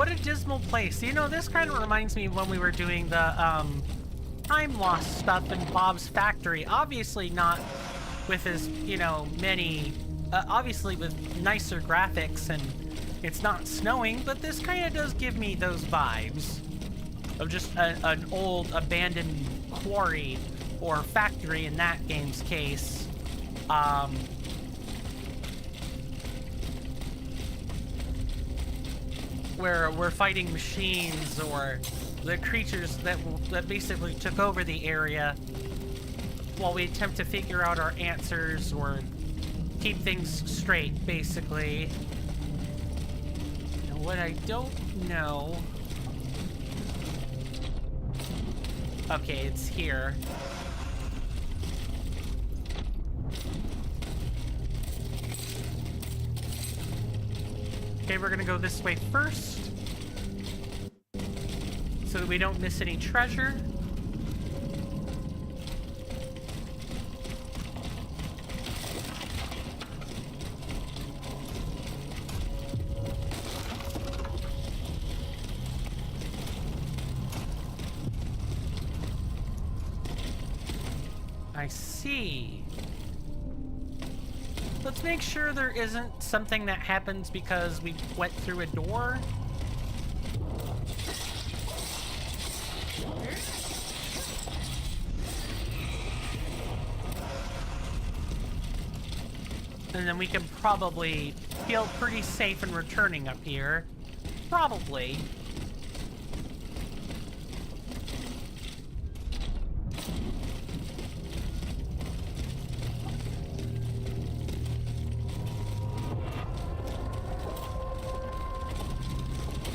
What a dismal place. You know, this kind of reminds me of when we were doing the time lost stuff in Bob's factory. Obviously not with as, you know, many, obviously with nicer graphics and it's not snowing, but this kind of does give me those vibes of just an old abandoned quarry or factory in that game's case. Where we're fighting machines or the creatures that basically took over the area while we attempt to figure out our answers or keep things straight, basically. And what I don't know... Okay, it's here. Okay, we're gonna go this way first, so that we don't miss any treasure. I see. Let's make sure there isn't something that happens because we went through a door. And then we can probably feel pretty safe in returning up here. Probably.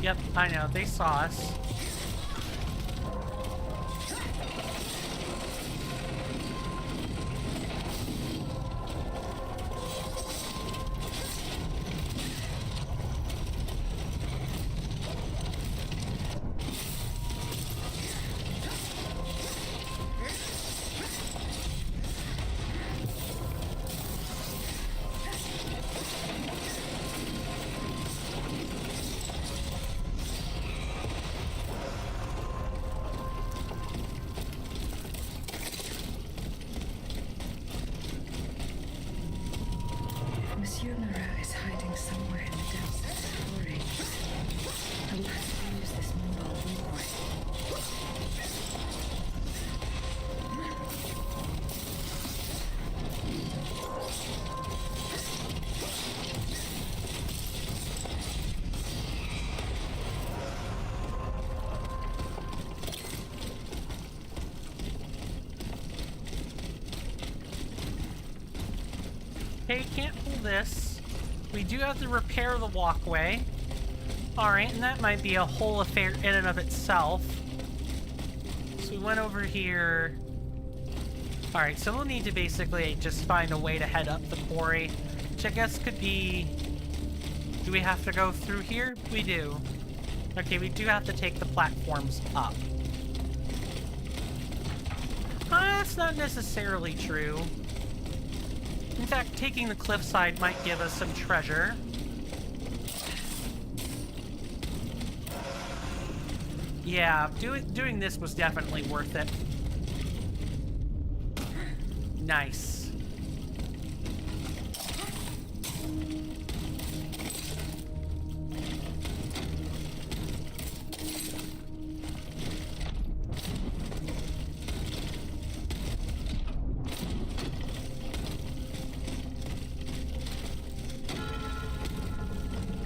Yep, I know, they saw us. Monsieur Marat is hiding somewhere in the depths of the quarry. I will have to use this mobile walkway. Okay, can't pull this. We do have to repair the walkway. Alright, and that might be a whole affair in and of itself. So we went over here. Alright, so we'll need to basically just find a way to head up the quarry, which I guess could be... Do we have to go through here? We do. Okay, we do have to take the platforms up. That's not necessarily true. In fact, taking the cliffside might give us some treasure. Yeah, doing this was definitely worth it. Nice.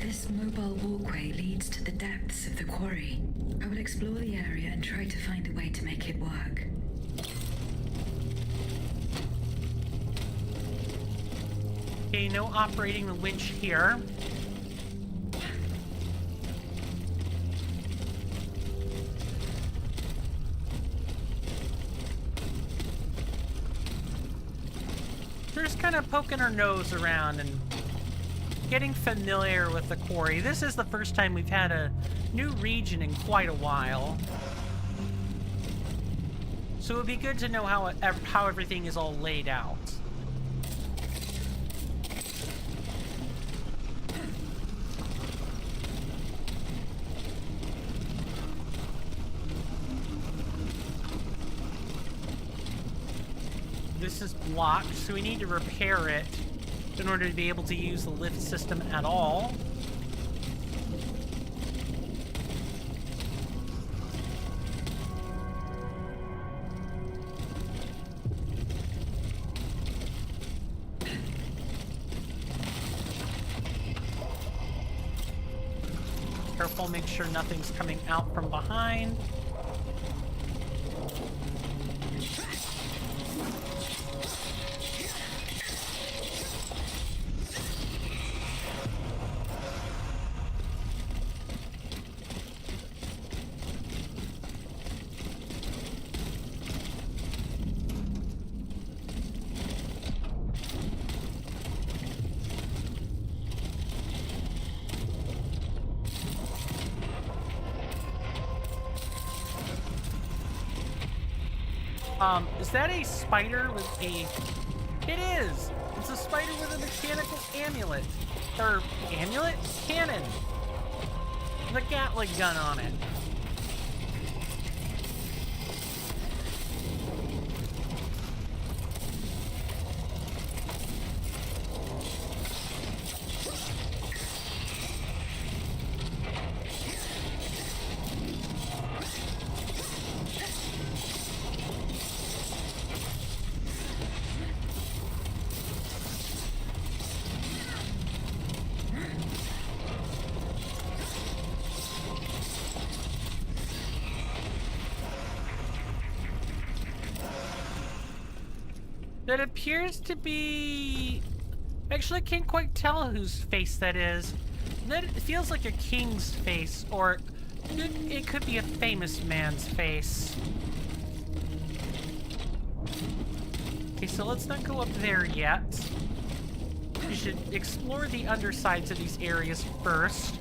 This mobile walkway leads to the depths of the quarry. I will explore the area and try to find a way to make it work. Okay, no operating the winch here. We're just kind of poking our nose around and getting familiar with the quarry. This is the first time we've had a new region in quite a while. So it would be good to know how everything is all laid out. this is blocked, so we need to repair it in order to be able to use the lift system at all. Careful, make sure nothing's coming out from behind. Is that a spider with a... It is! It's a spider with a mechanical amulet. Or, amulet? Cannon. The Gatling gun on it. That appears to be... Actually, I can't quite tell whose face that is. That it feels like a king's face, or it could be a famous man's face. Okay, so let's not go up there yet. We should explore the undersides of these areas first.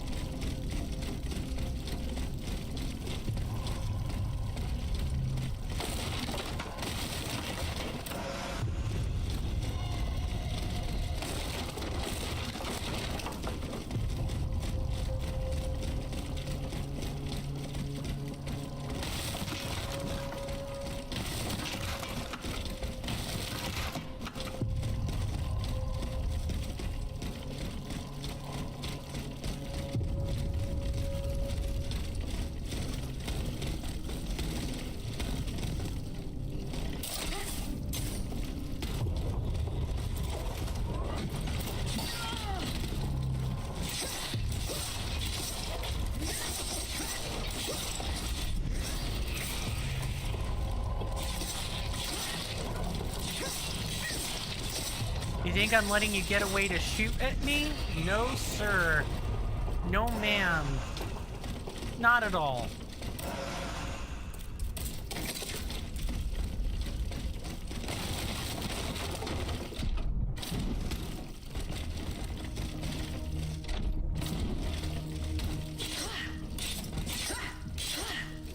You think I'm letting you get away to shoot at me? No, sir. No, ma'am. Not at all.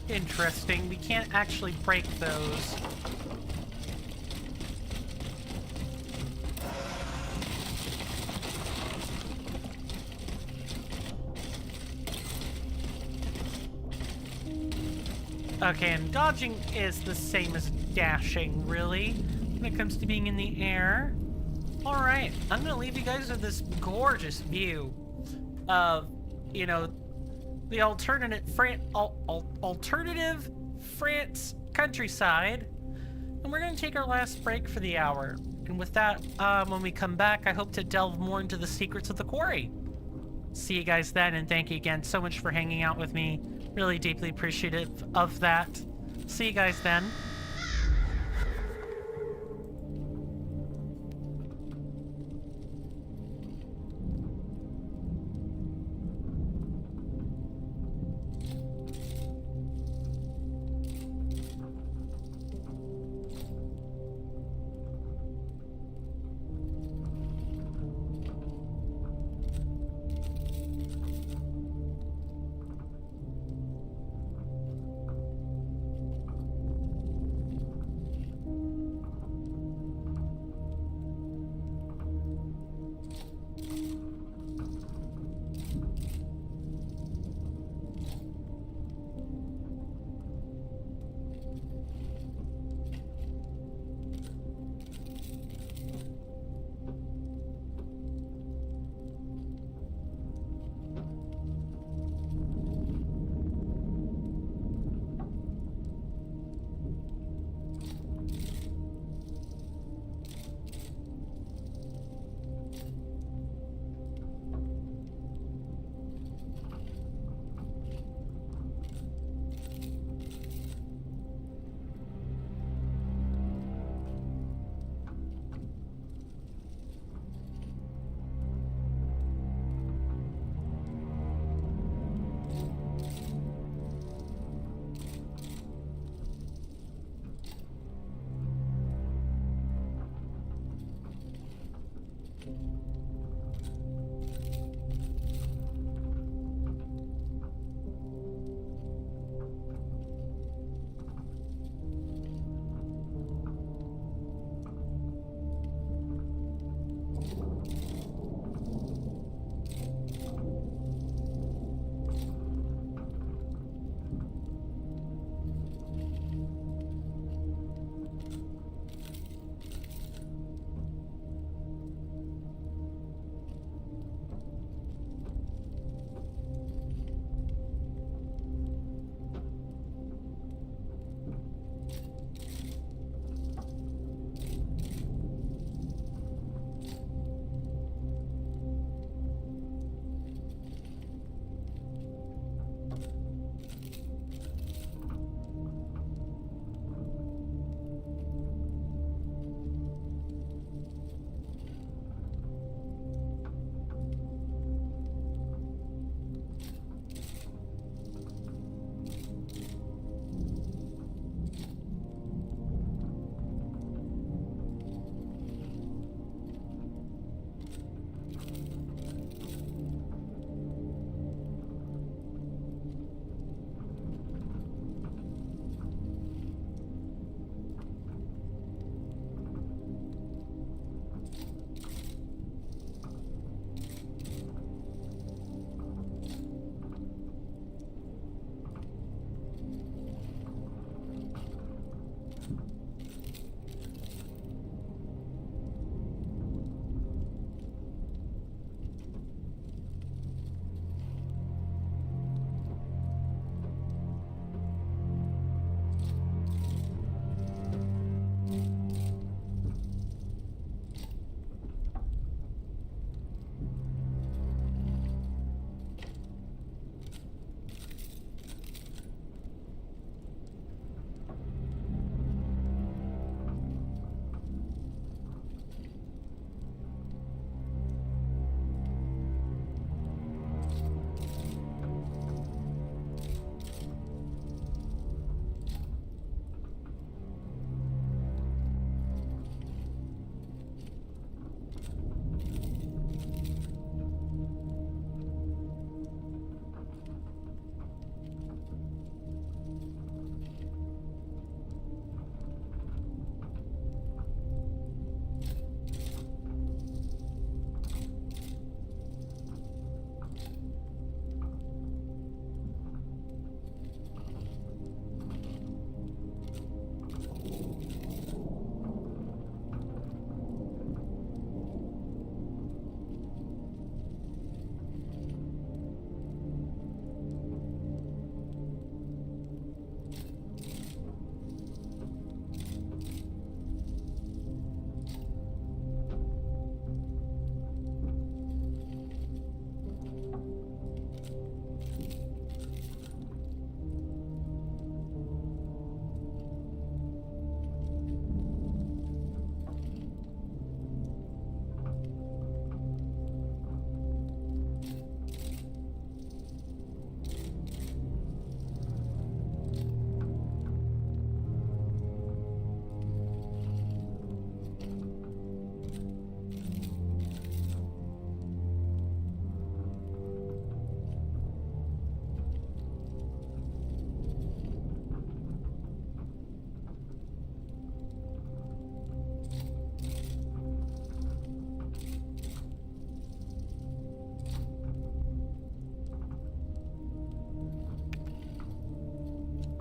Interesting. We can't actually break those. Okay, and dodging is the same as dashing, really, when it comes to being in the air. Alright, I'm gonna leave you guys with this gorgeous view of, you know, the alternative France countryside. And we're gonna take our last break for the hour. And with that, when we come back, I hope to delve more into the secrets of the quarry. See you guys then, and thank you again so much for hanging out with me. Really deeply appreciative of that. See you guys then.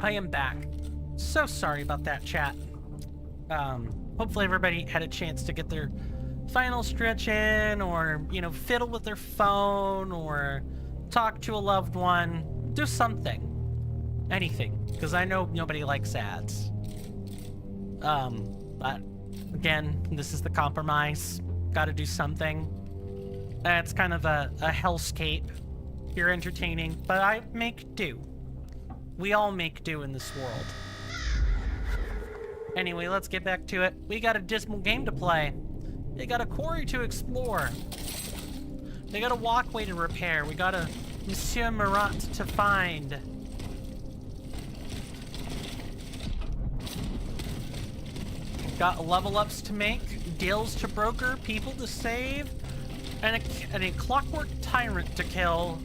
I am back. So sorry about that, chat. Hopefully everybody had a chance to get their final stretch in, or, you know, fiddle with their phone, or talk to a loved one. Do something. Anything. Because I know nobody likes ads. But, again, this is the compromise. Gotta do something. It's kind of a hellscape. You're entertaining, but I make do. We all make do in this world. Anyway, let's get back to it. We got a dismal game to play. They got a quarry to explore. They got a walkway to repair. We got a Monsieur Marat to find. Got level ups to make, deals to broker, people to save, and a clockwork tyrant to kill.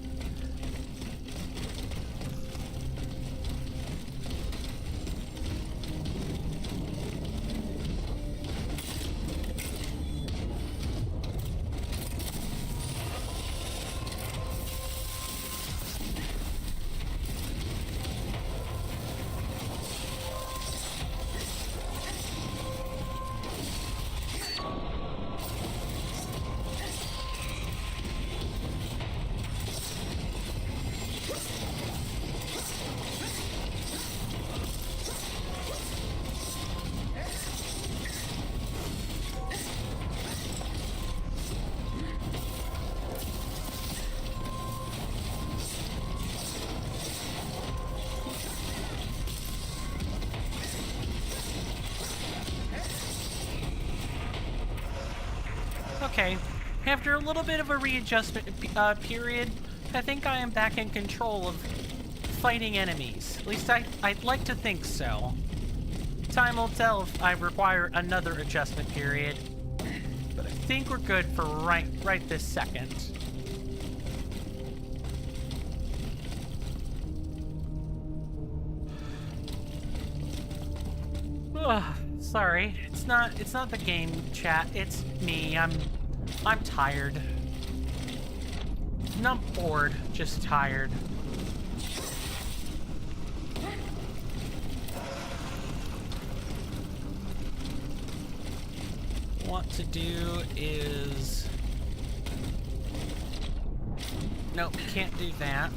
Okay, after a little bit of a readjustment period, I think I am back in control of fighting enemies. At least I'd like to think so. Time will tell if I require another adjustment period, but I think we're good for right this second. Ugh, sorry, it's not the game, chat. It's me. I'm tired. Not bored, just tired. What to do is... Nope, can't do that.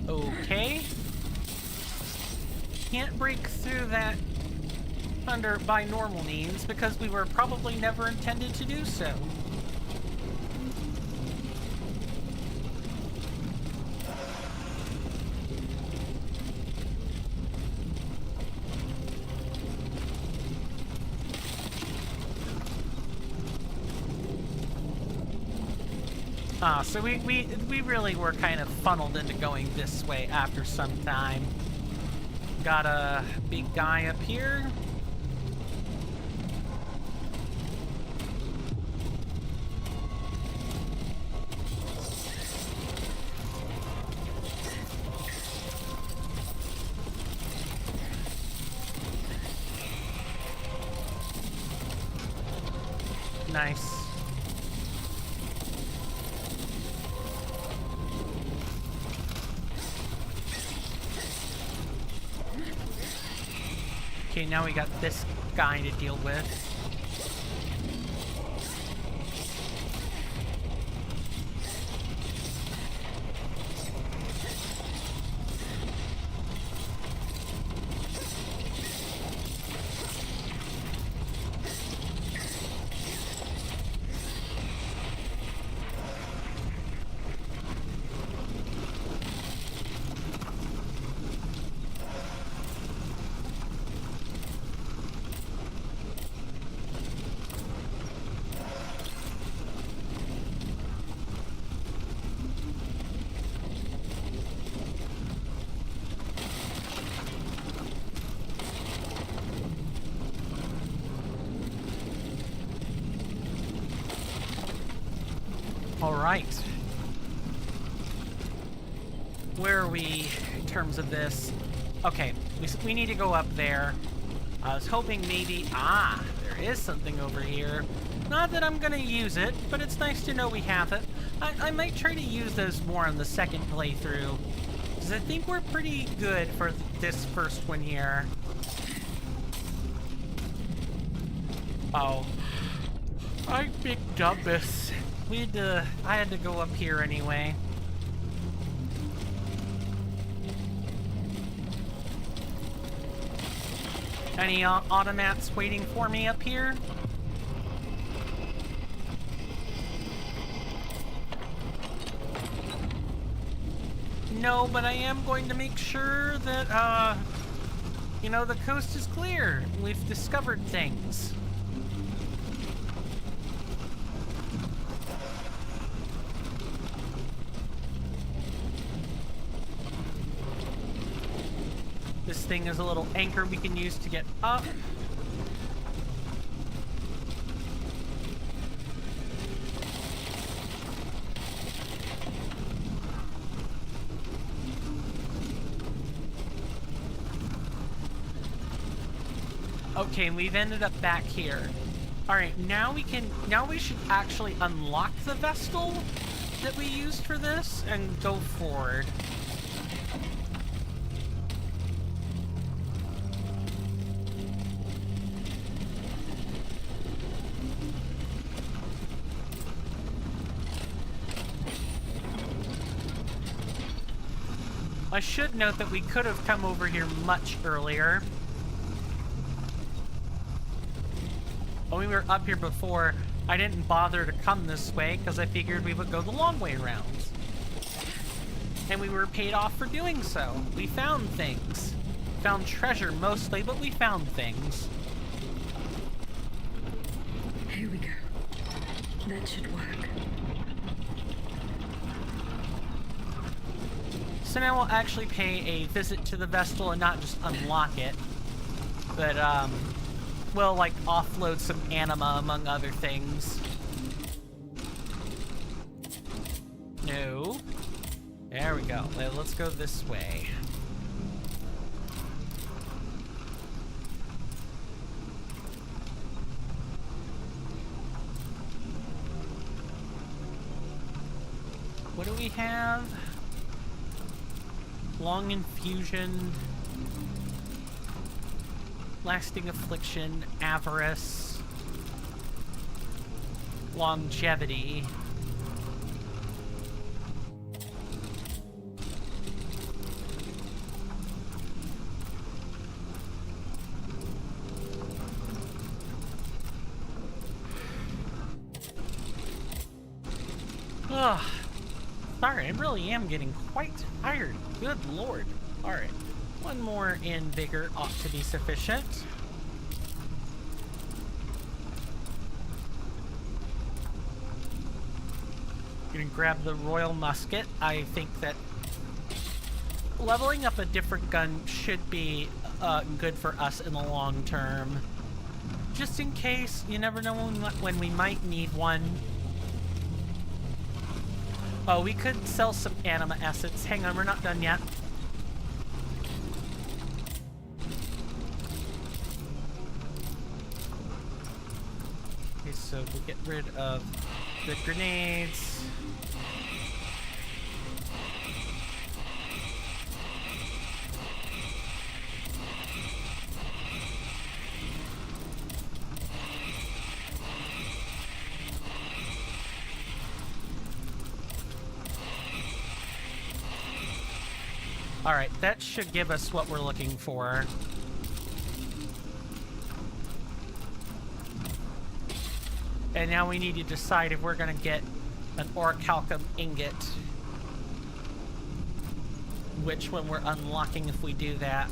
Okay. Can't break through that by normal means because we were probably never intended to do so. So we really were kind of funneled into going this way after some time. Got a big guy up here. Nice. Okay, now we got this guy to deal with. All right. Where are we in terms of this? Okay, we need to go up there. I was hoping maybe... Ah, there is something over here. Not that I'm gonna use it, but it's nice to know we have it. I might try to use those more on the second playthrough, because I think we're pretty good for this first one here. Oh. I picked up this. I had to go up here anyway. Any automats waiting for me up here? No, but I am going to make sure that, you know, the coast is clear. We've discovered things. This thing is a little anchor we can use to get up. Okay, we've ended up back here. Alright, now we should actually unlock the Vestal that we used for this and go forward. I should note that we could have come over here much earlier. When we were up here before, I didn't bother to come this way because I figured we would go the long way around. And we were paid off for doing so. We found things. Found treasure mostly, but we found things. Here we go. That should work. So now we'll actually pay a visit to the Vestal and not just unlock it. But, we'll, like, offload some anima, among other things. No. There we go. Let's go this way. What do we have? Long infusion, lasting affliction, avarice, longevity. Ugh. Sorry, I really am getting quite tired. Good lord. Alright. One more in vigor ought to be sufficient. Gonna grab the Royal Musket. I think that leveling up a different gun should be good for us in the long term. Just in case, you never know when we might need one. Oh, we could sell some anima essence. Hang on, we're not done yet. Okay, so we'll get rid of the grenades. Alright, that should give us what we're looking for. And now we need to decide if we're going to get an orichalcum ingot. Which one we're unlocking if we do that.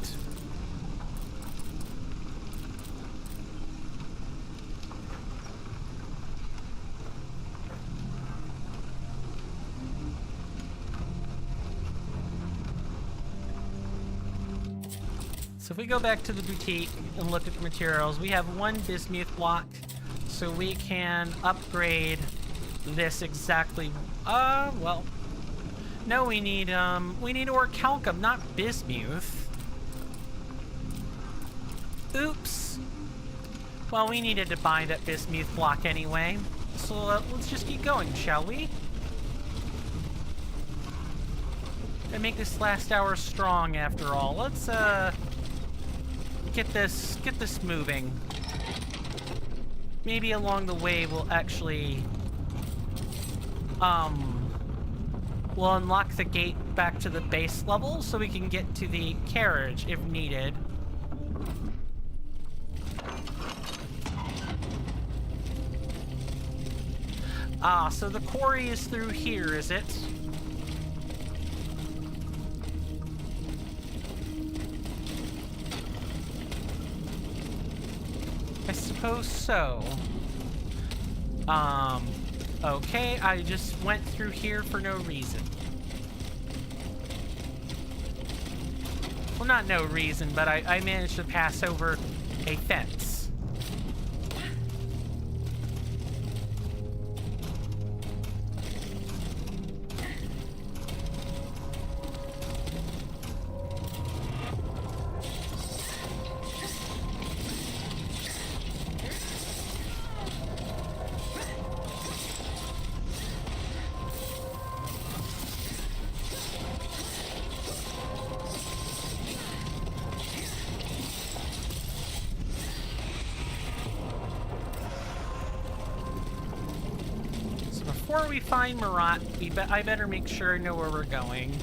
So if we go back to the boutique and look at the materials, we have one bismuth block, so we can upgrade this exactly. Well, no, we need orichalcum, not bismuth. Oops. Well, we needed to buy that bismuth block anyway. So let's just keep going, shall we? And make this last hour strong after all. Let's get this moving. Maybe along the way we'll actually we'll unlock the gate back to the base level so we can get to the carriage if needed. Ah, so the quarry is through here, is it? I suppose so. Okay, I just went through here for no reason. Well, not no reason, but I managed to pass over a fence. Before we find Marat, I better make sure I know where we're going.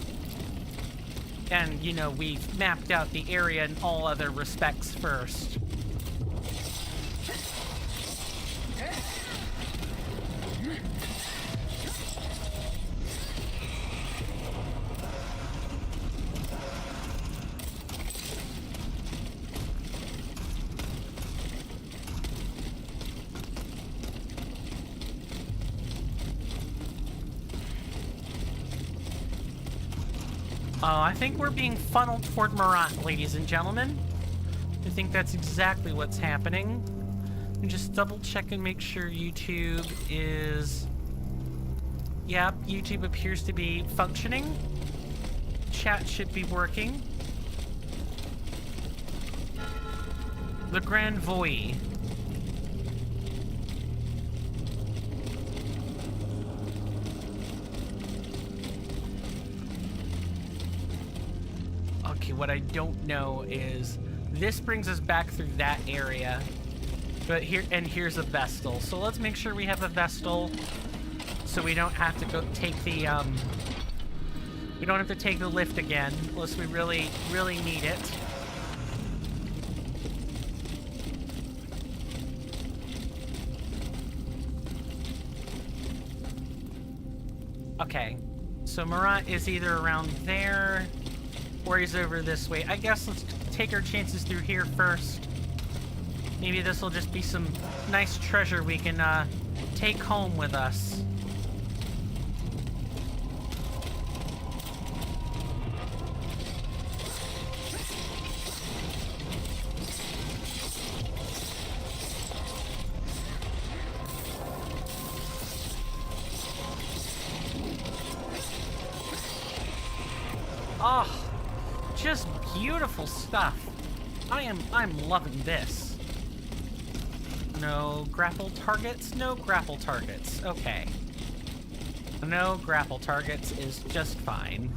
And, you know, we've mapped out the area in all other respects first. I think we're being funneled toward Marat, ladies and gentlemen. I think that's exactly what's happening. And just double check and make sure YouTube is... Yep, YouTube appears to be functioning. Chat should be working. The Grand Voy. What I don't know is this brings us back through that area, but here's a Vestal. So let's make sure we have a Vestal, so we don't have to go take the we don't have to take the lift again unless we really need it. Okay, so Marat is either around there. Or he's over this way. I guess let's take our chances through here first. Maybe this will just be some nice treasure we can take home with us. Oh. Just beautiful stuff. I'm loving this. No grapple targets? No grapple targets. Okay. No grapple targets is just fine.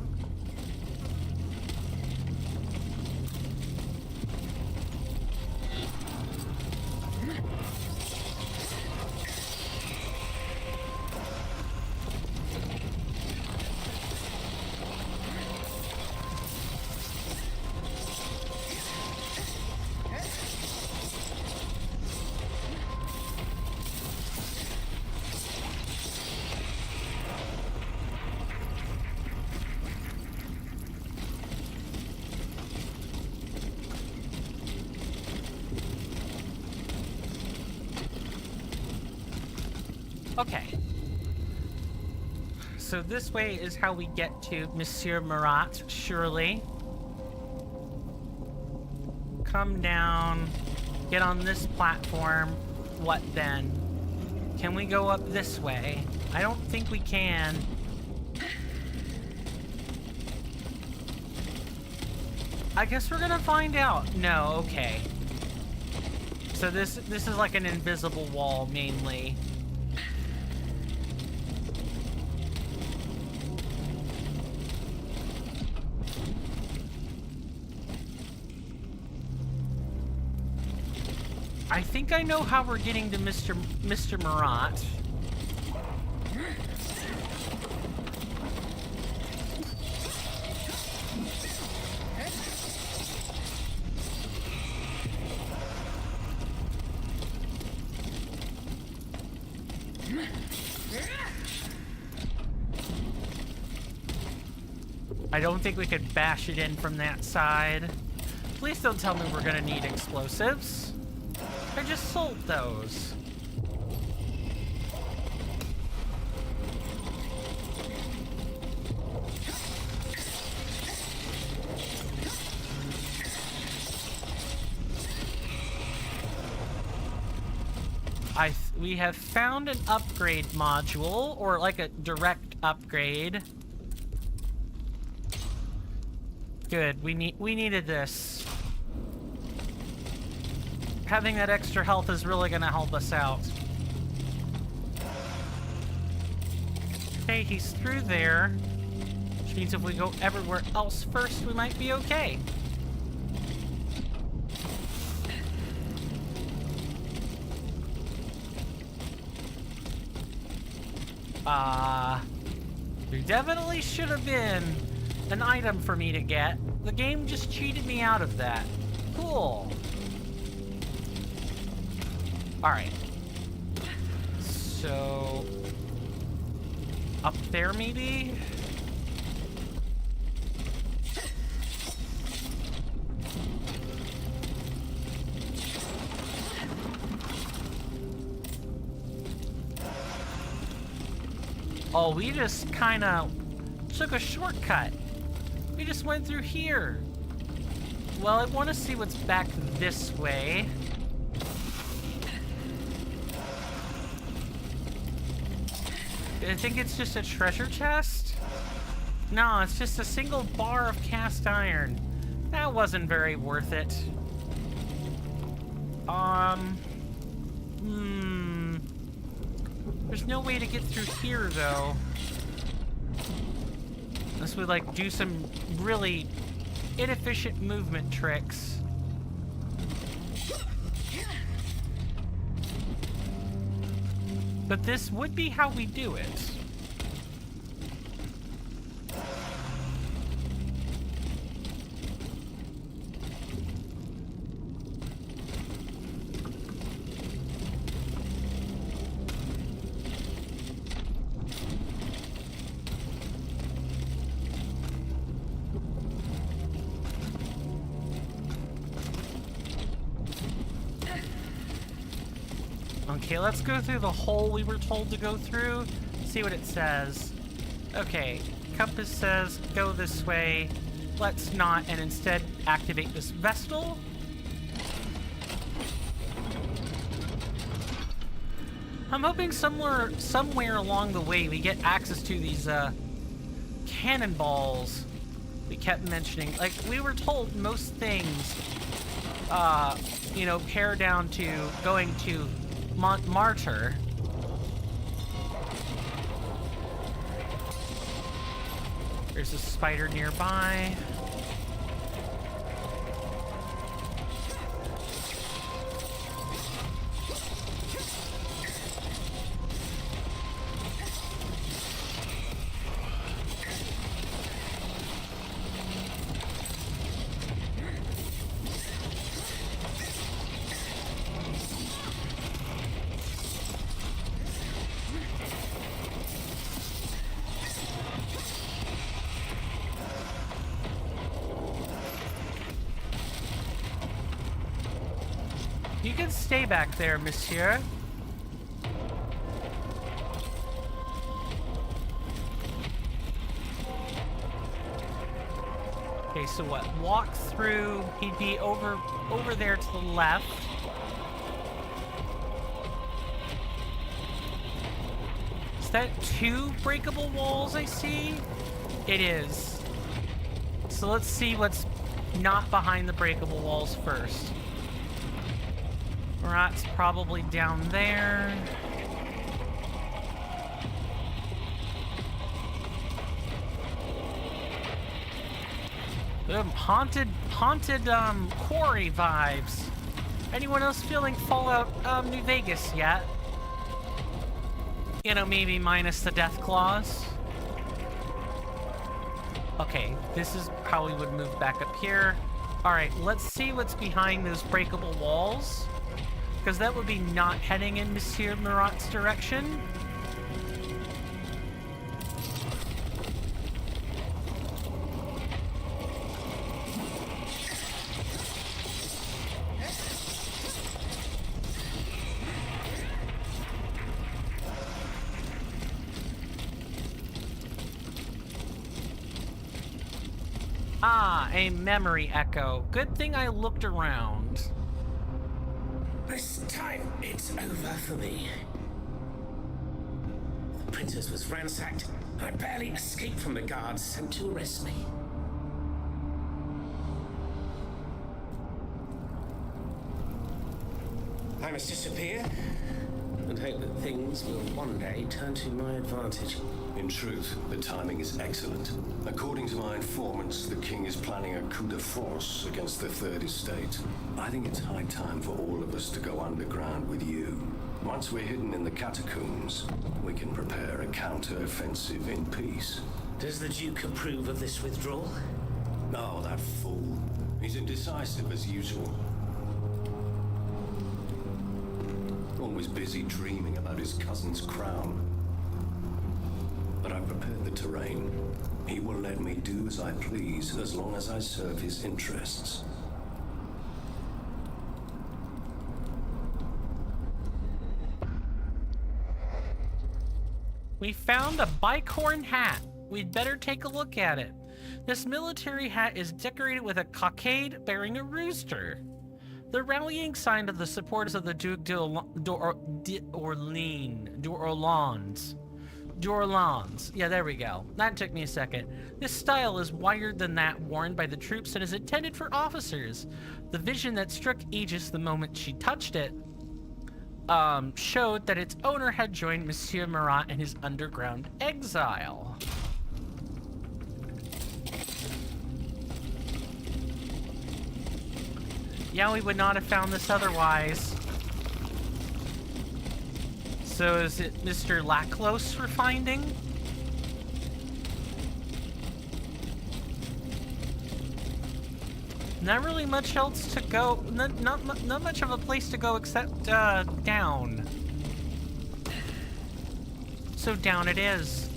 Okay. So this way is how we get to Monsieur Marat, surely. Come down, get on this platform. What then? Can we go up this way? I don't think we can. I guess we're gonna find out. No, okay. So this is like an invisible wall, mainly. I think I know how we're getting to Mr. Marat. I don't think we could bash it in from that side. Please don't tell me we're gonna need explosives. I just sold those. We have found an upgrade module, or like a direct upgrade. Good, we needed this. Having that extra health is really gonna help us out. Okay, he's through there. Which means if we go everywhere else first, we might be okay. There definitely should have been an item for me to get. The game just cheated me out of that. Cool. Alright. So... up there, maybe? Oh, we just kind of took a shortcut. We just went through here. Well, I want to see what's back this way. I think it's just a treasure chest? No, it's just a single bar of cast iron. That wasn't very worth it. There's no way to get through here, though. Unless we, like, do some really inefficient movement tricks. But this would be how we do it. Okay, let's go through the hole we were told to go through, see what it says. Okay, compass says go this way. Let's not, and instead activate this Vestal. I'm hoping somewhere along the way we get access to these cannonballs we kept mentioning. Like, we were told most things, you know, pare down to going to Montmartre. There's a spider nearby. You can stay back there, monsieur. Okay, so what? Walk through. He'd be over there to the left. Is that 2 breakable walls I see? It is. So let's see what's not behind the breakable walls first. Marat's probably down there. Haunted quarry vibes. Anyone else feeling Fallout New Vegas yet? You know, maybe minus the death claws. Okay, this is how we would move back up here. Alright, let's see what's behind those breakable walls. Because that would be not heading in Monsieur Marat's direction. Ah, a memory echo. Good thing I looked around. This time, it's over for me. The princess was ransacked. I barely escaped from the guards sent to arrest me. I must disappear and hope that things will one day turn to my advantage. In truth, the timing is excellent. According to my informants, the king is planning a coup de force against the Third Estate. I think it's high time for all of us to go underground with you. Once we're hidden in the catacombs, we can prepare a counter-offensive in peace. Does the Duke approve of this withdrawal? Oh, that fool. He's indecisive as usual. Always busy dreaming about his cousin's crown. But I've prepared the terrain. He will let me do as I please, as long as I serve his interests. We found a bicorn hat. We'd better take a look at it. This military hat is decorated with a cockade bearing a rooster. The rallying sign of the supporters of the Duc d'Orleans. Yeah, there we go. That took me a second. This style is wider than that worn by the troops and is intended for officers. The vision that struck Aegis the moment she touched it showed that its owner had joined Monsieur Marat in his underground exile. Yeah, we would not have found this otherwise. So is it Mr. Laclos we're finding? Not really much else to go. Not much of a place to go except down. So down it is.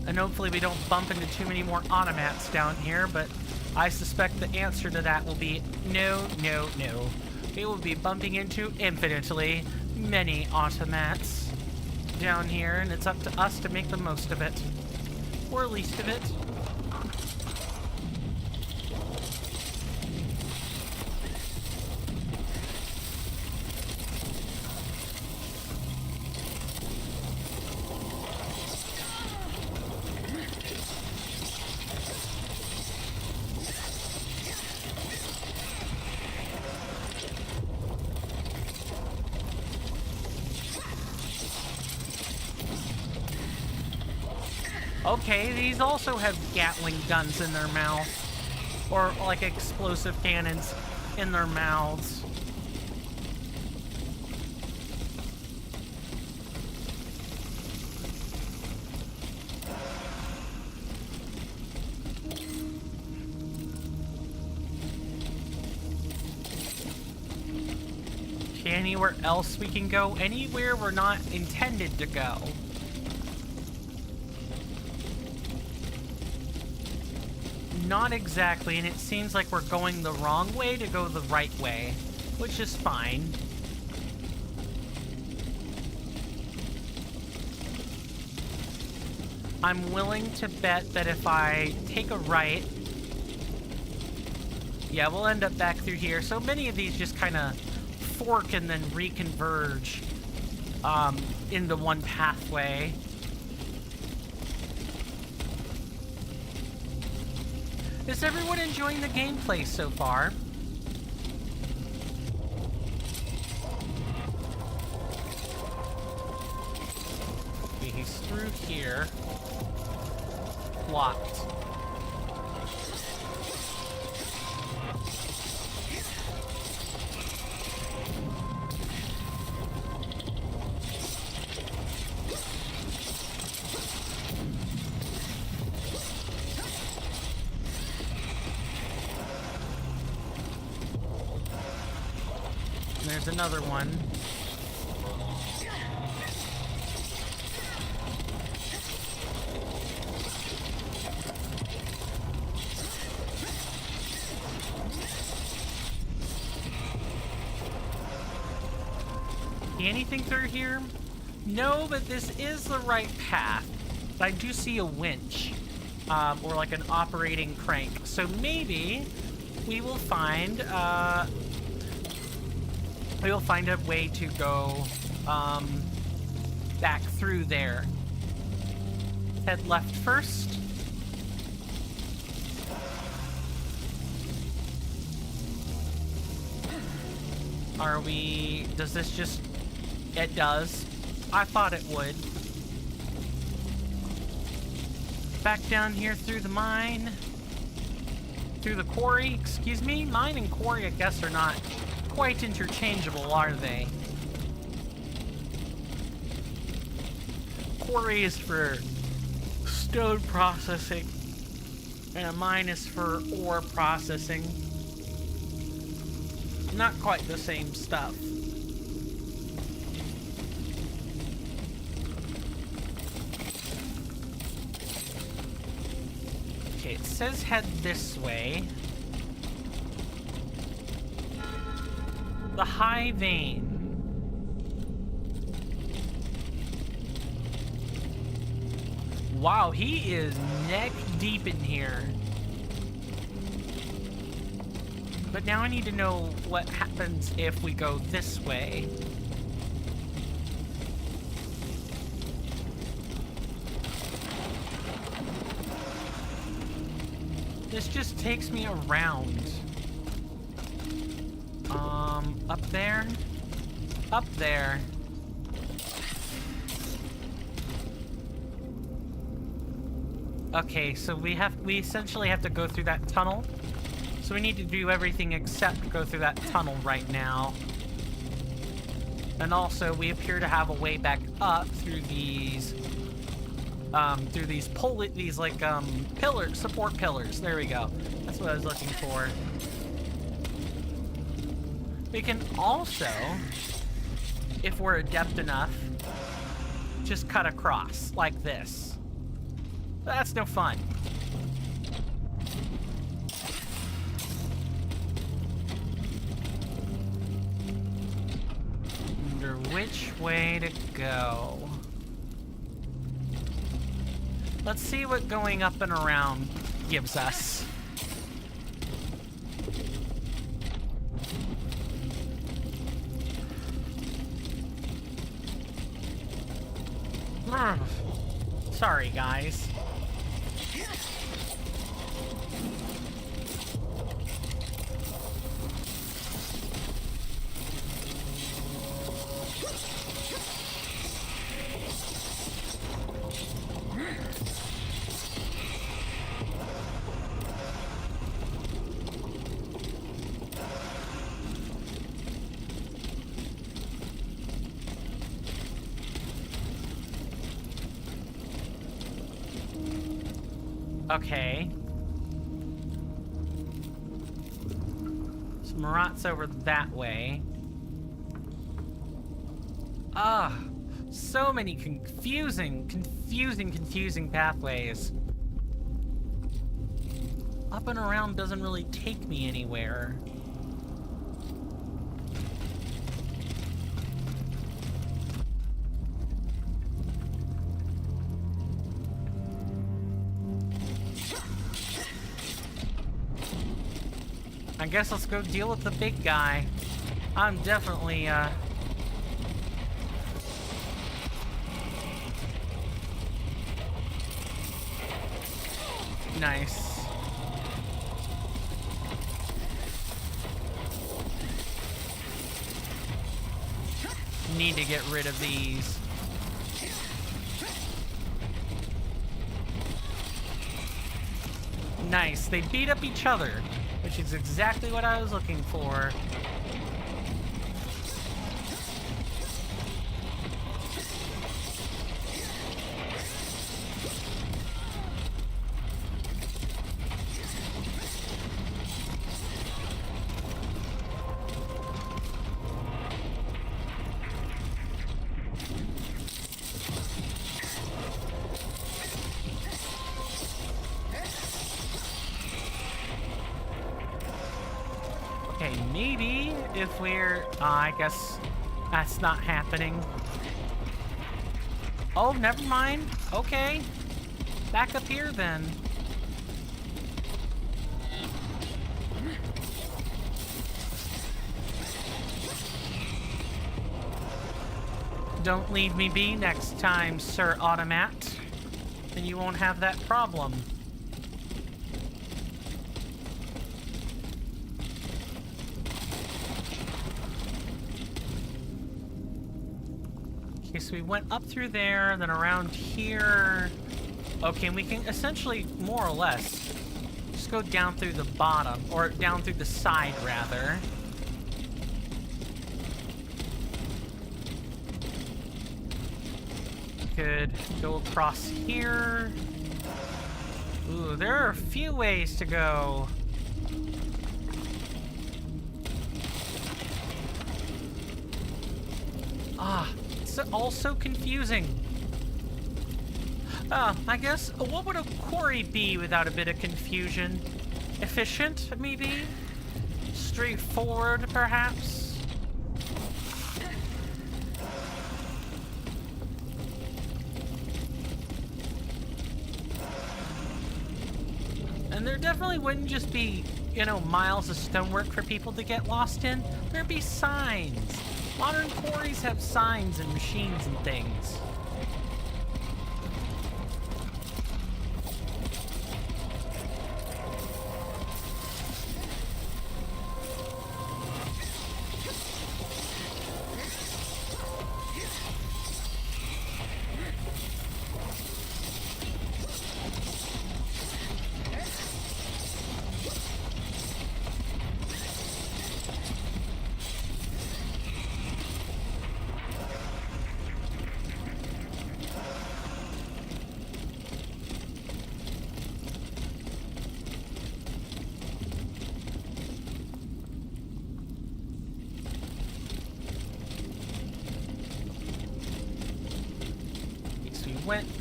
And hopefully we don't bump into too many more automats down here, but I suspect the answer to that will be no, no, no. We will be bumping into infinitely many automats down here, and it's up to us to make the most of it. Or least of it. Okay, these also have Gatling guns in their mouth. Or, like, explosive cannons in their mouths. Okay, anywhere else we can go? Anywhere we're not intended to go? Not exactly, and it seems like we're going the wrong way to go the right way, which is fine. I'm willing to bet that if I take a right, yeah, we'll end up back through here. So many of these just kind of fork and then reconverge into one pathway. Is everyone enjoying the gameplay so far? here. Blocked. There's another one. See anything through here? No, but this is the right path. But I do see a winch, or like an operating crank. So maybe we will find a way to go back through there. Head left first. Are we... Does this just... It does. I thought it would. Back down here through the mine. Through the quarry, excuse me? Mine and quarry, I guess, are not quite interchangeable, are they? Quarry is for stone processing, and a mine is for ore processing. Not quite the same stuff. Okay, it says head this way. The high vein. Wow, he is neck deep in here. But now I need to know what happens if we go this way. This just takes me around. Up there? Up there. Okay, so we essentially have to go through that tunnel. So we need to do everything except go through that tunnel right now. And also, we appear to have a way back up through these pillars, support pillars. There we go. That's what I was looking for. We can also, if we're adept enough, just cut across like this. That's no fun. Wonder which way to go. Let's see what going up and around gives us. Sorry, guys. Okay. So Montmartre's over that way. So many confusing pathways. Up and around doesn't really take me anywhere. I guess let's go deal with the big guy. I'm definitely, nice. Need to get rid of these. Nice. They beat up each other, which is exactly what I was looking for. Okay, maybe if we're... I guess that's not happening. Oh, never mind. Okay. Back up here, then. Don't leave me be next time, Sir Automat. Then you won't have that problem. Okay, so we went up through there, then around here. Okay, and we can essentially, more or less, just go down through the bottom, or down through the side, rather. Could go across here. Ooh, there are a few ways to go. Ah, it's all so confusing. I guess, what would a quarry be without a bit of confusion? Efficient, maybe? Straightforward, perhaps? And there definitely wouldn't just be, you know, miles of stonework for people to get lost in. There'd be signs. Modern quarries have signs and machines and things.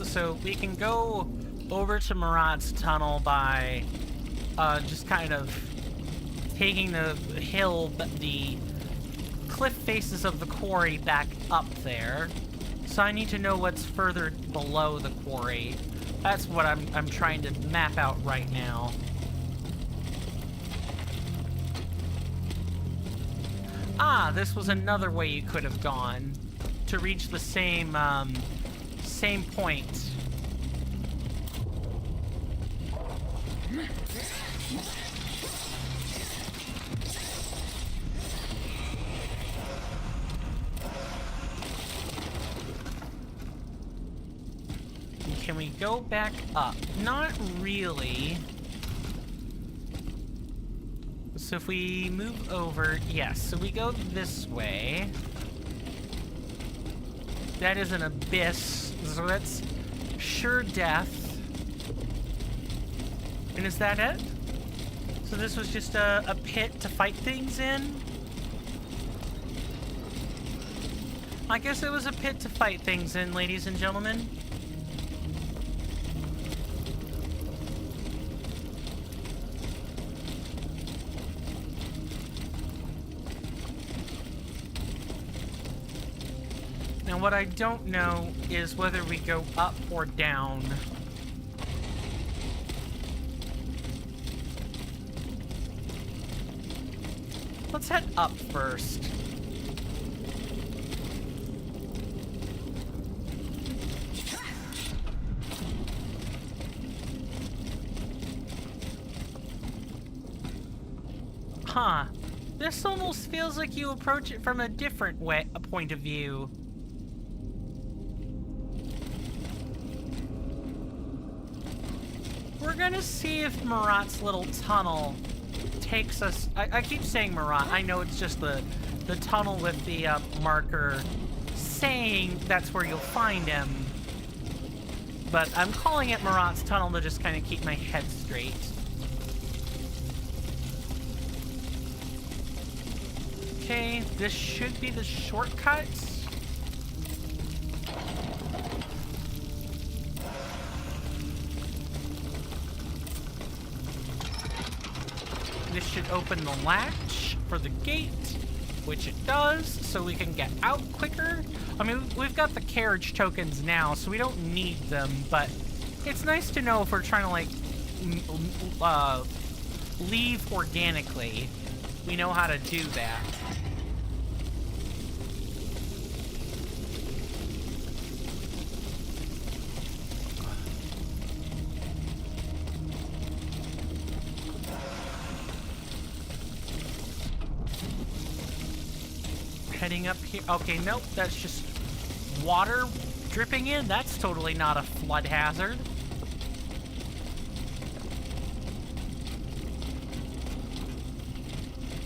So we can go over to Murad's tunnel by just kind of taking the hill, the cliff faces of the quarry back up there. So I need to know what's further below the quarry. That's what I'm trying to map out right now. Ah, this was another way you could have gone to reach the same point. Can we go back up? Not really. So if we move over, yes, so we go this way. That is an abyss, so that's sure death. And is that it? So this was just a pit to fight things in? I guess it was a pit to fight things in, ladies and gentlemen. Now what I don't know is whether we go up or down. Let's head up first. Huh. This almost feels like you approach it from a different point of view. we're gonna see if Marat's little tunnel takes us... I keep saying Marat. I know it's just the tunnel with the marker saying that's where you'll find him. But I'm calling it Marat's tunnel to just kind of keep my head straight. Okay, this should be the shortcut. This should open the latch for the gate, which it does, so we can get out quicker. I mean, we've got the carriage tokens now, so we don't need them, but it's nice to know if we're trying to, like, leave organically. We know how to do that. Heading up here. Okay, nope, that's just water dripping in. That's totally not a flood hazard.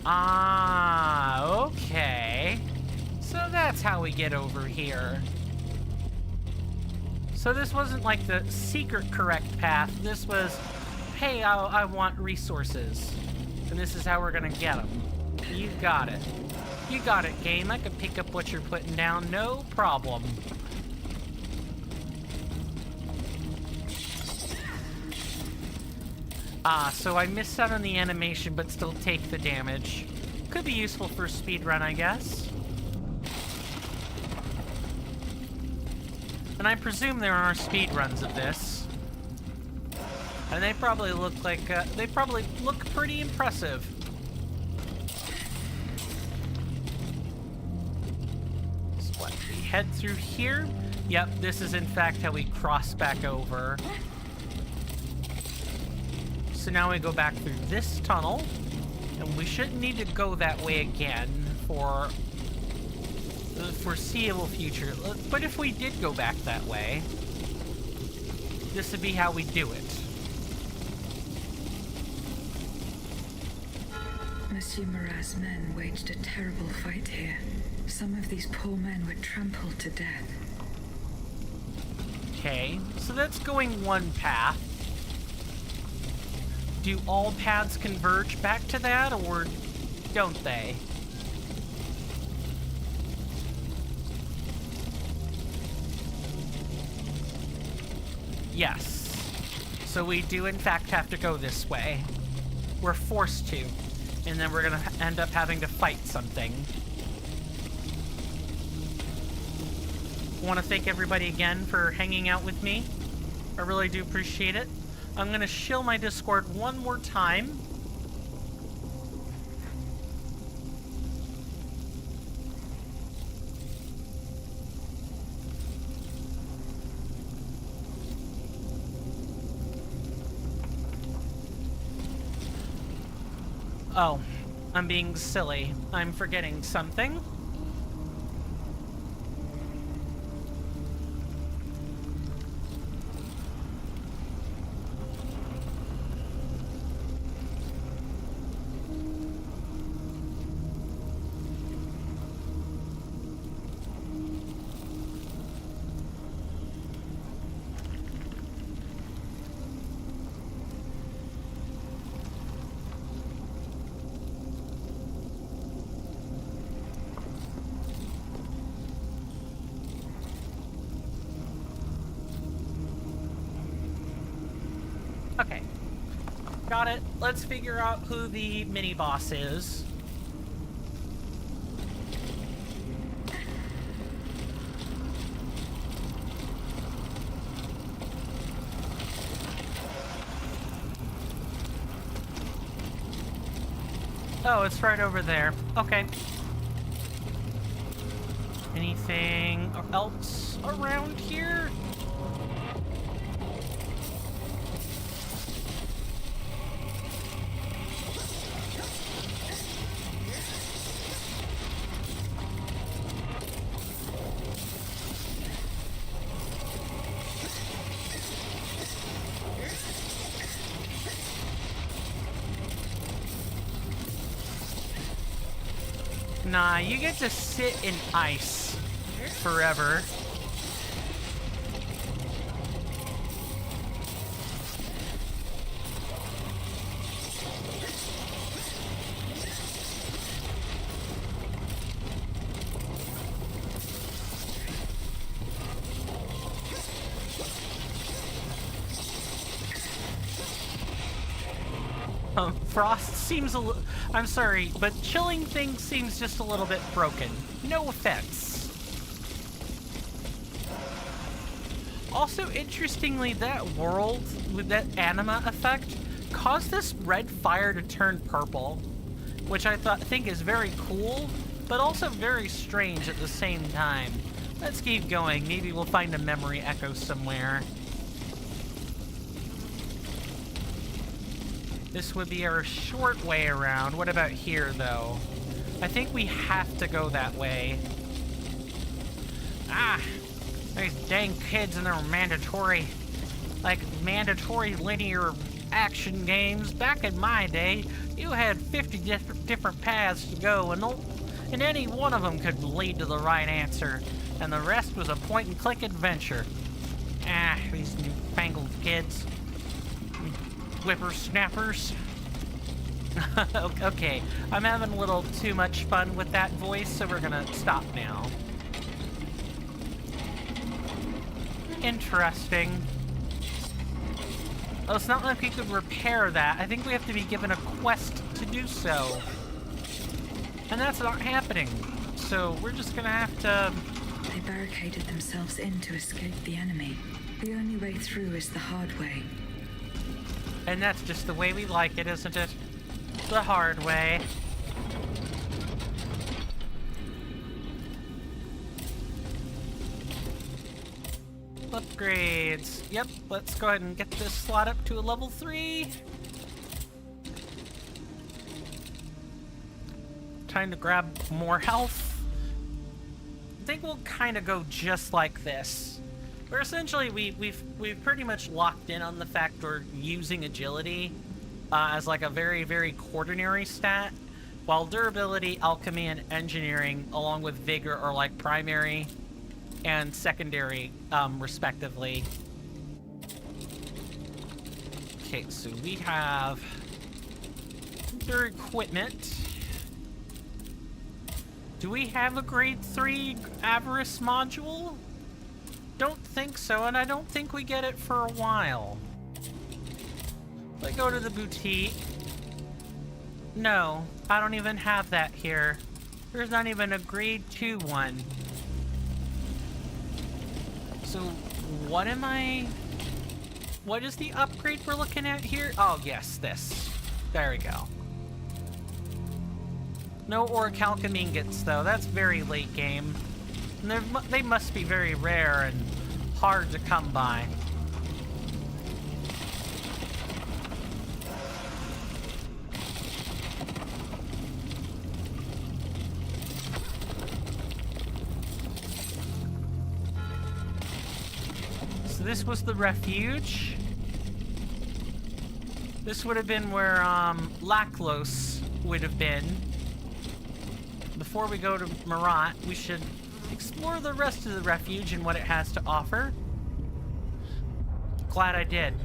Ah, okay. So that's how we get over here. So this wasn't like the secret correct path. This was, hey, I want resources. And this is how we're gonna get them. You got it. You got it, game. I can pick up what you're putting down. No problem. Ah, so I missed out on the animation, but still take the damage. Could be useful for a speedrun, I guess. And I presume there are speedruns of this. And they probably look like, they probably look pretty impressive. Head through here. Yep, this is in fact how we cross back over. So now we go back through this tunnel, and we shouldn't need to go that way again for the foreseeable future. But if we did go back that way, this would be how we do it. Monsieur Marat's men waged a terrible fight here. Some of these poor men were trampled to death. Okay, so that's going one path. Do all paths converge back to that, or don't they? Yes. So we do in fact have to go this way. We're forced to. And then we're gonna end up having to fight something. I want to thank everybody again for hanging out with me. I really do appreciate it. I'm going to shill my Discord one more time. Oh, I'm being silly. I'm forgetting something. Okay. Got it. Let's figure out who the mini-boss is. Oh, it's right over there. Okay. Anything else around here? Nah, you get to sit in ice forever. Frost seems I'm sorry, but chilling thing seems just a little bit broken. No offense. Also, interestingly, that world with that anima effect caused this red fire to turn purple, which I think is very cool, but also very strange at the same time. Let's keep going. Maybe we'll find a memory echo somewhere. This would be our short way around. What about here, though? I think we have to go that way. Ah! These dang kids and their mandatory linear action games. Back in my day, you had 50 different paths to go, and any one of them could lead to the right answer. And the rest was a point-and-click adventure. Ah, these newfangled kids. Whippersnappers. Okay, I'm having a little too much fun with that voice, so we're gonna stop now. Interesting. Oh, it's not like we could repair that. I think we have to be given a quest to do so. And that's not happening. So we're just gonna have to... They barricaded themselves in to escape the enemy. The only way through is the hard way. And that's just the way we like it, isn't it? The hard way. Upgrades. Yep, let's go ahead and get this slot up to a level 3. Time to grab more health. I think we'll kind of go just like this. Where essentially we've pretty much locked in on the fact we're using agility as like a very, very quaternary stat, while durability, alchemy, and engineering, along with vigor, are like primary and secondary, respectively. Okay, so we have their equipment. Do we have a grade 3 avarice module? Don't think so, and I don't think we get it for a while. I go to the boutique. No, I don't even have that here. There's not even a grade 2 one. So, what is the upgrade we're looking at here? Oh, yes, this. There we go. No orichalcum ingots, though. That's very late game. And they must be very rare and hard to come by. So this was the refuge. This would have been where Laclos would have been. Before we go to Montmartre, we should explore the rest of the refuge and what it has to offer. Glad I did.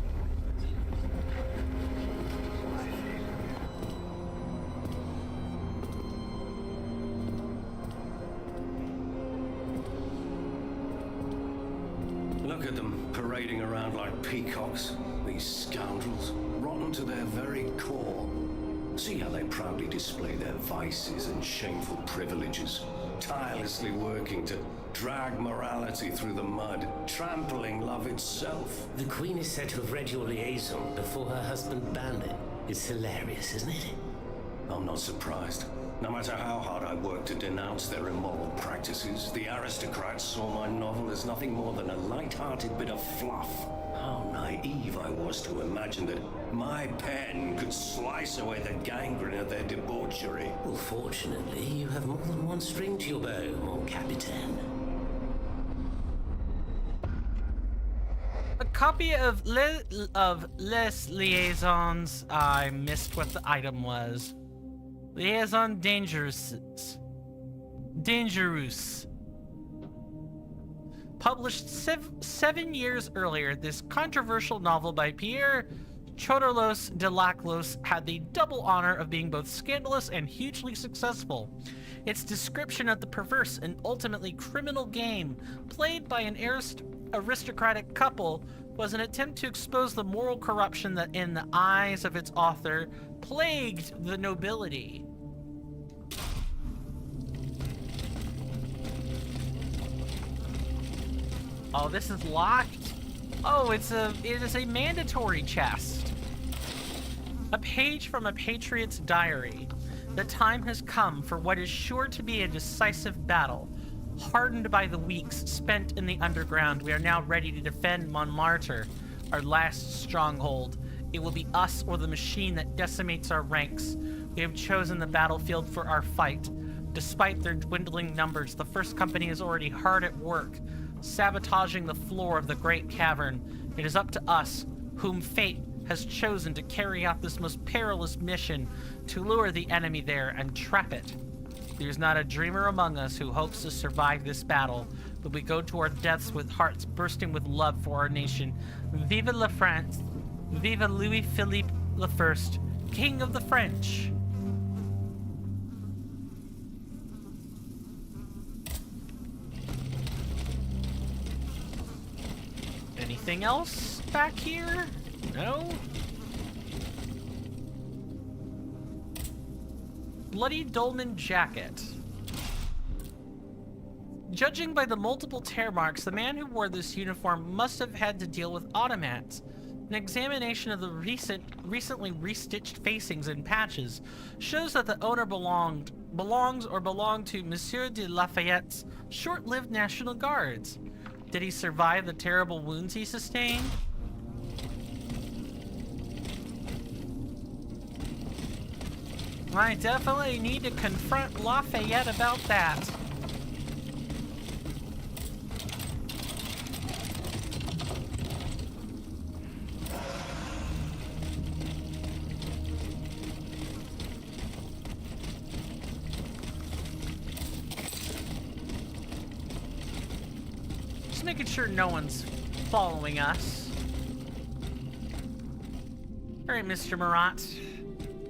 Look at them parading around like peacocks, these scoundrels, rotten to their very core. See how they proudly display their vices and shameful privileges, tirelessly working to drag morality through the mud, trampling love itself. The Queen is said to have read your liaison before her husband banned it. It's hilarious, isn't it? I'm not surprised. No matter how hard I work to denounce their immoral practices, the aristocrats saw my novel as nothing more than a light-hearted bit of fluff. How naive I was to imagine that my pen could slice away the gangrene of their debauchery. Well, fortunately, you have more than one string to your bow, mon capitaine. A copy of Les Liaisons. I missed what the item was. Liaison Dangerous. Dangerous. Published 7 years earlier, this controversial novel by Pierre Choderlos de Laclos had the double honor of being both scandalous and hugely successful. Its description of the perverse and ultimately criminal game played by an aristocratic couple was an attempt to expose the moral corruption that, in the eyes of its author, plagued the nobility. Oh, this is locked? Oh, it is a mandatory chest. A page from a patriot's diary. The time has come for what is sure to be a decisive battle. Hardened by the weeks spent in the underground, we are now ready to defend Montmartre, our last stronghold. It will be us or the machine that decimates our ranks. We have chosen the battlefield for our fight. Despite their dwindling numbers, the First Company is already hard at work, sabotaging the floor of the Great Cavern. It is up to us, whom fate has chosen to carry out this most perilous mission, to lure the enemy there and trap it. There is not a dreamer among us who hopes to survive this battle, but we go to our deaths with hearts bursting with love for our nation. Vive la France! Vive Louis Philippe I, King of the French! Anything else back here? No? Bloody dolman jacket. Judging by the multiple tear marks, the man who wore this uniform must have had to deal with automats. An examination of the recently restitched facings and patches shows that the owner belonged to Monsieur de Lafayette's short-lived National Guards. Did he survive the terrible wounds he sustained? I definitely need to confront Lafayette about that. Just making sure no one's following us. All right, Mr. Marat.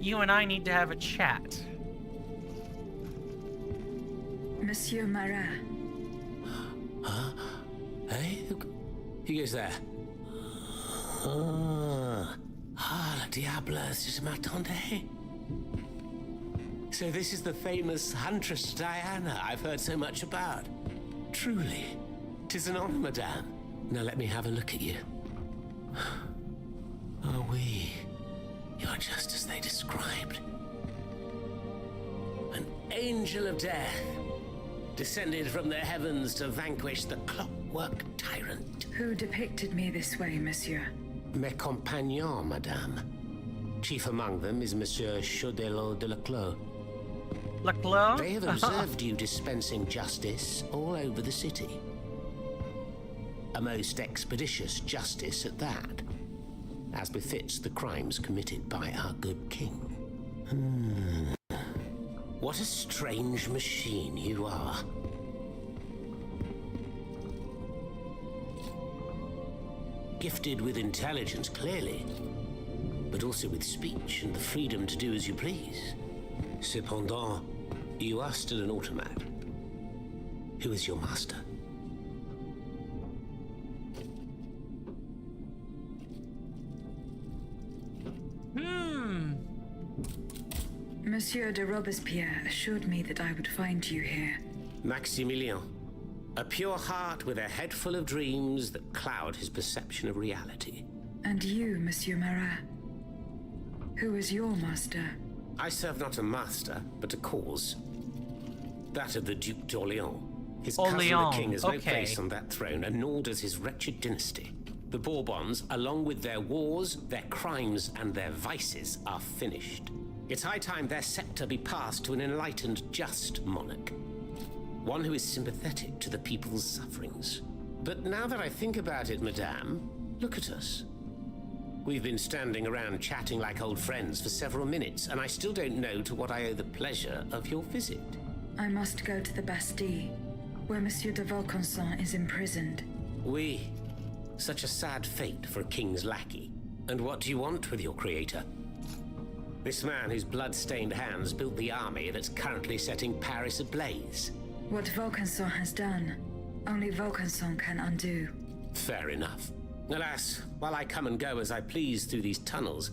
You and I need to have a chat. Monsieur Marat. Huh? Hey? Who goes there? La diable, je m'attendais. So this is the famous Huntress Diana I've heard so much about. Truly, 'tis an honor, madame. Now let me have a look at you. Oh, oui. You're just as they described. An angel of death, descended from the heavens to vanquish the clockwork tyrant. Who depicted me this way, monsieur? Mes compagnons, madame. Chief among them is Monsieur Choderlos de Laclos. Laclos? They have observed you dispensing justice all over the city. A most expeditious justice at that, as befits the crimes committed by our good king. What a strange machine you are. Gifted with intelligence, clearly, but also with speech and the freedom to do as you please. Cependant, you are still an automat. Who is your master? Monsieur de Robespierre assured me that I would find you here. Maximilien. A pure heart with a head full of dreams that cloud his perception of reality. And you, Monsieur Marat. Who is your master? I serve not a master, but a cause. That of the Duc d'Orléans. His cousin the king has no place on that throne, and nor does his wretched dynasty. The Bourbons, along with their wars, their crimes, and their vices, are finished. It's high time their scepter be passed to an enlightened, just monarch. One who is sympathetic to the people's sufferings. But now that I think about it, madame, look at us. We've been standing around chatting like old friends for several minutes, and I still don't know to what I owe the pleasure of your visit. I must go to the Bastille, where Monsieur de Vaucanson is imprisoned. Oui. Such a sad fate for a king's lackey. And what do you want with your creator? This man whose blood-stained hands built the army that's currently setting Paris ablaze. What Vaucanson has done, only Vaucanson can undo. Fair enough. Alas, while I come and go as I please through these tunnels,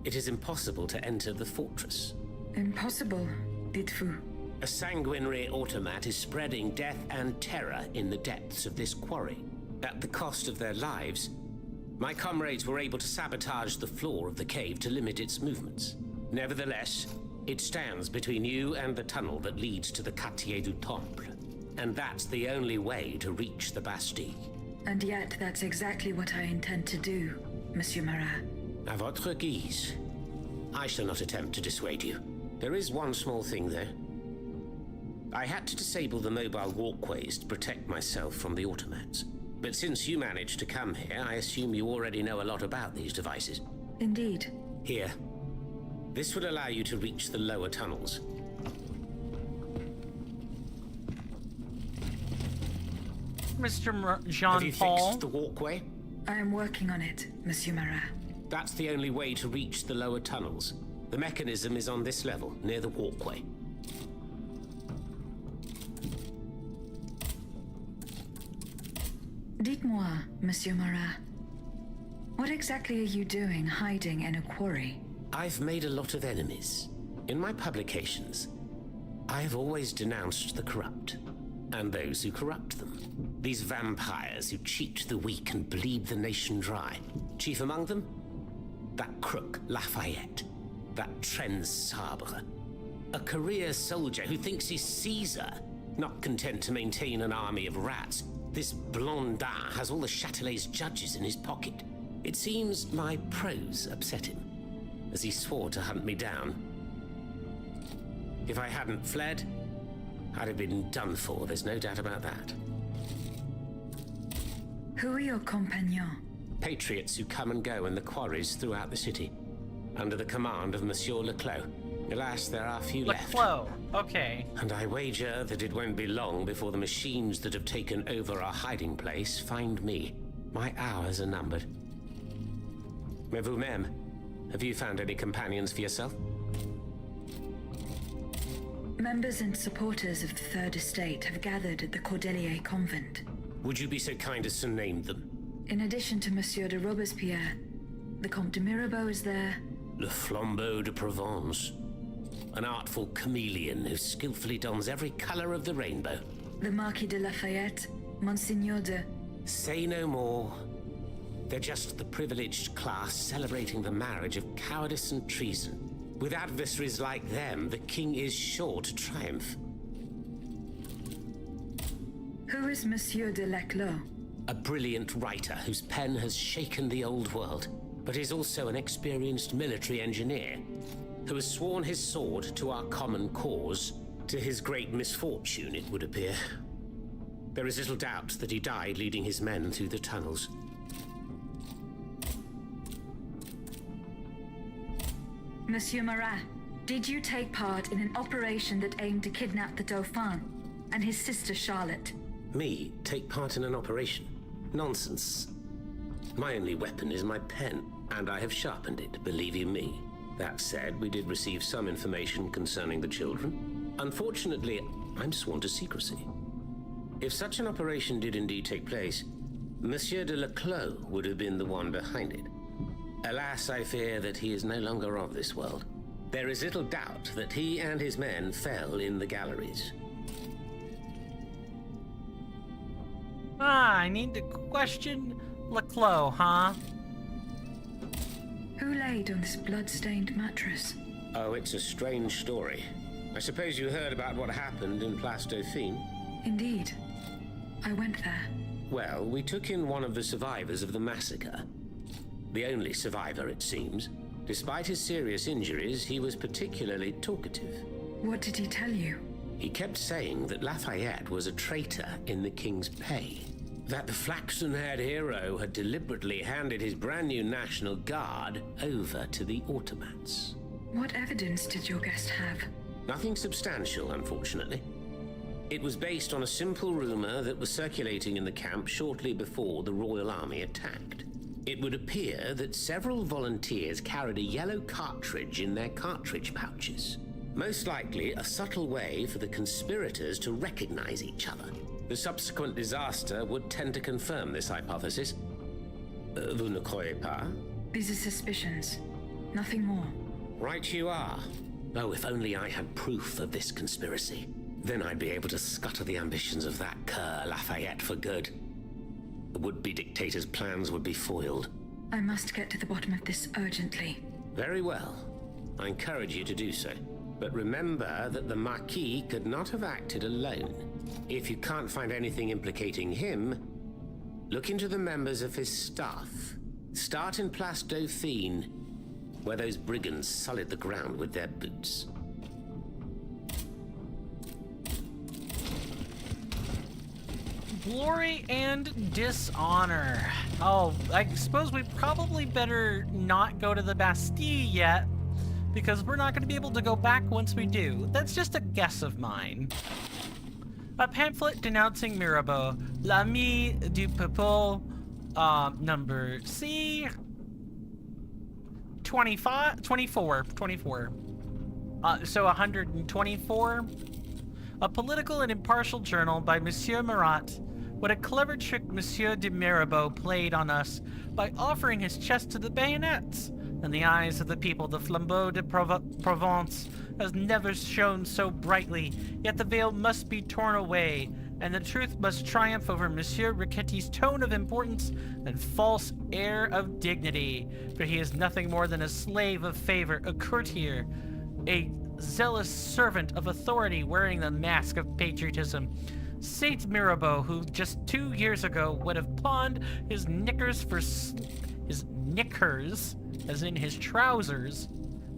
it is impossible to enter the fortress. Impossible, dites-vous? A sanguinary automat is spreading death and terror in the depths of this quarry. At the cost of their lives, my comrades were able to sabotage the floor of the cave to limit its movements. Nevertheless, it stands between you and the tunnel that leads to the Quartier du Temple. And that's the only way to reach the Bastille. And yet that's exactly what I intend to do, Monsieur Marat. À votre guise. I shall not attempt to dissuade you. There is one small thing, though. I had to disable the mobile walkways to protect myself from the automats. But since you managed to come here, I assume you already know a lot about these devices. Indeed. Here. This will allow you to reach the lower tunnels. Mr. Have you Jean-Paul? fixed the walkway? I am working on it, Monsieur Marat. That's the only way to reach the lower tunnels. The mechanism is on this level, near the walkway. Dites-moi, Monsieur Marat, what exactly are you doing hiding in a quarry? I've made a lot of enemies. In my publications, I've always denounced the corrupt, and those who corrupt them. These vampires who cheat the weak and bleed the nation dry. Chief among them? That crook, Lafayette. That Trenz Sabre. A career soldier who thinks he's Caesar, not content to maintain an army of rats. This Blondin has all the Châtelet's judges in his pocket. It seems my prose upset him, as he swore to hunt me down. If I hadn't fled, I'd have been done for, there's no doubt about that. Who are your compagnons? Patriots who come and go in the quarries throughout the city, under the command of Monsieur Leclos. Alas, there are few left. Leclos, okay. And I wager that it won't be long before the machines that have taken over our hiding place find me. My hours are numbered. Mais vous-même, have you found any companions for yourself? Members and supporters of the Third Estate have gathered at the Cordelier Convent. Would you be so kind as to name them? In addition to Monsieur de Robespierre, the Comte de Mirabeau is there. Le Flambeau de Provence. An artful chameleon who skillfully dons every color of the rainbow. The Marquis de Lafayette, Monsignor de... Say no more. They're just the privileged class celebrating the marriage of cowardice and treason. With adversaries like them, the king is sure to triumph. Who is Monsieur de Leclos? A brilliant writer whose pen has shaken the old world, but is also an experienced military engineer who has sworn his sword to our common cause, to his great misfortune, it would appear. There is little doubt that he died leading his men through the tunnels. Monsieur Marat, did you take part in an operation that aimed to kidnap the Dauphin and his sister Charlotte? Me take part in an operation? Nonsense. My only weapon is my pen, and I have sharpened it, believe you me. That said, we did receive some information concerning the children. Unfortunately, I'm sworn to secrecy. If such an operation did indeed take place, Monsieur de Leclos would have been the one behind it. Alas, I fear that he is no longer of this world. There is little doubt that he and his men fell in the galleries. I need to question Leclos, huh? Who laid on this blood-stained mattress? Oh, it's a strange story. I suppose you heard about what happened in Place Dauphine? Indeed. I went there. Well, we took in one of the survivors of the massacre. The only survivor, it seems. Despite his serious injuries, he was particularly talkative. What did he tell you? He kept saying that Lafayette was a traitor in the king's pay. That the flaxen-haired hero had deliberately handed his brand new National Guard over to the automats. What evidence did your guest have? Nothing substantial, unfortunately. It was based on a simple rumor that was circulating in the camp shortly before the Royal Army attacked. It would appear that several volunteers carried a yellow cartridge in their cartridge pouches. Most likely a subtle way for the conspirators to recognize each other. The subsequent disaster would tend to confirm this hypothesis. Vous ne croyez pas? These are suspicions. Nothing more. Right you are. Oh, if only I had proof of this conspiracy. Then I'd be able to scutter the ambitions of that cur Lafayette for good. The would-be dictator's plans would be foiled. I must get to the bottom of this urgently. Very well. I encourage you to do so. But remember that the Marquis could not have acted alone. If you can't find anything implicating him, look into the members of his staff. Start in Place Dauphine, where those brigands sullied the ground with their boots. Glory and dishonor. Oh, I suppose we probably better not go to the Bastille yet, because we're not going to be able to go back once we do. That's just a guess of mine. A pamphlet denouncing Mirabeau, L'Ami du Peuple, number C, 24. So 124. A political and impartial journal by Monsieur Marat. What a clever trick Monsieur de Mirabeau played on us by offering his chest to the bayonets. In the eyes of the people, the flambeau de Provence has never shone so brightly, yet the veil must be torn away, and the truth must triumph over Monsieur Riquetti's tone of importance and false air of dignity, for he is nothing more than a slave of favor, a courtier, a zealous servant of authority wearing the mask of patriotism. Saint Mirabeau, who just 2 years ago would have pawned his knickers for his knickers, as in his trousers,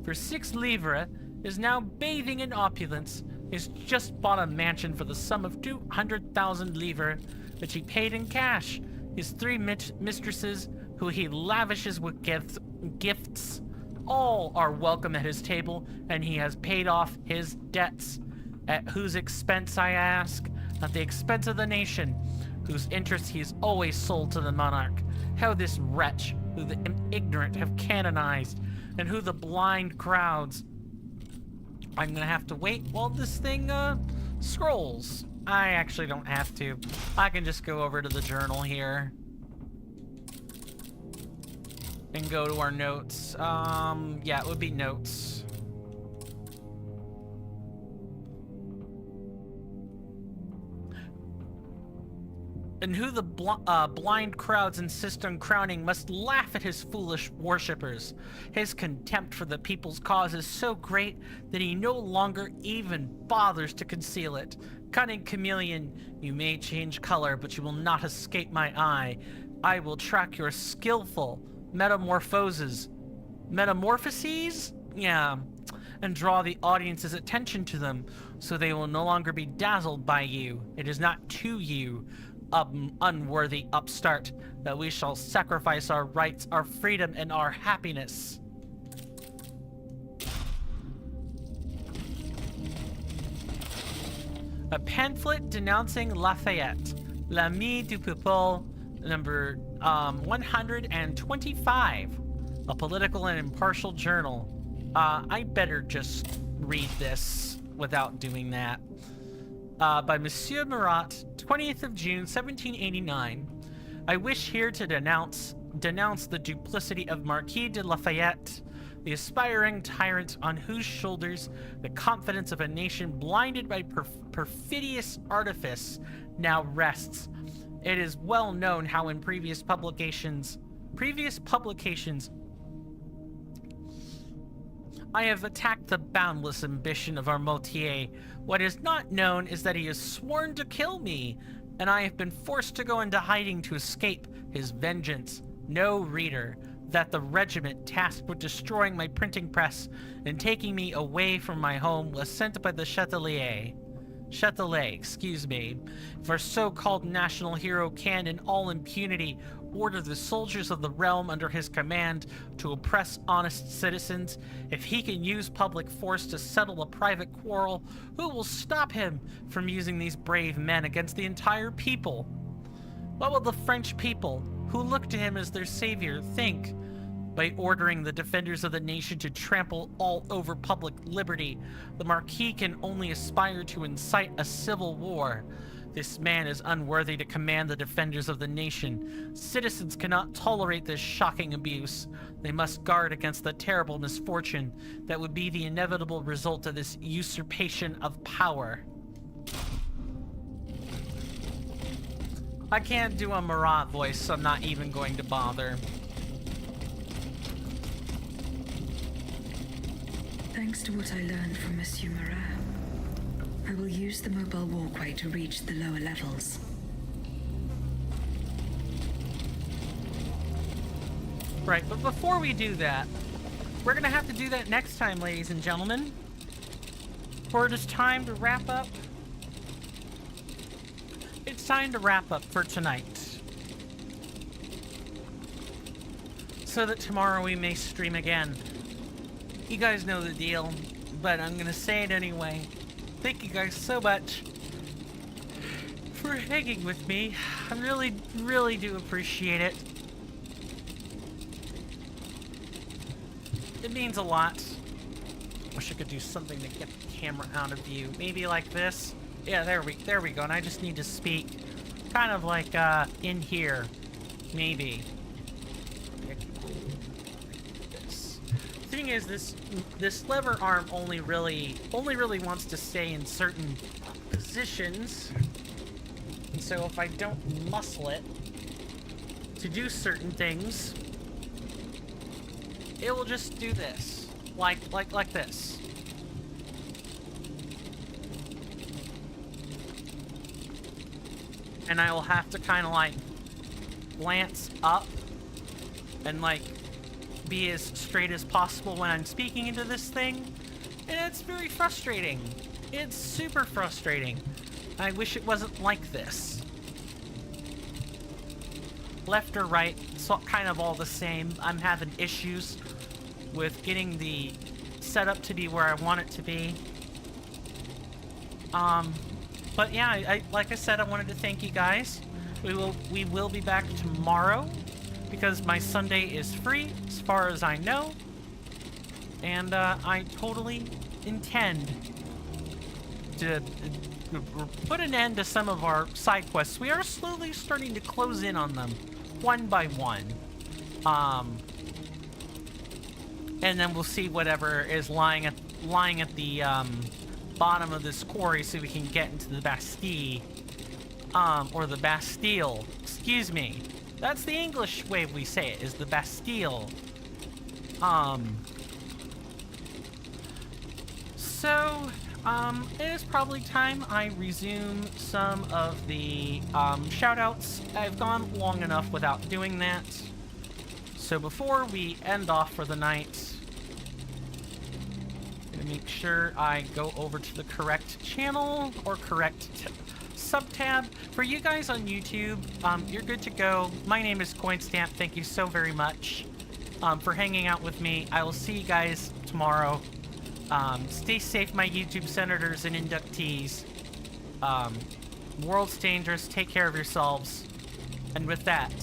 for 6 livres, is now bathing in opulence. He's just bought a mansion for the sum of 200,000 livres, which he paid in cash. His 3 mistresses, who he lavishes with gifts, all are welcome at his table, and he has paid off his debts. At whose expense, I ask? At the expense of the nation, whose interests he has always sold to the monarch. How this wretch, who the ignorant have canonized, and who the blind crowds. I'm gonna have to wait while this thing scrolls. I actually don't have to. I can just go over to the journal here and go to our notes. Yeah, it would be notes. And who the blind crowds insist on crowning must laugh at his foolish worshippers. His contempt for the people's cause is so great that he no longer even bothers to conceal it. Cunning chameleon, you may change color, but you will not escape my eye. I will track your skillful metamorphoses? Yeah. And draw the audience's attention to them, so they will no longer be dazzled by you. It is not to you, unworthy upstart, that we shall sacrifice our rights, our freedom, and our happiness. A pamphlet denouncing Lafayette, L'Ami du Peuple, number 125, a political and impartial journal. I better just read this without doing that. By Monsieur Marat, 20th of June, 1789. I wish here to denounce the duplicity of Marquis de Lafayette, the aspiring tyrant on whose shoulders the confidence of a nation blinded by perfidious artifice now rests. It is well known how in previous publications, I have attacked the boundless ambition of our Motier. What is not known is that he has sworn to kill me, and I have been forced to go into hiding to escape his vengeance. Know, reader, that the regiment tasked with destroying my printing press and taking me away from my home was sent by the Châtelet, for so-called national hero can, in all impunity, order the soldiers of the realm under his command to oppress honest citizens, if he can use public force to settle a private quarrel, who will stop him from using these brave men against the entire people? What will the French people, who look to him as their savior, think by ordering the defenders of the nation to trample all over public liberty? The Marquis can only aspire to incite a civil war. This man is unworthy to command the defenders of the nation. Citizens cannot tolerate this shocking abuse. They must guard against the terrible misfortune that would be the inevitable result of this usurpation of power. I can't do a Marat voice, so I'm not even going to bother. Thanks to what I learned from Monsieur Marat, I will use the mobile walkway to reach the lower levels. Right, but before we do that, we're gonna have to do that next time, ladies and gentlemen. For it is time to wrap up. It's time to wrap up for tonight. So that tomorrow we may stream again. You guys know the deal, but I'm gonna say it anyway. Thank you guys so much for hanging with me. I really, really do appreciate it. It means a lot. Wish I could do something to get the camera out of view. Maybe like this. Yeah, there we go. And I just need to speak kind of like in here. Maybe. Thing is, this lever arm only really wants to stay in certain positions, and so if I don't muscle it to do certain things, it will just do this, like this. And I will have to kind of like glance up and like be as straight as possible when I'm speaking into this thing, and it's very frustrating. It's super frustrating. I wish it wasn't like this. Left or right, it's all kind of all the same. I'm having issues with getting the setup to be where I want it to be. But yeah, I like I said, I wanted to thank you guys. We will be back tomorrow, because my Sunday is free, as far as I know, and I totally intend to put an end to some of our side quests. We are slowly starting to close in on them, one by one, and then we'll see whatever is lying at the bottom of this quarry, so we can get into the Bastille, or the Bastille. Excuse me. That's the English way we say it, is the Bastille. So, it is probably time I resume some of the, shoutouts. I've gone long enough without doing that. So before we end off for the night, I'm gonna make sure I go over to the correct channel, or correct sub-tab. For you guys on YouTube, you're good to go. My name is CoinStamp. Thank you so very much for hanging out with me. I will see you guys tomorrow. Stay safe, my YouTube senators and inductees. World's dangerous. Take care of yourselves. And with that,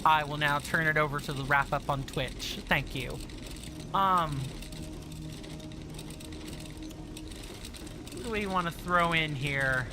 I will now turn it over to the wrap-up on Twitch. Thank you. What do we want to throw in here?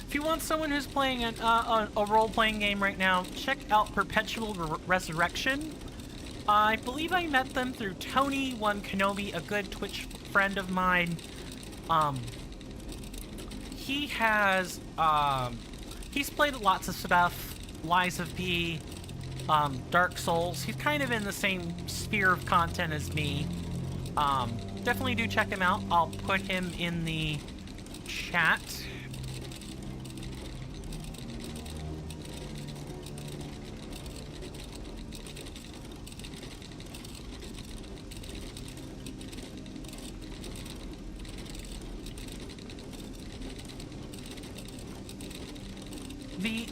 If you want someone who's playing a role-playing game right now, check out Perpetual Resurrection. I believe I met them through Tony One Kenobi, a good Twitch friend of mine. He has, he's played lots of stuff, Lies of P, Dark Souls. He's kind of in the same sphere of content as me. Definitely do check him out. I'll put him in the chat.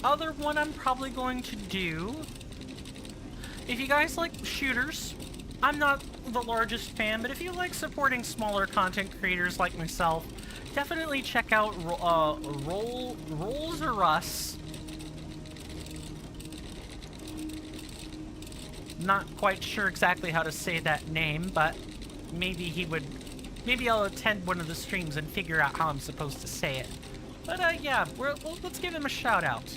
other one I'm probably going to do, if you guys like shooters, I'm not the largest fan, but if you like supporting smaller content creators like myself, definitely check out Rolls or Us. Not quite sure exactly how to say that name, but maybe I'll attend one of the streams and figure out how I'm supposed to say it. But yeah, let's give him a shout out.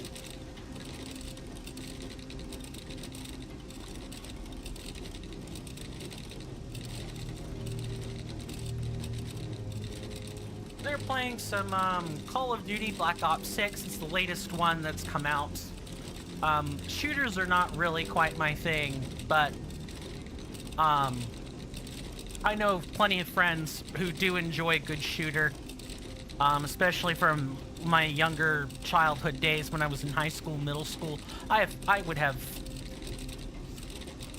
They're playing some Call of Duty Black Ops 6. It's the latest one that's come out. Shooters are not really quite my thing, but I know plenty of friends who do enjoy a good shooter, especially from my younger childhood days when I was in high school, middle school. I would have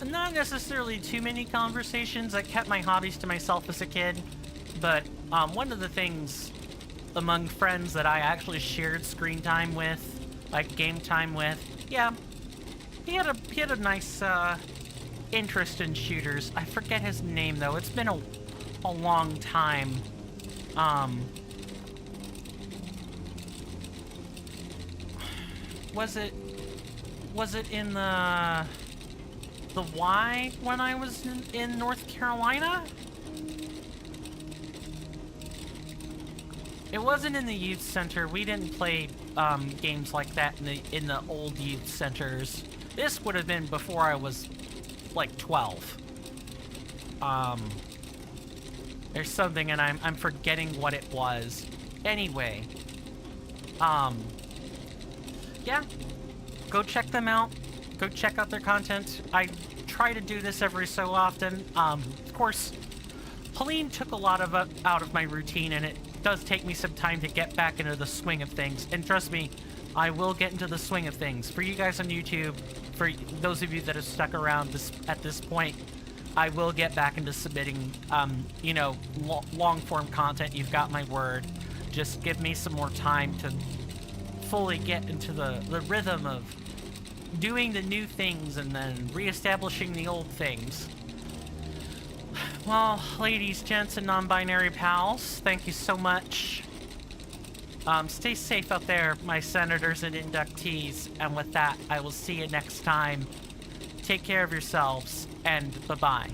not necessarily too many conversations. I kept my hobbies to myself as a kid, but one of the things among friends that I actually shared screen time with, like game time with, yeah, he had a nice interest in shooters. I forget his name though. It's been a long time. Was it in the Y when I was in North Carolina? It wasn't in the youth center. We didn't play games like that in the old youth centers. This would have been before I was like 12. There's something and I'm forgetting what it was. Anyway, yeah, go check them out. Go check out their content. I try to do this every so often. Of course, Helene took a lot of it out of my routine, and it does take me some time to get back into the swing of things. And trust me, I will get into the swing of things. For you guys on YouTube, for those of you that have stuck around at this point, I will get back into submitting, you know, long-form content. You've got my word. Just give me some more time to fully get into the rhythm of doing the new things and then reestablishing the old things. Well, ladies, gents, and non-binary pals, thank you so much. Stay safe out there, my senators and inductees. And with that, I will see you next time. Take care of yourselves, and bye-bye.